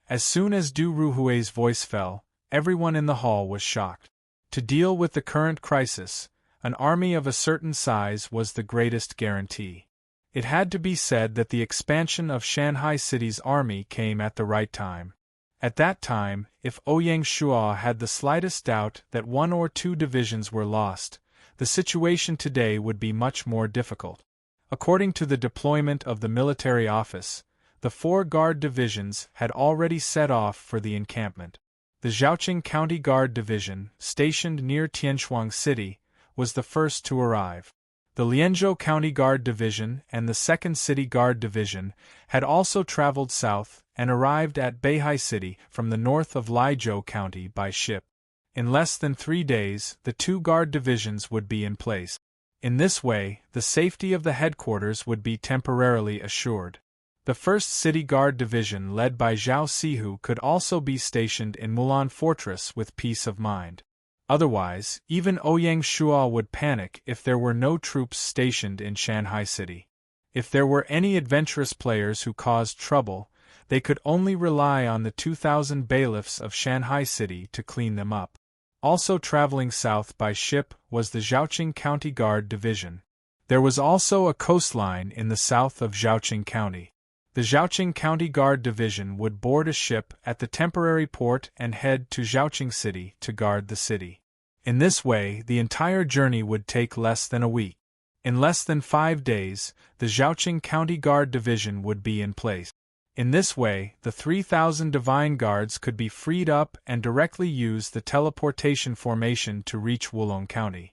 Speaker 1: As soon as Du Ruhui's voice fell, everyone in the hall was shocked. To deal with the current crisis, an army of a certain size was the greatest guarantee. It had to be said that the expansion of Shanghai City's army came at the right time. At that time, if Ouyang Shuo had the slightest doubt that 1 or 2 divisions were lost, the situation today would be much more difficult. According to the deployment of the military office, the 4 Guard divisions had already set off for the encampment. The Zhaoqing County Guard Division, stationed near Tianshuang City, was the first to arrive. The Lianzhou County Guard Division and the 2nd City Guard Division had also traveled south and arrived at Beihai City from the north of Liuzhou County by ship. In less than 3 days, the 2 Guard Divisions would be in place. In this way, the safety of the headquarters would be temporarily assured. The 1st City Guard Division led by Zhao Sihu could also be stationed in Mulan Fortress with peace of mind. Otherwise, even Ouyang Shuo would panic if there were no troops stationed in Shanghai City. If there were any adventurous players who caused trouble, they could only rely on the 2,000 bailiffs of Shanghai City to clean them up. Also traveling south by ship was the Zhaoqing County Guard Division. There was also a coastline in the south of Zhaoqing County. The Zhaoqing County Guard Division would board a ship at the temporary port and head to Zhaoqing City to guard the city. In this way, the entire journey would take less than a week. In less than 5 days, the Zhaoqing County Guard Division would be in place. In this way, the 3,000 Divine Guards could be freed up and directly use the teleportation formation to reach Wulong County.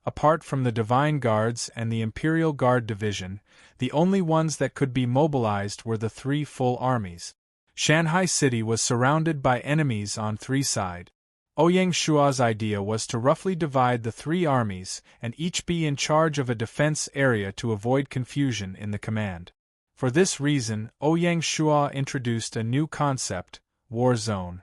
Speaker 1: Apart from the Divine Guards and the Imperial Guard Division, the only ones that could be mobilized were the 3 full armies. Shanghai City was surrounded by enemies on 3 sides. Ouyang Shuo's idea was to roughly divide the 3 armies and each be in charge of a defense area to avoid confusion in the command. For this reason, Ouyang Shuo introduced a new concept, war zone.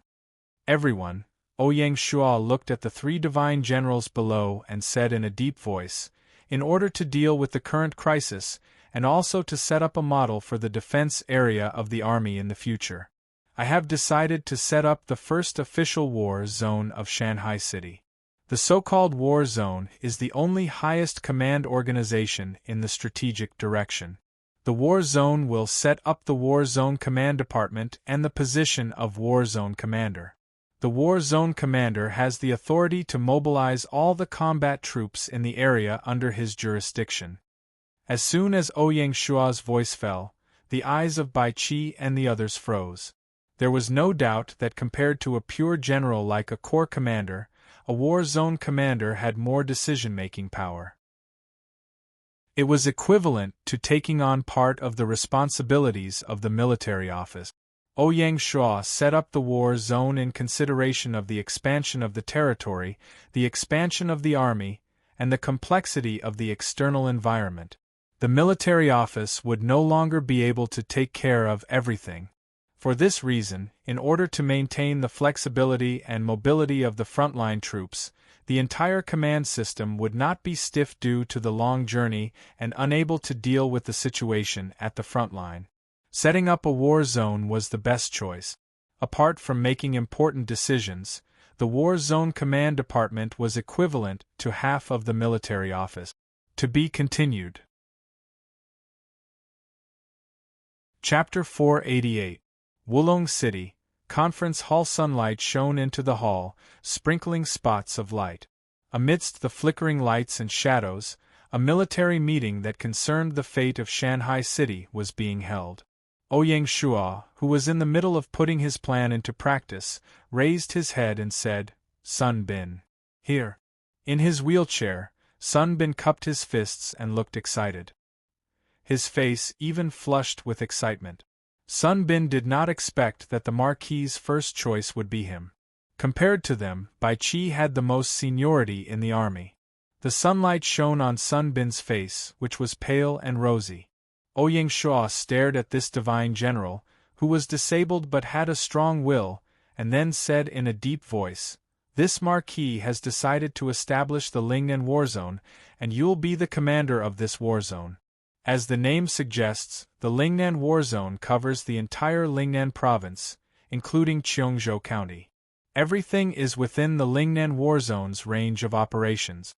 Speaker 1: Everyone, Ouyang Shuo looked at the 3 divine generals below and said in a deep voice, in order to deal with the current crisis, and also to set up a model for the defense area of the army in the future, I have decided to set up the first official war zone of Shanghai City. The so-called war zone is the only highest command organization in the strategic direction. The war zone will set up the war zone command department and the position of war zone commander. The war zone commander has the authority to mobilize all the combat troops in the area under his jurisdiction. As soon as Ouyang Shuo's voice fell, the eyes of Bai Qi and the others froze. There was no doubt that compared to a pure general like a corps commander, a war zone commander had more decision-making power. It was equivalent to taking on part of the responsibilities of the military office. Ouyang Shua set up the war zone in consideration of the expansion of the territory, the expansion of the army, and the complexity of the external environment. The military office would no longer be able to take care of everything. For this reason, in order to maintain the flexibility and mobility of the frontline troops, the entire command system would not be stiff due to the long journey and unable to deal with the situation at the front line. Setting up a war zone was the best choice. Apart from making important decisions, the war zone command department was equivalent to half of the military office. To be continued. Chapter 488. Wulong City. Conference hall. Sunlight shone into the hall, sprinkling spots of light. Amidst the flickering lights and shadows, a military meeting that concerned the fate of Shanghai City was being held. Ouyang Shua, who was in the middle of putting his plan into practice, raised his head and said, "Sun Bin. Here." In his wheelchair, Sun Bin cupped his fists and looked excited. His face even flushed with excitement. Sun Bin did not expect that the Marquis's first choice would be him. Compared to them, Bai Qi had the most seniority in the army. The sunlight shone on Sun Bin's face, which was pale and rosy. Ouyang Shua stared at this divine general, who was disabled but had a strong will, and then said in a deep voice, "This Marquis has decided to establish the Lingnan war zone, and you'll be the commander of this war zone." As the name suggests, the Lingnan war zone covers the entire Lingnan province, including Cheongzhou County. Everything is within the Lingnan war zone's range of operations.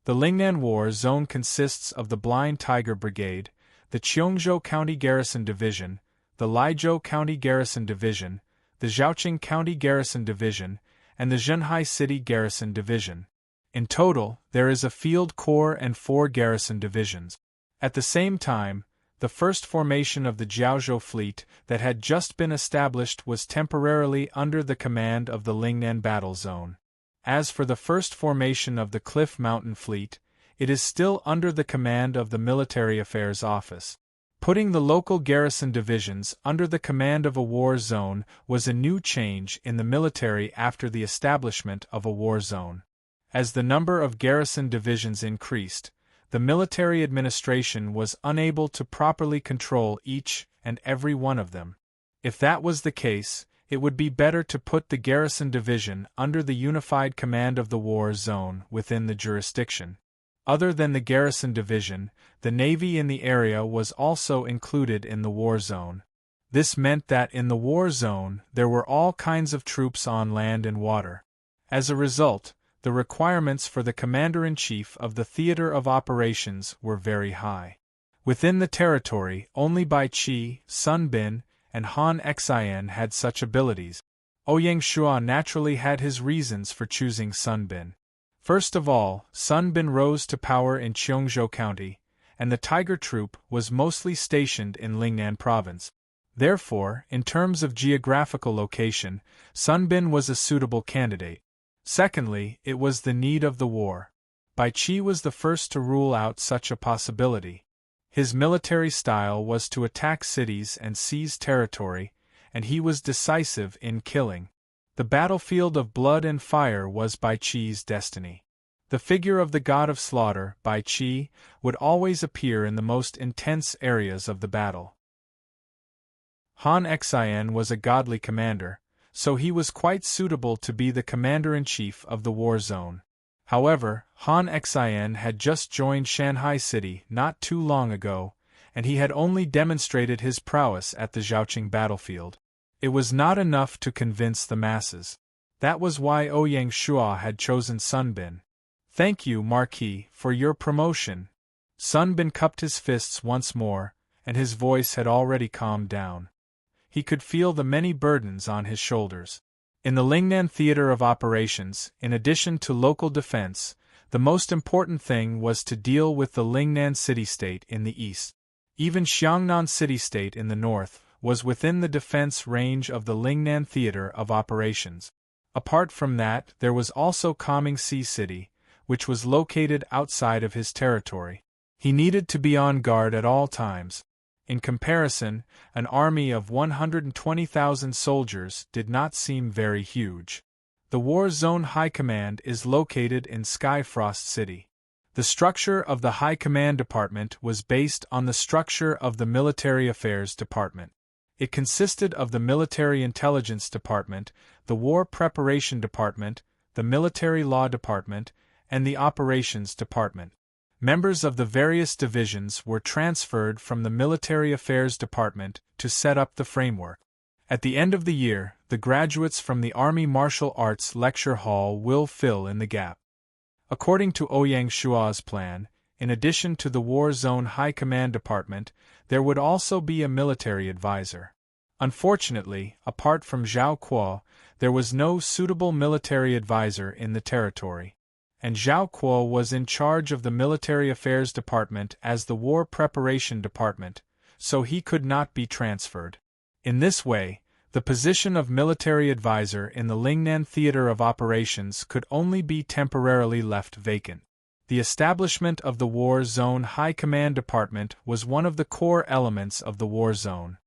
Speaker 1: The Lingnan war zone consists of the Blind Tiger Brigade, the Cheongzhou County Garrison Division, the Laizhou County Garrison Division, the Zhaoqing County Garrison Division, and the Zhenhai City Garrison Division. In total, there is a field corps and 4 garrison divisions. At the same time, the first formation of the Jiaozhou fleet that had just been established was temporarily under the command of the Lingnan battle zone. As for the first formation of the Cliff Mountain fleet, it is still under the command of the Military Affairs Office. Putting the local garrison divisions under the command of a war zone was a new change in the military after the establishment of a war zone. As the number of garrison divisions increased, the military administration was unable to properly control each and every one of them. If that was the case, it would be better to put the garrison division under the unified command of the war zone within the jurisdiction. Other than the garrison division, the navy in the area was also included in the war zone. This meant that in the war zone there were all kinds of troops on land and water. As a result, the requirements for the commander-in-chief of the theater of operations were very high. Within the territory, only Bai Qi, Sun Bin, and Han Xian had such abilities. Ouyang Shua naturally had his reasons for choosing Sun Bin. First of all, Sun Bin rose to power in Cheongzhou County, and the Tiger Troop was mostly stationed in Lingnan Province. Therefore, in terms of geographical location, Sun Bin was a suitable candidate. Secondly, it was the need of the war. Bai Qi was the first to rule out such a possibility. His military style was to attack cities and seize territory, and he was decisive in killing. The battlefield of blood and fire was Bai Qi's destiny. The figure of the god of slaughter, Bai Qi, would always appear in the most intense areas of the battle. Han Xian was a godly commander, so he was quite suitable to be the commander-in-chief of the war zone. However, Han Xian had just joined Shanghai City not too long ago, and he had only demonstrated his prowess at the Zhaoqing battlefield. It was not enough to convince the masses. That was why Ouyang Shua had chosen Sun Bin. "Thank you, Marquis, for your promotion." Sun Bin cupped his fists once more, and his voice had already calmed down. He could feel the many burdens on his shoulders. In the Lingnan theater of operations, in addition to local defense, the most important thing was to deal with the Lingnan city-state in the east. Even Xiangnan city-state in the north was within the defense range of the Lingnan theater of operations. Apart from that, there was also Calming Sea City, which was located outside of his territory. He needed to be on guard at all times. In comparison, an army of 120,000 soldiers did not seem very huge. The War Zone High Command is located in Skyfrost City. The structure of the High Command Department was based on the structure of the Military Affairs Department. It consisted of the Military Intelligence Department, the War Preparation Department, the Military Law Department, and the Operations Department. Members of the various divisions were transferred from the Military Affairs Department to set up the framework. At the end of the year, the graduates from the Army Martial Arts Lecture Hall will fill in the gap. According to Ouyang Shua's plan, in addition to the War Zone High Command Department, there would also be a military advisor. Unfortunately, apart from Zhao Kuo, there was no suitable military advisor in the territory. And Zhao Kuo was in charge of the Military Affairs Department as the War Preparation Department, so he could not be transferred. In this way, the position of military advisor in the Lingnan Theater of Operations could only be temporarily left vacant. The establishment of the War Zone High Command Department was one of the core elements of the War Zone.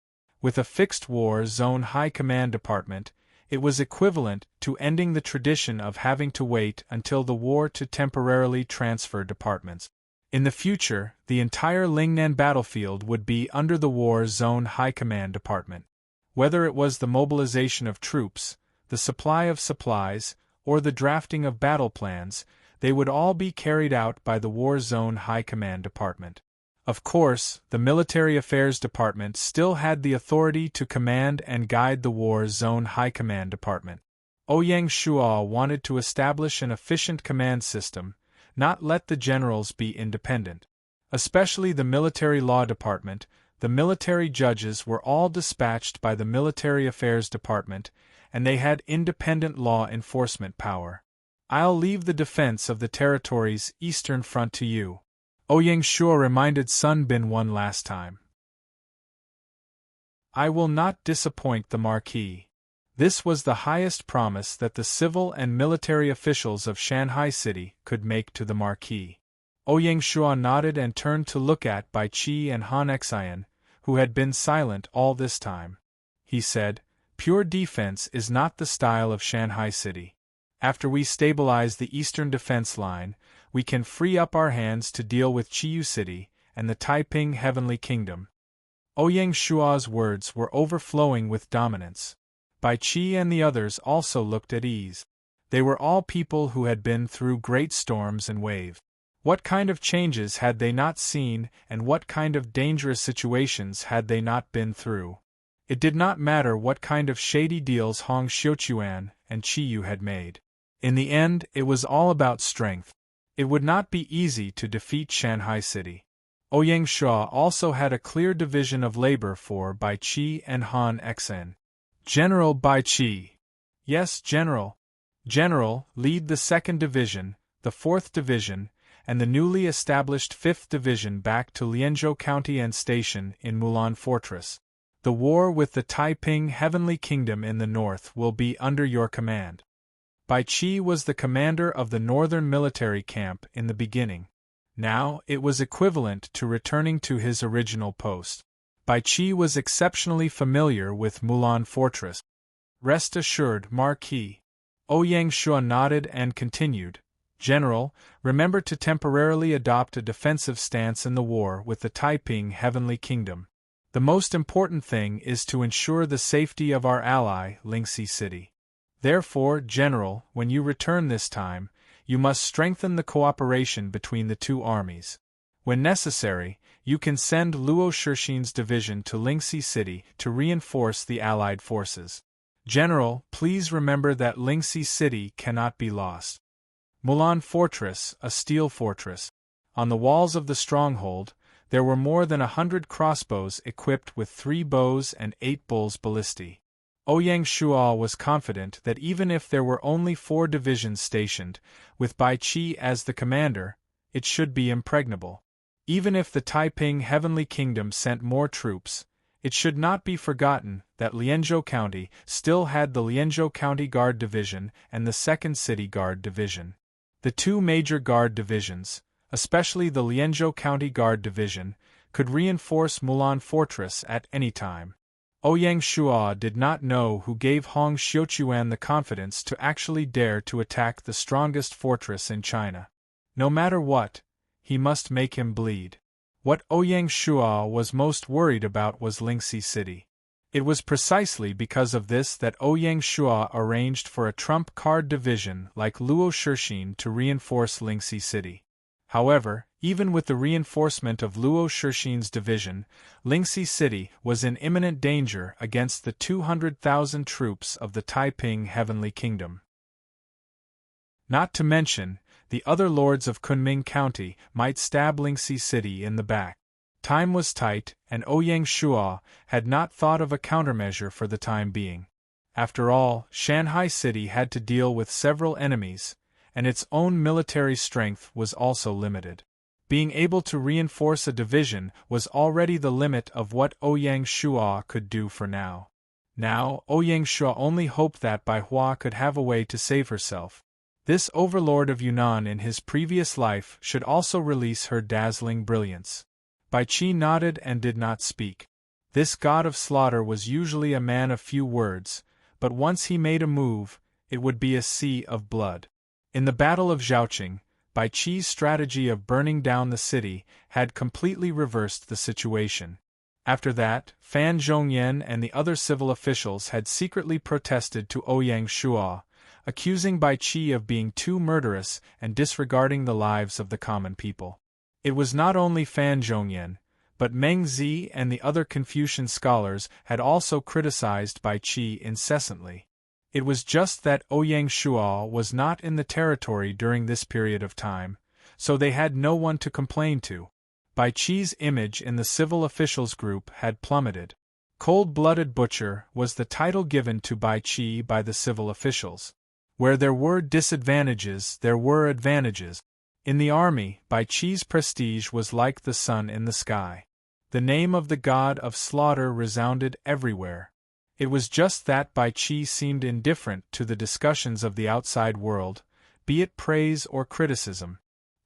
Speaker 1: With a fixed War Zone High Command Department, it was equivalent to ending the tradition of having to wait until the war to temporarily transfer departments. In the future, the entire Lingnan battlefield would be under the War Zone High Command Department. Whether it was the mobilization of troops, the supply of supplies, or the drafting of battle plans, they would all be carried out by the War Zone High Command Department. Of course, the Military Affairs Department still had the authority to command and guide the War Zone High Command Department. Ouyang Shua wanted to establish an efficient command system, not let the generals be independent. Especially the Military Law Department, the military judges were all dispatched by the Military Affairs Department, and they had independent law enforcement power. I'll leave the defense of the territory's eastern front to you. Ouyang Shua reminded Sun Bin one last time. I will not disappoint the Marquis. This was the highest promise that the civil and military officials of Shanghai City could make to the Marquis. Ouyang Shua nodded and turned to look at Bai Qi and Han Xian, who had been silent all this time. He said, "Pure defense is not the style of Shanghai City. After we stabilize the eastern defense line, we can free up our hands to deal with Chiyu City and the Taiping Heavenly Kingdom." Ouyang Shua's words were overflowing with dominance. Bai Qi and the others also looked at ease. They were all people who had been through great storms and waves. What kind of changes had they not seen, and what kind of dangerous situations had they not been through? It did not matter what kind of shady deals Hong Xiuquan and Chiyu had made. In the end, it was all about strength. It would not be easy to defeat Shanghai City. Ouyang Shua also had a clear division of labor for Bai Qi and Han Xian. General Bai Qi. Yes, General. General, lead the 2nd Division, the 4th Division, and the newly established 5th Division back to Lianzhou County and station in Mulan Fortress. The war with the Taiping Heavenly Kingdom in the north will be under your command. Bai Qi was the commander of the northern military camp in the beginning. Now, it was equivalent to returning to his original post. Bai Qi was exceptionally familiar with Mulan Fortress. Rest assured, Marquis. Ouyang Shua nodded and continued, General, remember to temporarily adopt a defensive stance in the war with the Taiping Heavenly Kingdom. The most important thing is to ensure the safety of our ally, Lingxi City. Therefore, General, when you return this time, you must strengthen the cooperation between the two armies. When necessary, you can send Luo Shixin's division to Lingxi City to reinforce the Allied forces. General, please remember that Lingxi City cannot be lost. Mulan Fortress, a steel fortress. On the walls of the stronghold, there were more than 100 crossbows equipped with 3 bows and 8 bulls ballistae. Ouyang Shua was confident that even if there were only 4 divisions stationed, with Bai Qi as the commander, it should be impregnable. Even if the Taiping Heavenly Kingdom sent more troops, It should not be forgotten that Lianzhou County still had the Lianzhou County Guard Division and the 2nd City Guard Division. The two major guard divisions, especially the Lianzhou County Guard Division, could reinforce Mulan Fortress at any time. Ouyang Shuo did not know who gave Hong Xiuquan the confidence to actually dare to attack the strongest fortress in China. No matter what, he must make him bleed. What Ouyang Shuo was most worried about was Lingxi City. It was precisely because of this that Ouyang Shuo arranged for a trump card division like Luo Shixin to reinforce Lingxi City. However, even with the reinforcement of Luo Shixin's division, Lingxi City was in imminent danger against the 200,000 troops of the Taiping Heavenly Kingdom. Not to mention, the other lords of Kunming County might stab Lingxi City in the back. Time was tight, and Ouyang Shuo had not thought of a countermeasure for the time being. After all, Shanghai City had to deal with several enemies, and its own military strength was also limited. Being able to reinforce a division was already the limit of what Ouyang Shuo could do for now. Now, Ouyang Shuo only hoped that Bai Hua could have a way to save herself. This overlord of Yunnan in his previous life should also release her dazzling brilliance. Bai Qi nodded and did not speak. This god of slaughter was usually a man of few words, but once he made a move, it would be a sea of blood. In the Battle of Zhaoqing, Bai Qi's strategy of burning down the city had completely reversed the situation. After that, Fan Zhongyan and the other civil officials had secretly protested to Ouyang Shuo, accusing Bai Qi of being too murderous and disregarding the lives of the common people. It was not only Fan Zhongyan, but Meng Zi and the other Confucian scholars had also criticized Bai Qi incessantly. It was just that Ouyang Shuo was not in the territory during this period of time, so they had no one to complain to. Bai Qi's image in the civil officials group had plummeted. Cold-blooded butcher was the title given to Bai Qi by the civil officials. Where there were disadvantages, there were advantages. In the army, Bai Qi's prestige was like the sun in the sky. The name of the god of slaughter resounded everywhere. It was just that Bai Qi seemed indifferent to the discussions of the outside world, be it praise or criticism.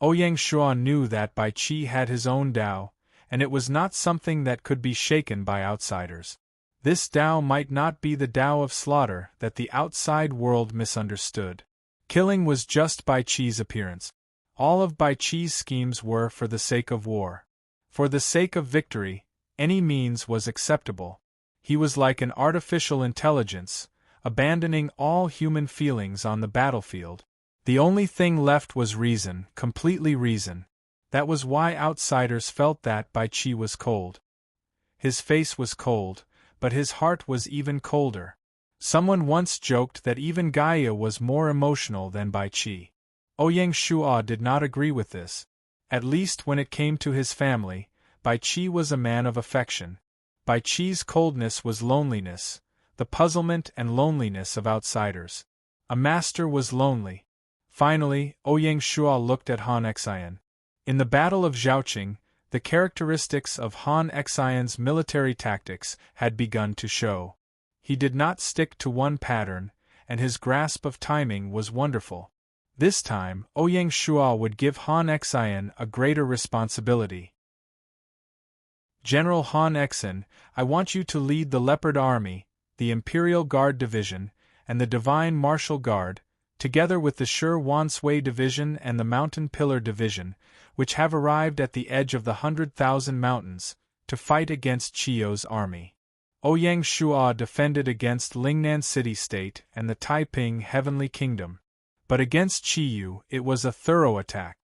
Speaker 1: Ouyang Shuo knew that Bai Qi had his own Tao, and it was not something that could be shaken by outsiders. This Tao might not be the Tao of slaughter that the outside world misunderstood. Killing was just Bai Qi's appearance. All of Bai Qi's schemes were for the sake of war. For the sake of victory, any means was acceptable. He was like an artificial intelligence, abandoning all human feelings on the battlefield. The only thing left was reason, completely reason. That was why outsiders felt that Bai Qi was cold. His face was cold, but his heart was even colder. Someone once joked that even Gaia was more emotional than Bai Qi. Ouyang Shuo did not agree with this. At least when it came to his family, Bai Qi was a man of affection. Bai Qi's coldness was loneliness, the puzzlement and loneliness of outsiders. A master was lonely. Finally, Ouyang Shuo looked at Han Xian. In the Battle of Zhaoqing, the characteristics of Han Xian's military tactics had begun to show. He did not stick to one pattern, and his grasp of timing was wonderful. This time, Ouyang Shuo would give Han Xian a greater responsibility. General Han Xian, I want you to lead the Leopard Army, the Imperial Guard Division, and the Divine Martial Guard, together with the Shi Wansui Division and the Mountain Pillar Division, which have arrived at the edge of the 100,000 mountains, to fight against Qiu's army. Ouyang Shuo defended against Lingnan City-State and the Taiping Heavenly Kingdom. But against Qiu, it was a thorough attack.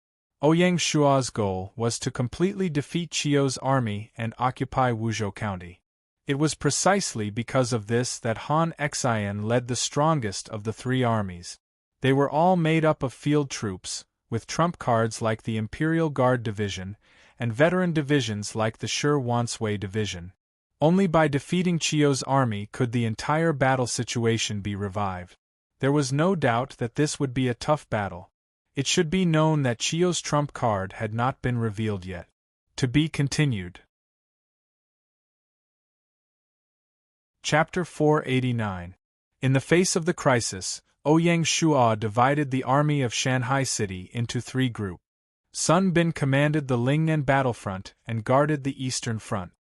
Speaker 1: Ouyang Shuo's goal was to completely defeat Qiu's army and occupy Wuzhou County. It was precisely because of this that Han Xian led the strongest of the three armies. They were all made up of field troops, with trump cards like the Imperial Guard Division, and veteran divisions like the Shi Wansui Division. Only by defeating Qiu's army could the entire battle situation be revived. There was no doubt that this would be a tough battle. It should be known that Qiu's trump card had not been revealed yet. To be continued. Chapter 489. In the face of the crisis, Ouyang Shuo divided the army of Shanghai City into three groups. Sun Bin commanded the Lingnan battlefront and guarded the eastern front.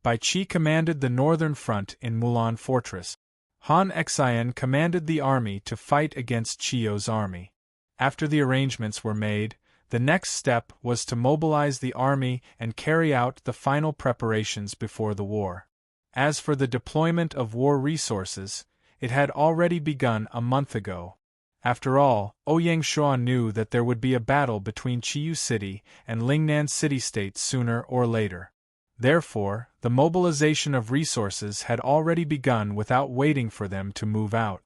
Speaker 1: Bai Qi commanded the northern front in Mulan Fortress. Han Xian commanded the army to fight against Qiu's army. After the arrangements were made, the next step was to mobilize the army and carry out the final preparations before the war. As for the deployment of war resources, it had already begun a month ago. After all, Ouyang Shuo knew that there would be a battle between Qiu City and Lingnan City-State sooner or later. Therefore, the mobilization of resources had already begun without waiting for them to move out.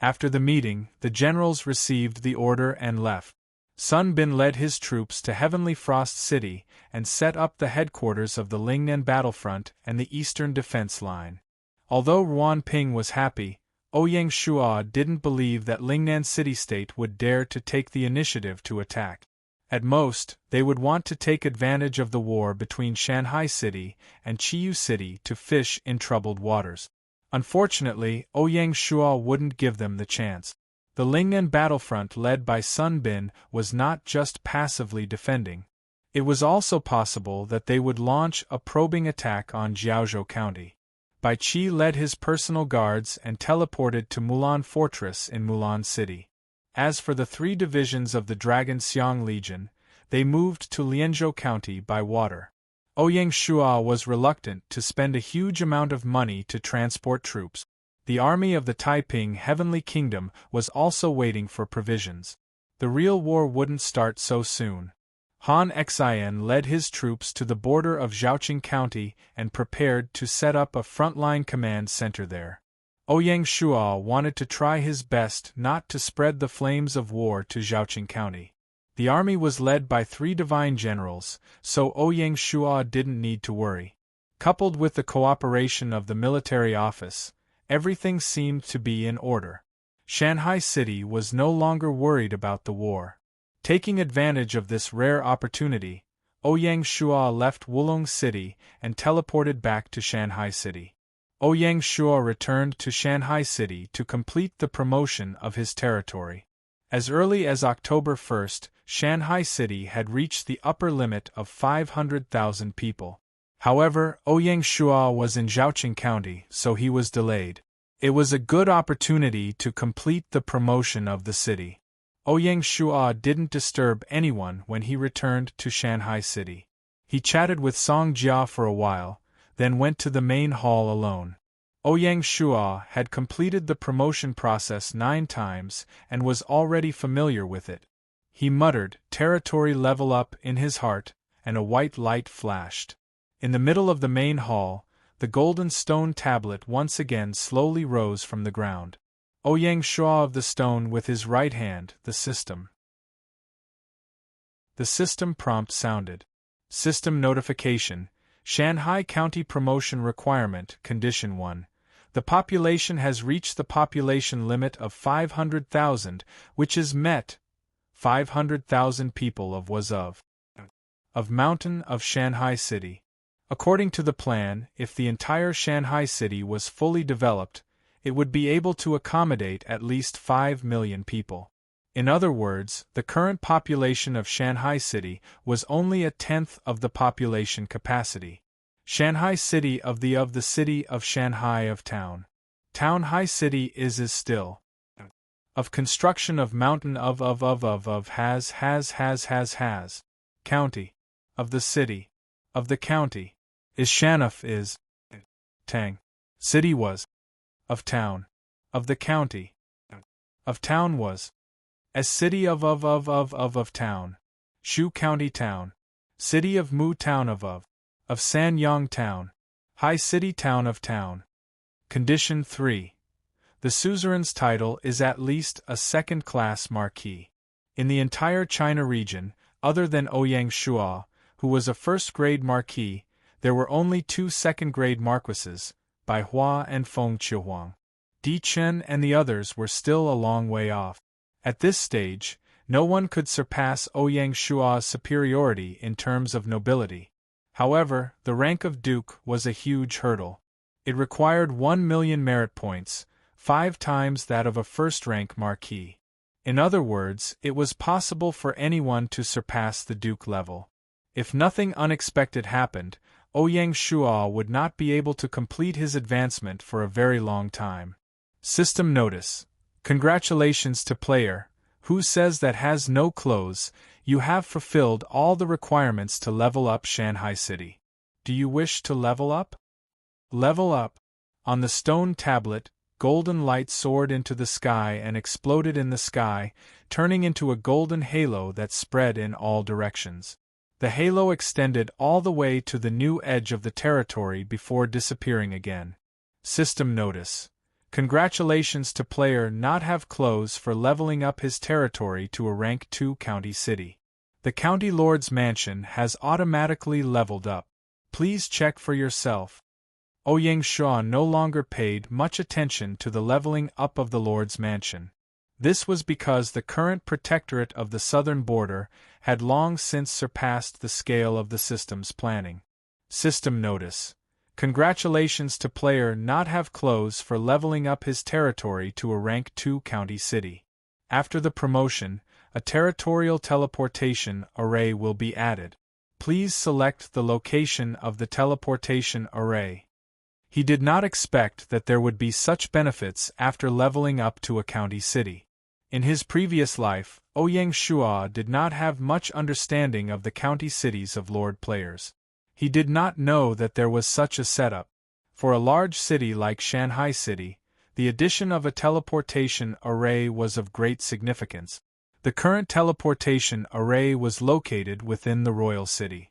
Speaker 1: After the meeting, the generals received the order and left. Sun Bin led his troops to Heavenly Frost City and set up the headquarters of the Lingnan battlefront and the eastern defense line. Although Ruan Ping was happy, Ouyang Shuo didn't believe that Lingnan City-State would dare to take the initiative to attack. At most, they would want to take advantage of the war between Shanghai City and Qiu City to fish in troubled waters. Unfortunately, Ouyang Shuo wouldn't give them the chance. The Lingnan battlefront led by Sun Bin was not just passively defending. It was also possible that they would launch a probing attack on Jiaozhou County. Bai Qi led his personal guards and teleported to Mulan Fortress in Mulan City. As for the three divisions of the Dragon Xiang Legion, they moved to Lianzhou County by water. Ouyang Shuo was reluctant to spend a huge amount of money to transport troops. The army of the Taiping Heavenly Kingdom was also waiting for provisions. The real war wouldn't start so soon. Han Xian led his troops to the border of Zhaoqing County and prepared to set up a frontline command center there. Ouyang Shuo wanted to try his best not to spread the flames of war to Zhaoqing County. The army was led by three divine generals, so Ouyang Shuo didn't need to worry. Coupled with the cooperation of the military office, everything seemed to be in order. Shanghai City was no longer worried about the war. Taking advantage of this rare opportunity, Ouyang Shuo left Wulong City and teleported back to Shanghai City. Ouyang Shuo returned to Shanghai City to complete the promotion of his territory. As early as October 1st, Shanghai City had reached the upper limit of 500,000 people. However, Ouyang Shuo was in Zhaoqing County, so he was delayed. It was a good opportunity to complete the promotion of the city. Ouyang Shuo didn't disturb anyone when he returned to Shanghai City. He chatted with Song Jia for a while, then went to the main hall alone. Ouyang Shuo had completed the promotion process 9 times and was already familiar with it. He muttered, "Territory level up," in his heart, and a white light flashed. In the middle of the main hall, the golden stone tablet once again slowly rose from the ground. Ouyang Shuo of the stone with his right hand, the system. The system prompt sounded. System notification. Shanghai County Promotion Requirement, Condition 1. The population has reached the population limit of 500,000, which is met. 500,000 people of Mountain of Shanghai City. According to the plan, if the entire Shanghai City was fully developed, it would be able to accommodate at least 5 million people. In other words, the current population of Shanghai City was only 1/10 of the population capacity. Shanghai City of the city of Shanghai of town. Town High City is still. Of construction of mountain of has. County. Of the city. Of the county. Is Shanuf is. Tang. City was. Of town. Of the county. Of town was. As city of town. Shu County town. City of Mu town of Sanyang town. High City town of town. Condition 3. The suzerain's title is at least a second-class marquis. In the entire China region, other than Ouyang Shuo, who was a first-grade marquis, there were only 2 second-grade marquises, Bai Hua and Feng Chihuang. Di Chen and the others were still a long way off. At this stage, no one could surpass Ouyang Shuo's superiority in terms of nobility. However, the rank of duke was a huge hurdle. It required 1,000,000 merit points, 5 times that of a first-rank marquis. In other words, it was possible for anyone to surpass the duke level. If nothing unexpected happened, Ouyang Shuo would not be able to complete his advancement for a very long time. System notice. Congratulations to player, who says that has no clothes, you have fulfilled all the requirements to level up Shanghai City. Do you wish to level up? Level up. On the stone tablet, golden light soared into the sky and exploded in the sky, turning into a golden halo that spread in all directions. The halo extended all the way to the new edge of the territory before disappearing again. System notice. Congratulations to player not have clothes for leveling up his territory to a rank 2 county city. The county lord's mansion has automatically leveled up. Please check for yourself. Ouyang Shuo no longer paid much attention to the leveling up of the lord's mansion. This was because the current protectorate of the southern border had long since surpassed the scale of the system's planning. System notice. Congratulations to player not have clothes for leveling up his territory to a rank 2 county city. After the promotion, a territorial teleportation array will be added. Please select the location of the teleportation array. He did not expect that there would be such benefits after leveling up to a county city. In his previous life, Ouyang Shuo did not have much understanding of the county cities of Lord players. He did not know that there was such a setup. For a large city like Shanghai City, the addition of a teleportation array was of great significance. The current teleportation array was located within the royal city.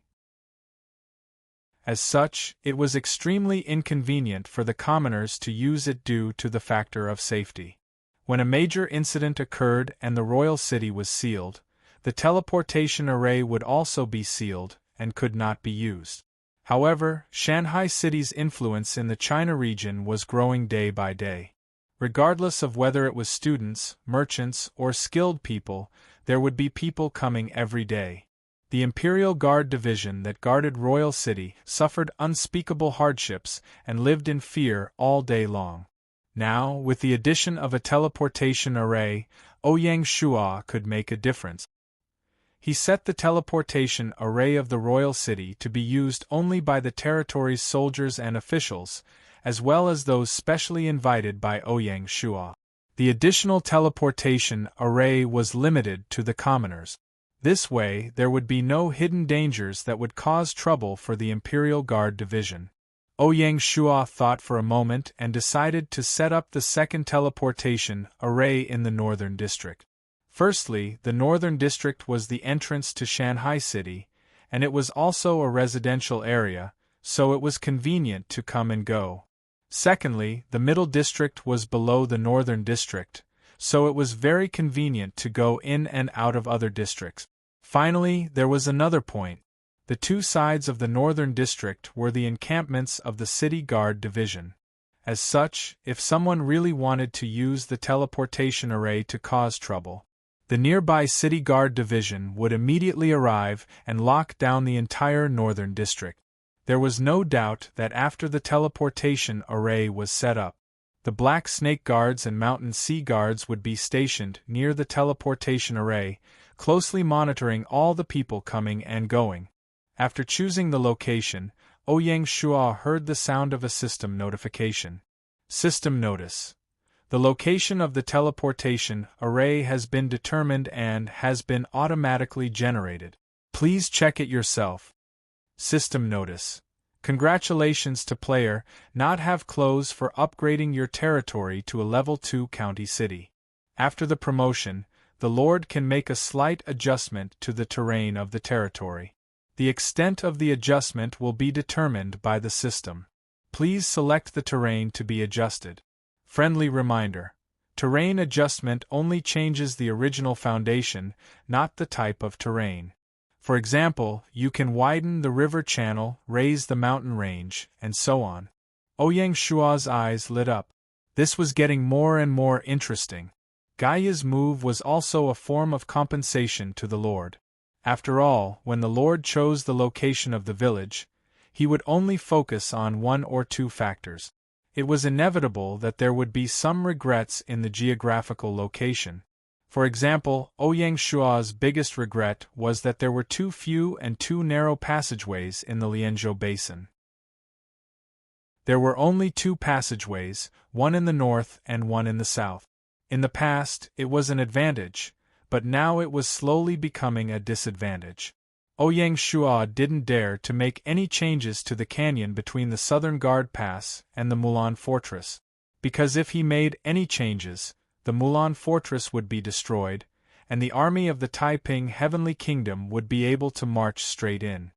Speaker 1: As such, it was extremely inconvenient for the commoners to use it due to the factor of safety. When a major incident occurred and the royal city was sealed, the teleportation array would also be sealed and could not be used. However, Shanghai City's influence in the China region was growing day by day. Regardless of whether it was students, merchants, or skilled people, there would be people coming every day. The Imperial Guard Division that guarded Royal City suffered unspeakable hardships and lived in fear all day long. Now, with the addition of a teleportation array, Ouyang Shuo could make a difference. He set the teleportation array of the Royal City to be used only by the territory's soldiers and officials, as well as those specially invited by Ouyang Shuo. The additional teleportation array was limited to the commoners. This way, there would be no hidden dangers that would cause trouble for the Imperial Guard Division. Ouyang Shuo thought for a moment and decided to set up the second teleportation array in the Northern District. Firstly, the Northern District was the entrance to Shanghai City, and it was also a residential area, so it was convenient to come and go. Secondly, the Middle District was below the Northern District, so it was very convenient to go in and out of other districts. Finally, there was another point. The two sides of the Northern District were the encampments of the City Guard Division. As such, if someone really wanted to use the teleportation array to cause trouble, the nearby City Guard Division would immediately arrive and lock down the entire Northern District. There was no doubt that after the teleportation array was set up, the Black Snake Guards and Mountain Sea Guards would be stationed near the teleportation array, closely monitoring all the people coming and going. After choosing the location, Ouyang Shuo heard the sound of a system notification. System notice. The location of the teleportation array has been determined and has been automatically generated. Please check it yourself. System notice. Congratulations to player not have clothes for upgrading your territory to a level 2 county city. After the promotion, the Lord can make a slight adjustment to the terrain of the territory. The extent of the adjustment will be determined by the system. Please select the terrain to be adjusted. Friendly reminder. Terrain adjustment only changes the original foundation, not the type of terrain. For example, you can widen the river channel, raise the mountain range, and so on. Ouyang Shuo's eyes lit up. This was getting more and more interesting. Gaia's move was also a form of compensation to the Lord. After all, when the Lord chose the location of the village, he would only focus on one or two factors. It was inevitable that there would be some regrets in the geographical location. For example, Ouyang Shua's biggest regret was that there were too few and too narrow passageways in the Lianzhou basin. There were only 2 passageways, one in the north and one in the south. In the past, it was an advantage, but now it was slowly becoming a disadvantage. Ouyang Shua didn't dare to make any changes to the canyon between the Southern Guard Pass and the Mulan Fortress, because if he made any changes, the Mulan Fortress would be destroyed, and the army of the Taiping Heavenly Kingdom would be able to march straight in.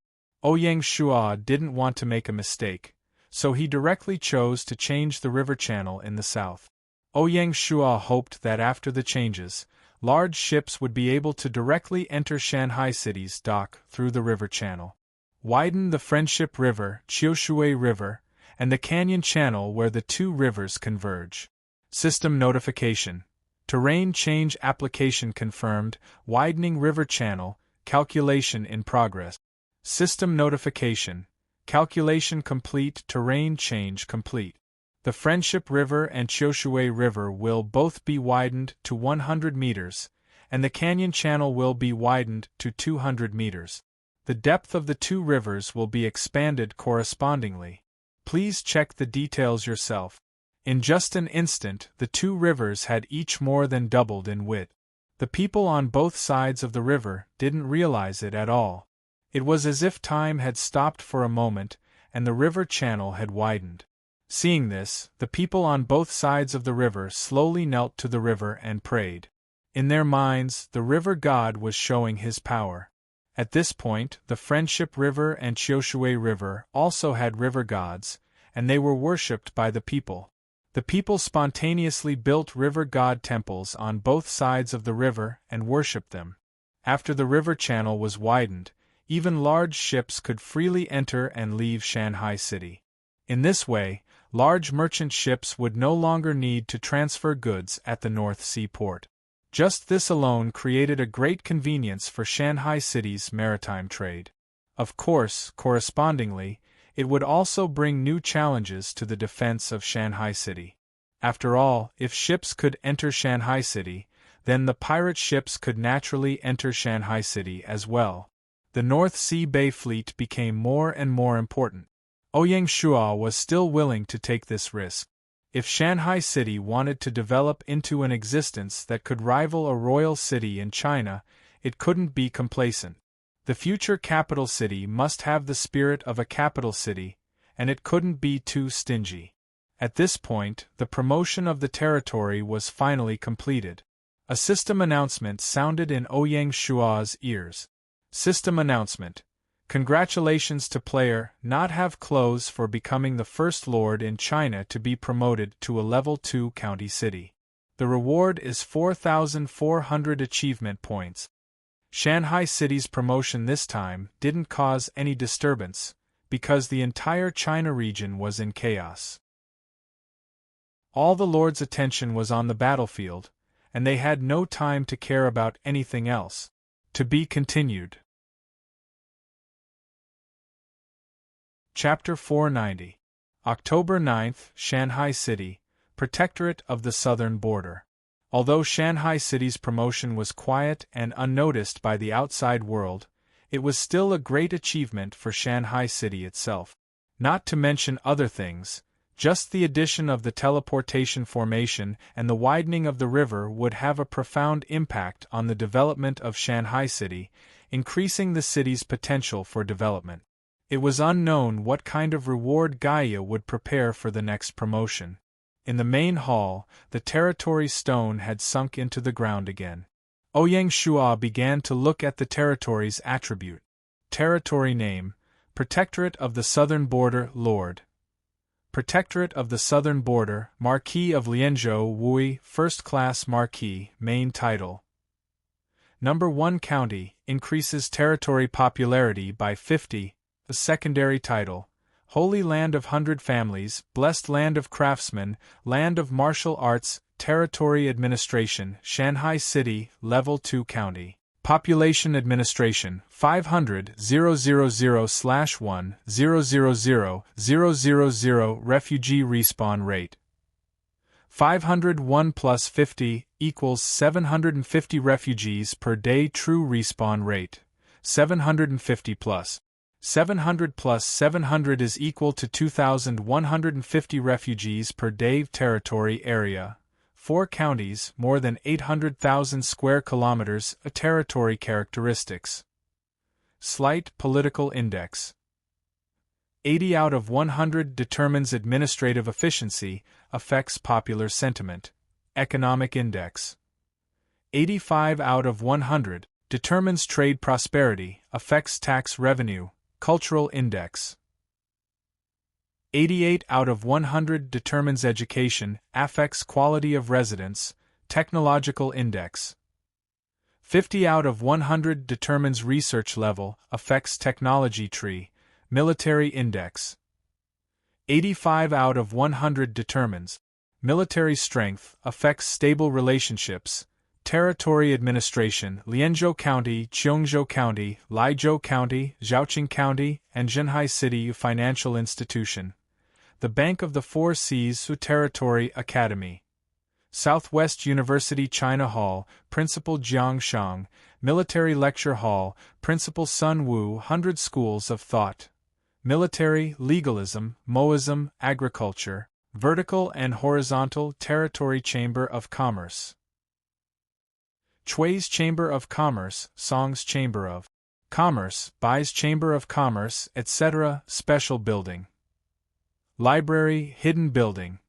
Speaker 1: Ouyang Shua didn't want to make a mistake, so he directly chose to change the river channel in the south. Ouyang Shua hoped that after the changes, large ships would be able to directly enter Shanghai City's dock through the river channel. Widen the Friendship River, Qiushui River, and the Canyon Channel where the 2 rivers converge. System notification. Terrain change application confirmed, widening river channel, calculation in progress. System notification. Calculation complete, terrain change complete. The Friendship River and Qiushui River will both be widened to 100 meters, and the Canyon Channel will be widened to 200 meters. The depth of the 2 rivers will be expanded correspondingly. Please check the details yourself. In just an instant, the 2 rivers had each more than doubled in width. The people on both sides of the river didn't realize it at all. It was as if time had stopped for a moment, and the river channel had widened. Seeing this, the people on both sides of the river slowly knelt to the river and prayed. In their minds, the river god was showing his power. At this point, the Friendship River and Qiushui River also had river gods, and they were worshipped by the people. The people spontaneously built river god temples on both sides of the river and worshipped them. After the river channel was widened, even large ships could freely enter and leave Shanghai City. In this way, large merchant ships would no longer need to transfer goods at the North Sea port. Just this alone created a great convenience for Shanghai City's maritime trade. Of course, correspondingly, it would also bring new challenges to the defense of Shanghai City. After all, if ships could enter Shanghai City, then the pirate ships could naturally enter Shanghai City as well. The North Sea Bay Fleet became more and more important. Ouyang Shua was still willing to take this risk. If Shanghai City wanted to develop into an existence that could rival a royal city in China, it couldn't be complacent. The future capital city must have the spirit of a capital city, and it couldn't be too stingy. At this point, the promotion of the territory was finally completed. A system announcement sounded in Ouyang Shua's ears. System announcement. Congratulations to player not have clothes for becoming the first lord in China to be promoted to a level 2 county city. The reward is 4,400 achievement points. Shanghai City's promotion this time didn't cause any disturbance, because the entire China region was in chaos. All the lords' attention was on the battlefield, and they had no time to care about anything else. To be continued. Chapter 490. October 9th, Shanghai City, Protectorate of the Southern Border. Although Shanghai City's promotion was quiet and unnoticed by the outside world, it was still a great achievement for Shanghai City itself. Not to mention other things, just the addition of the teleportation formation and the widening of the river would have a profound impact on the development of Shanghai City, increasing the city's potential for development. It was unknown what kind of reward Gaia would prepare for the next promotion. In the main hall, the territory stone had sunk into the ground again. Ouyang Shua began to look at the territory's attribute. Territory name: Protectorate of the Southern Border, Lord. Protectorate of the Southern Border, Marquis of Lianzhou Wui, First Class Marquis, Main Title. Number 1 County, increases territory popularity by 50. The secondary title: Holy Land of 100 Families, Blessed Land of Craftsmen, Land of Martial Arts, Territory Administration, Shanghai City, Level 2 County. Population Administration 500,000/1,000,000 Refugee Respawn Rate 501 plus 50 equals 750 refugees per day. True respawn rate 750 plus 700 plus 700 is equal to 2,150 refugees per day. Territory area 4 counties, more than 800,000 square kilometers. Territory characteristics. Slight political index. 80 out of 100 determines administrative efficiency, affects popular sentiment. Economic index. 85 out of 100 determines trade prosperity, affects tax revenue. Cultural index. 88 out of 100 determines education, affects quality of residence. Technological index. 50 out of 100 determines research level, affects technology tree. Military index. 85 out of 100 determines military strength, affects stable relationships. Territory administration: Lianzhou County, Cheongzhou County, Laizhou County, Zhaoqing County, and Zhenhai City. Financial institution: the Bank of the Four Seas. Territory Academy. Southwest University China Hall, Principal Jiang Shang. Military Lecture Hall, Principal Sun Wu. 100 Schools of Thought. Military, legalism, Moism, agriculture, vertical and horizontal. Territory Chamber of Commerce. Chui's Chamber of Commerce, Song's Chamber of Commerce, Bai's Chamber of Commerce, etc. Special building. Library, hidden building.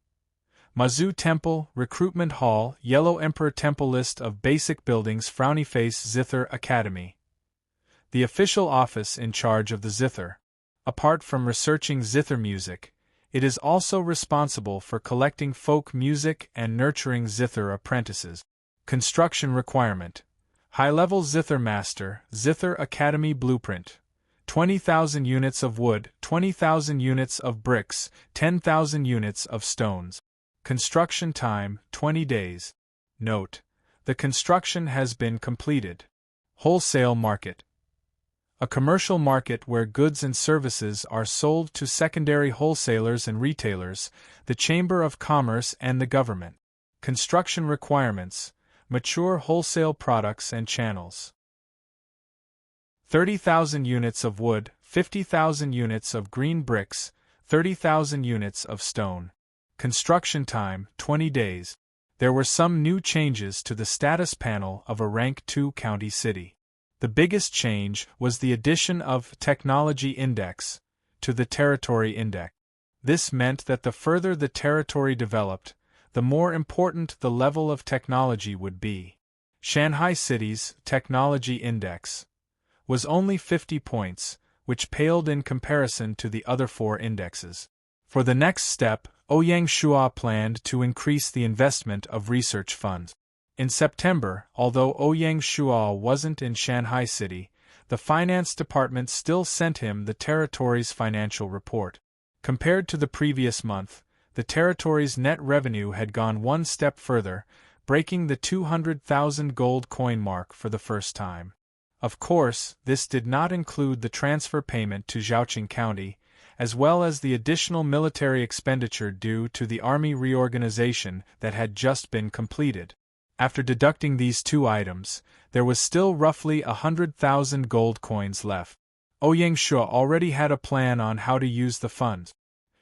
Speaker 1: Mazu Temple, Recruitment Hall, Yellow Emperor Temple. List of basic buildings. Frowny Face Zither Academy. The official office in charge of the zither. Apart from researching zither music, it is also responsible for collecting folk music and nurturing zither apprentices. Construction requirement: high-level zither master, Zither Academy blueprint. 20,000 units of wood, 20,000 units of bricks, 10,000 units of stones. Construction time: 20 days. Note: the construction has been completed. Wholesale market: a commercial market where goods and services are sold to secondary wholesalers and retailers, the Chamber of Commerce and the government. Construction requirements: mature wholesale products and channels. 30,000 units of wood, 50,000 units of green bricks, 30,000 units of stone. Construction time: 20 days. There were some new changes to the status panel of a Rank 2 county city. The biggest change was the addition of Technology Index to the Territory Index. This meant that the further the territory developed, the more important the level of technology would be. Shanghai City's Technology Index was only 50 points, which paled in comparison to the other 4 indexes. For the next step, Ouyang Shua planned to increase the investment of research funds. In September, although Ouyang Shua wasn't in Shanghai City, the finance department still sent him the territory's financial report. Compared to the previous month, the territory's net revenue had gone one step further, breaking the 200,000 gold coin mark for the first time. Of course, this did not include the transfer payment to Zhaoqing County, as well as the additional military expenditure due to the army reorganization that had just been completed. After deducting these 2 items, there was still roughly 100,000 gold coins left. Ouyang Shua already had a plan on how to use the funds.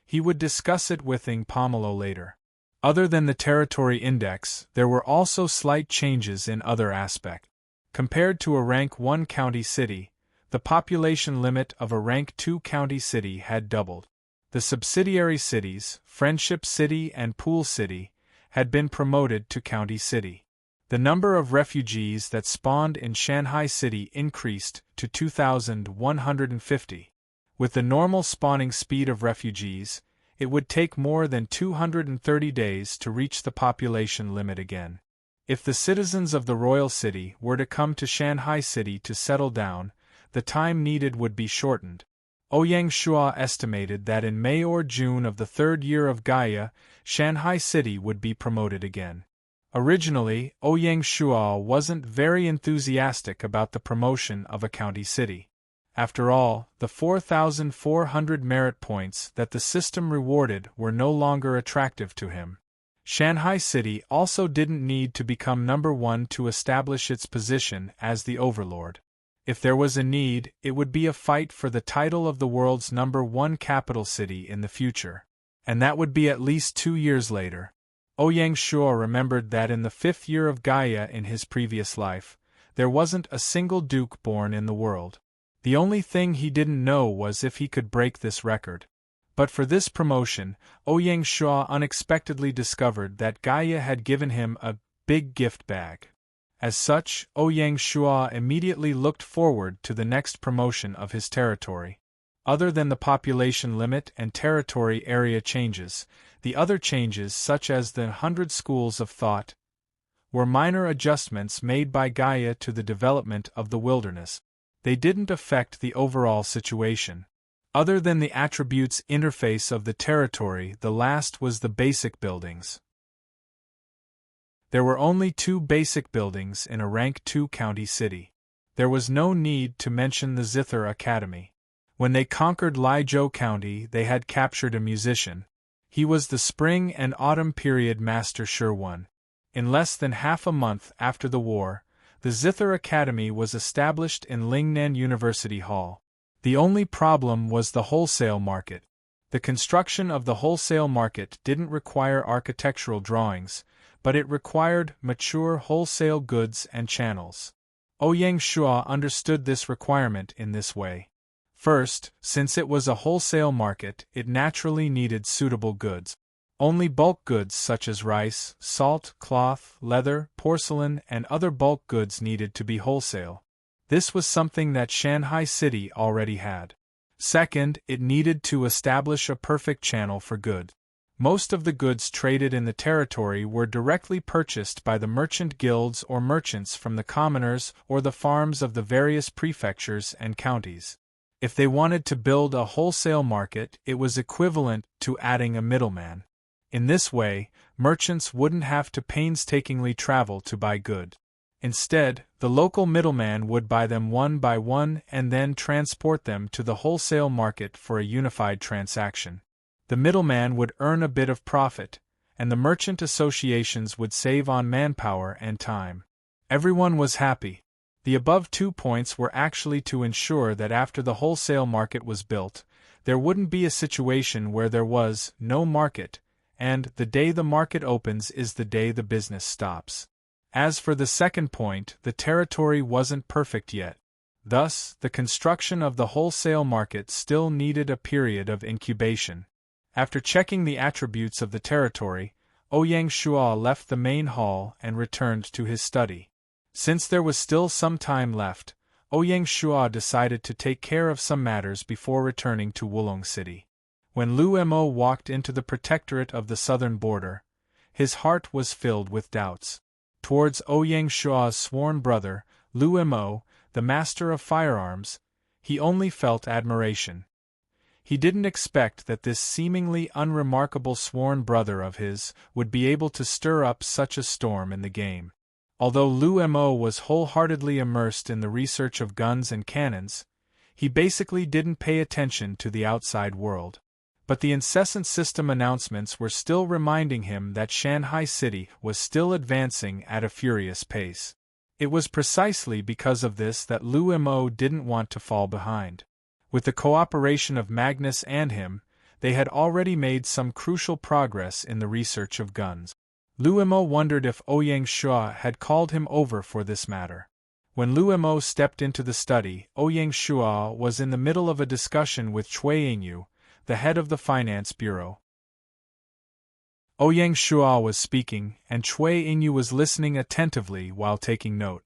Speaker 1: He would discuss it with Ng Pomelo later. Other than the territory index, there were also slight changes in other aspects. Compared to a Rank 1 county city, the population limit of a Rank 2 county city had doubled. The subsidiary cities, Friendship City and Pool City, had been promoted to county city. The number of refugees that spawned in Shanghai City increased to 2,150. With the normal spawning speed of refugees, it would take more than 230 days to reach the population limit again. If the citizens of the royal city were to come to Shanghai City to settle down, the time needed would be shortened. Ouyang Shua estimated that in May or June of the 3rd year of Gaia, Shanghai City would be promoted again. Originally, Ouyang Shuo wasn't very enthusiastic about the promotion of a county city. After all, the 4,400 merit points that the system rewarded were no longer attractive to him. Shanghai City also didn't need to become number one to establish its position as the overlord. If there was a need, it would be a fight for the title of the world's number one capital city in the future. And that would be at least 2 years later. Ouyang Shuo remembered that in the 5th year of Gaia in his previous life, there wasn't a single duke born in the world. The only thing he didn't know was if he could break this record. But for this promotion, Ouyang Shuo unexpectedly discovered that Gaia had given him a big gift bag. As such, Ouyang Shuo immediately looked forward to the next promotion of his territory. Other than the population limit and territory area changes, the other changes, such as the 100 schools of thought, were minor adjustments made by Gaia to the development of the wilderness. They didn't affect the overall situation. Other than the attributes interface of the territory, the last was the basic buildings. There were only 2 basic buildings in a rank 2 county city. There was no need to mention the Zither Academy. When they conquered Liezhou County, they had captured a musician. He was the spring and autumn period Master Shirwan. In less than half a month after the war, the Zither Academy was established in Lingnan University Hall. The only problem was the wholesale market. The construction of the wholesale market didn't require architectural drawings, but it required mature wholesale goods and channels. Ouyang Shuo understood this requirement in this way. First, since it was a wholesale market, it naturally needed suitable goods. Only bulk goods such as rice, salt, cloth, leather, porcelain, and other bulk goods needed to be wholesale. This was something that Shanghai City already had. Second, it needed to establish a perfect channel for goods. Most of the goods traded in the territory were directly purchased by the merchant guilds or merchants from the commoners or the farms of the various prefectures and counties. If they wanted to build a wholesale market, it was equivalent to adding a middleman. In this way, merchants wouldn't have to painstakingly travel to buy goods. Instead, the local middleman would buy them one by one and then transport them to the wholesale market for a unified transaction. The middleman would earn a bit of profit, and the merchant associations would save on manpower and time. Everyone was happy. The above 2 points were actually to ensure that after the wholesale market was built, there wouldn't be a situation where there was no market, and the day the market opens is the day the business stops. As for the second point, the territory wasn't perfect yet. Thus, the construction of the wholesale market still needed a period of incubation. After checking the attributes of the territory, Ouyang Shuo left the main hall and returned to his study. Since there was still some time left, Ouyang Shuo decided to take care of some matters before returning to Wulong City. When Lu Mo walked into the protectorate of the southern border, his heart was filled with doubts. Towards Ouyang Shuo's sworn brother, Lu Mo, the master of firearms, he only felt admiration. He didn't expect that this seemingly unremarkable sworn brother of his would be able to stir up such a storm in the game. Although Lu Mo was wholeheartedly immersed in the research of guns and cannons, he basically didn't pay attention to the outside world. But the incessant system announcements were still reminding him that Shanghai City was still advancing at a furious pace. It was precisely because of this that Lu Mo didn't want to fall behind. With the cooperation of Magnus and him, they had already made some crucial progress in the research of guns. Lu Mo wondered if Ouyang Shuo had called him over for this matter. When Lu Mo stepped into the study, Ouyang Shuo was in the middle of a discussion with Cui Yingyu, the head of the finance bureau. Ouyang Shuo was speaking, and Cui Yingyu was listening attentively while taking note.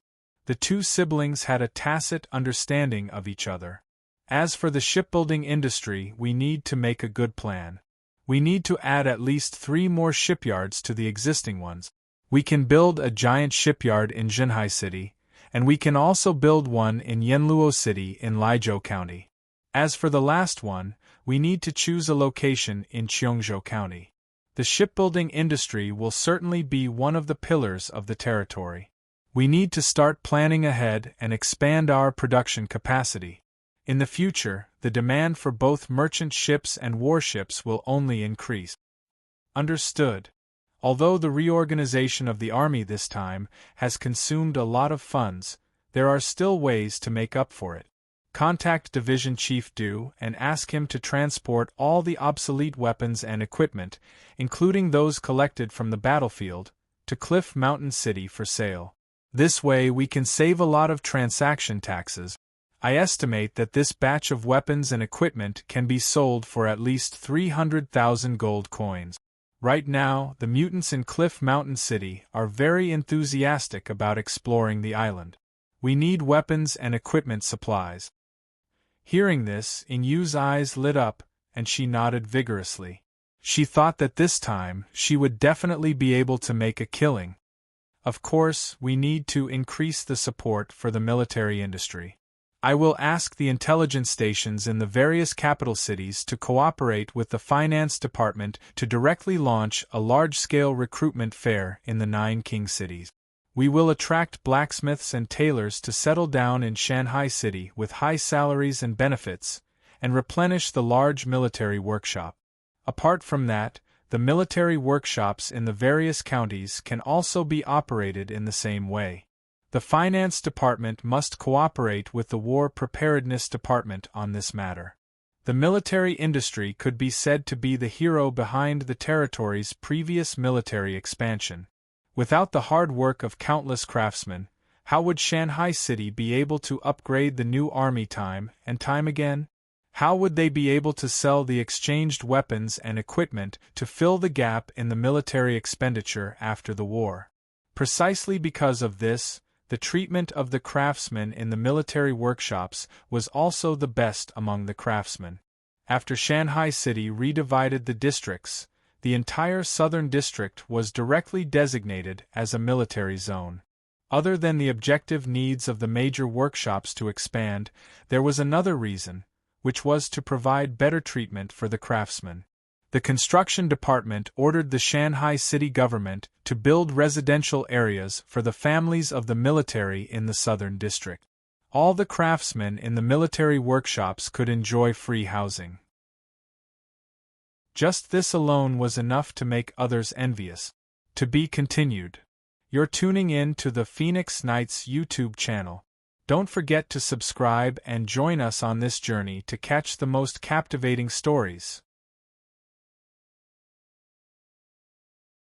Speaker 1: The 2 siblings had a tacit understanding of each other. As for the shipbuilding industry, we need to make a good plan. We need to add at least 3 more shipyards to the existing ones. We can build a giant shipyard in Shanghai City, and we can also build one in Yanluo City in Liezhou County. As for the last one, we need to choose a location in Cheongzhou County. The shipbuilding industry will certainly be one of the pillars of the territory. We need to start planning ahead and expand our production capacity. In the future, the demand for both merchant ships and warships will only increase. Understood. Although the reorganization of the Army this time has consumed a lot of funds, there are still ways to make up for it. Contact Division Chief Du and ask him to transport all the obsolete weapons and equipment, including those collected from the battlefield, to Cliff Mountain City for sale. This way we can save a lot of transaction taxes. I estimate that this batch of weapons and equipment can be sold for at least 300,000 gold coins. Right now, the mutants in Cliff Mountain City are very enthusiastic about exploring the island. We need weapons and equipment supplies. Hearing this, Inyu's eyes lit up, and she nodded vigorously. She thought that this time she would definitely be able to make a killing. Of course, we need to increase the support for the military industry. I will ask the intelligence stations in the various capital cities to cooperate with the finance department to directly launch a large-scale recruitment fair in the 9 king cities. We will attract blacksmiths and tailors to settle down in Shanghai City with high salaries and benefits, and replenish the large military workshop. Apart from that, the military workshops in the various counties can also be operated in the same way. The finance department must cooperate with the war preparedness department on this matter. The military industry could be said to be the hero behind the territory's previous military expansion. Without the hard work of countless craftsmen, how would Shanghai City be able to upgrade the new army time and time again? How would they be able to sell the exchanged weapons and equipment to fill the gap in the military expenditure after the war? Precisely because of this, the treatment of the craftsmen in the military workshops was also the best among the craftsmen. After Shanghai City redivided the districts, the entire southern district was directly designated as a military zone. Other than the objective needs of the major workshops to expand, there was another reason, which was to provide better treatment for the craftsmen. The construction department ordered the Shanghai City government to build residential areas for the families of the military in the southern district. All the craftsmen in the military workshops could enjoy free housing. Just this alone was enough to make others envious. To be continued. You're tuning in to the Phoenix Knights YouTube channel. Don't forget to subscribe and join us on this journey to catch the most captivating stories.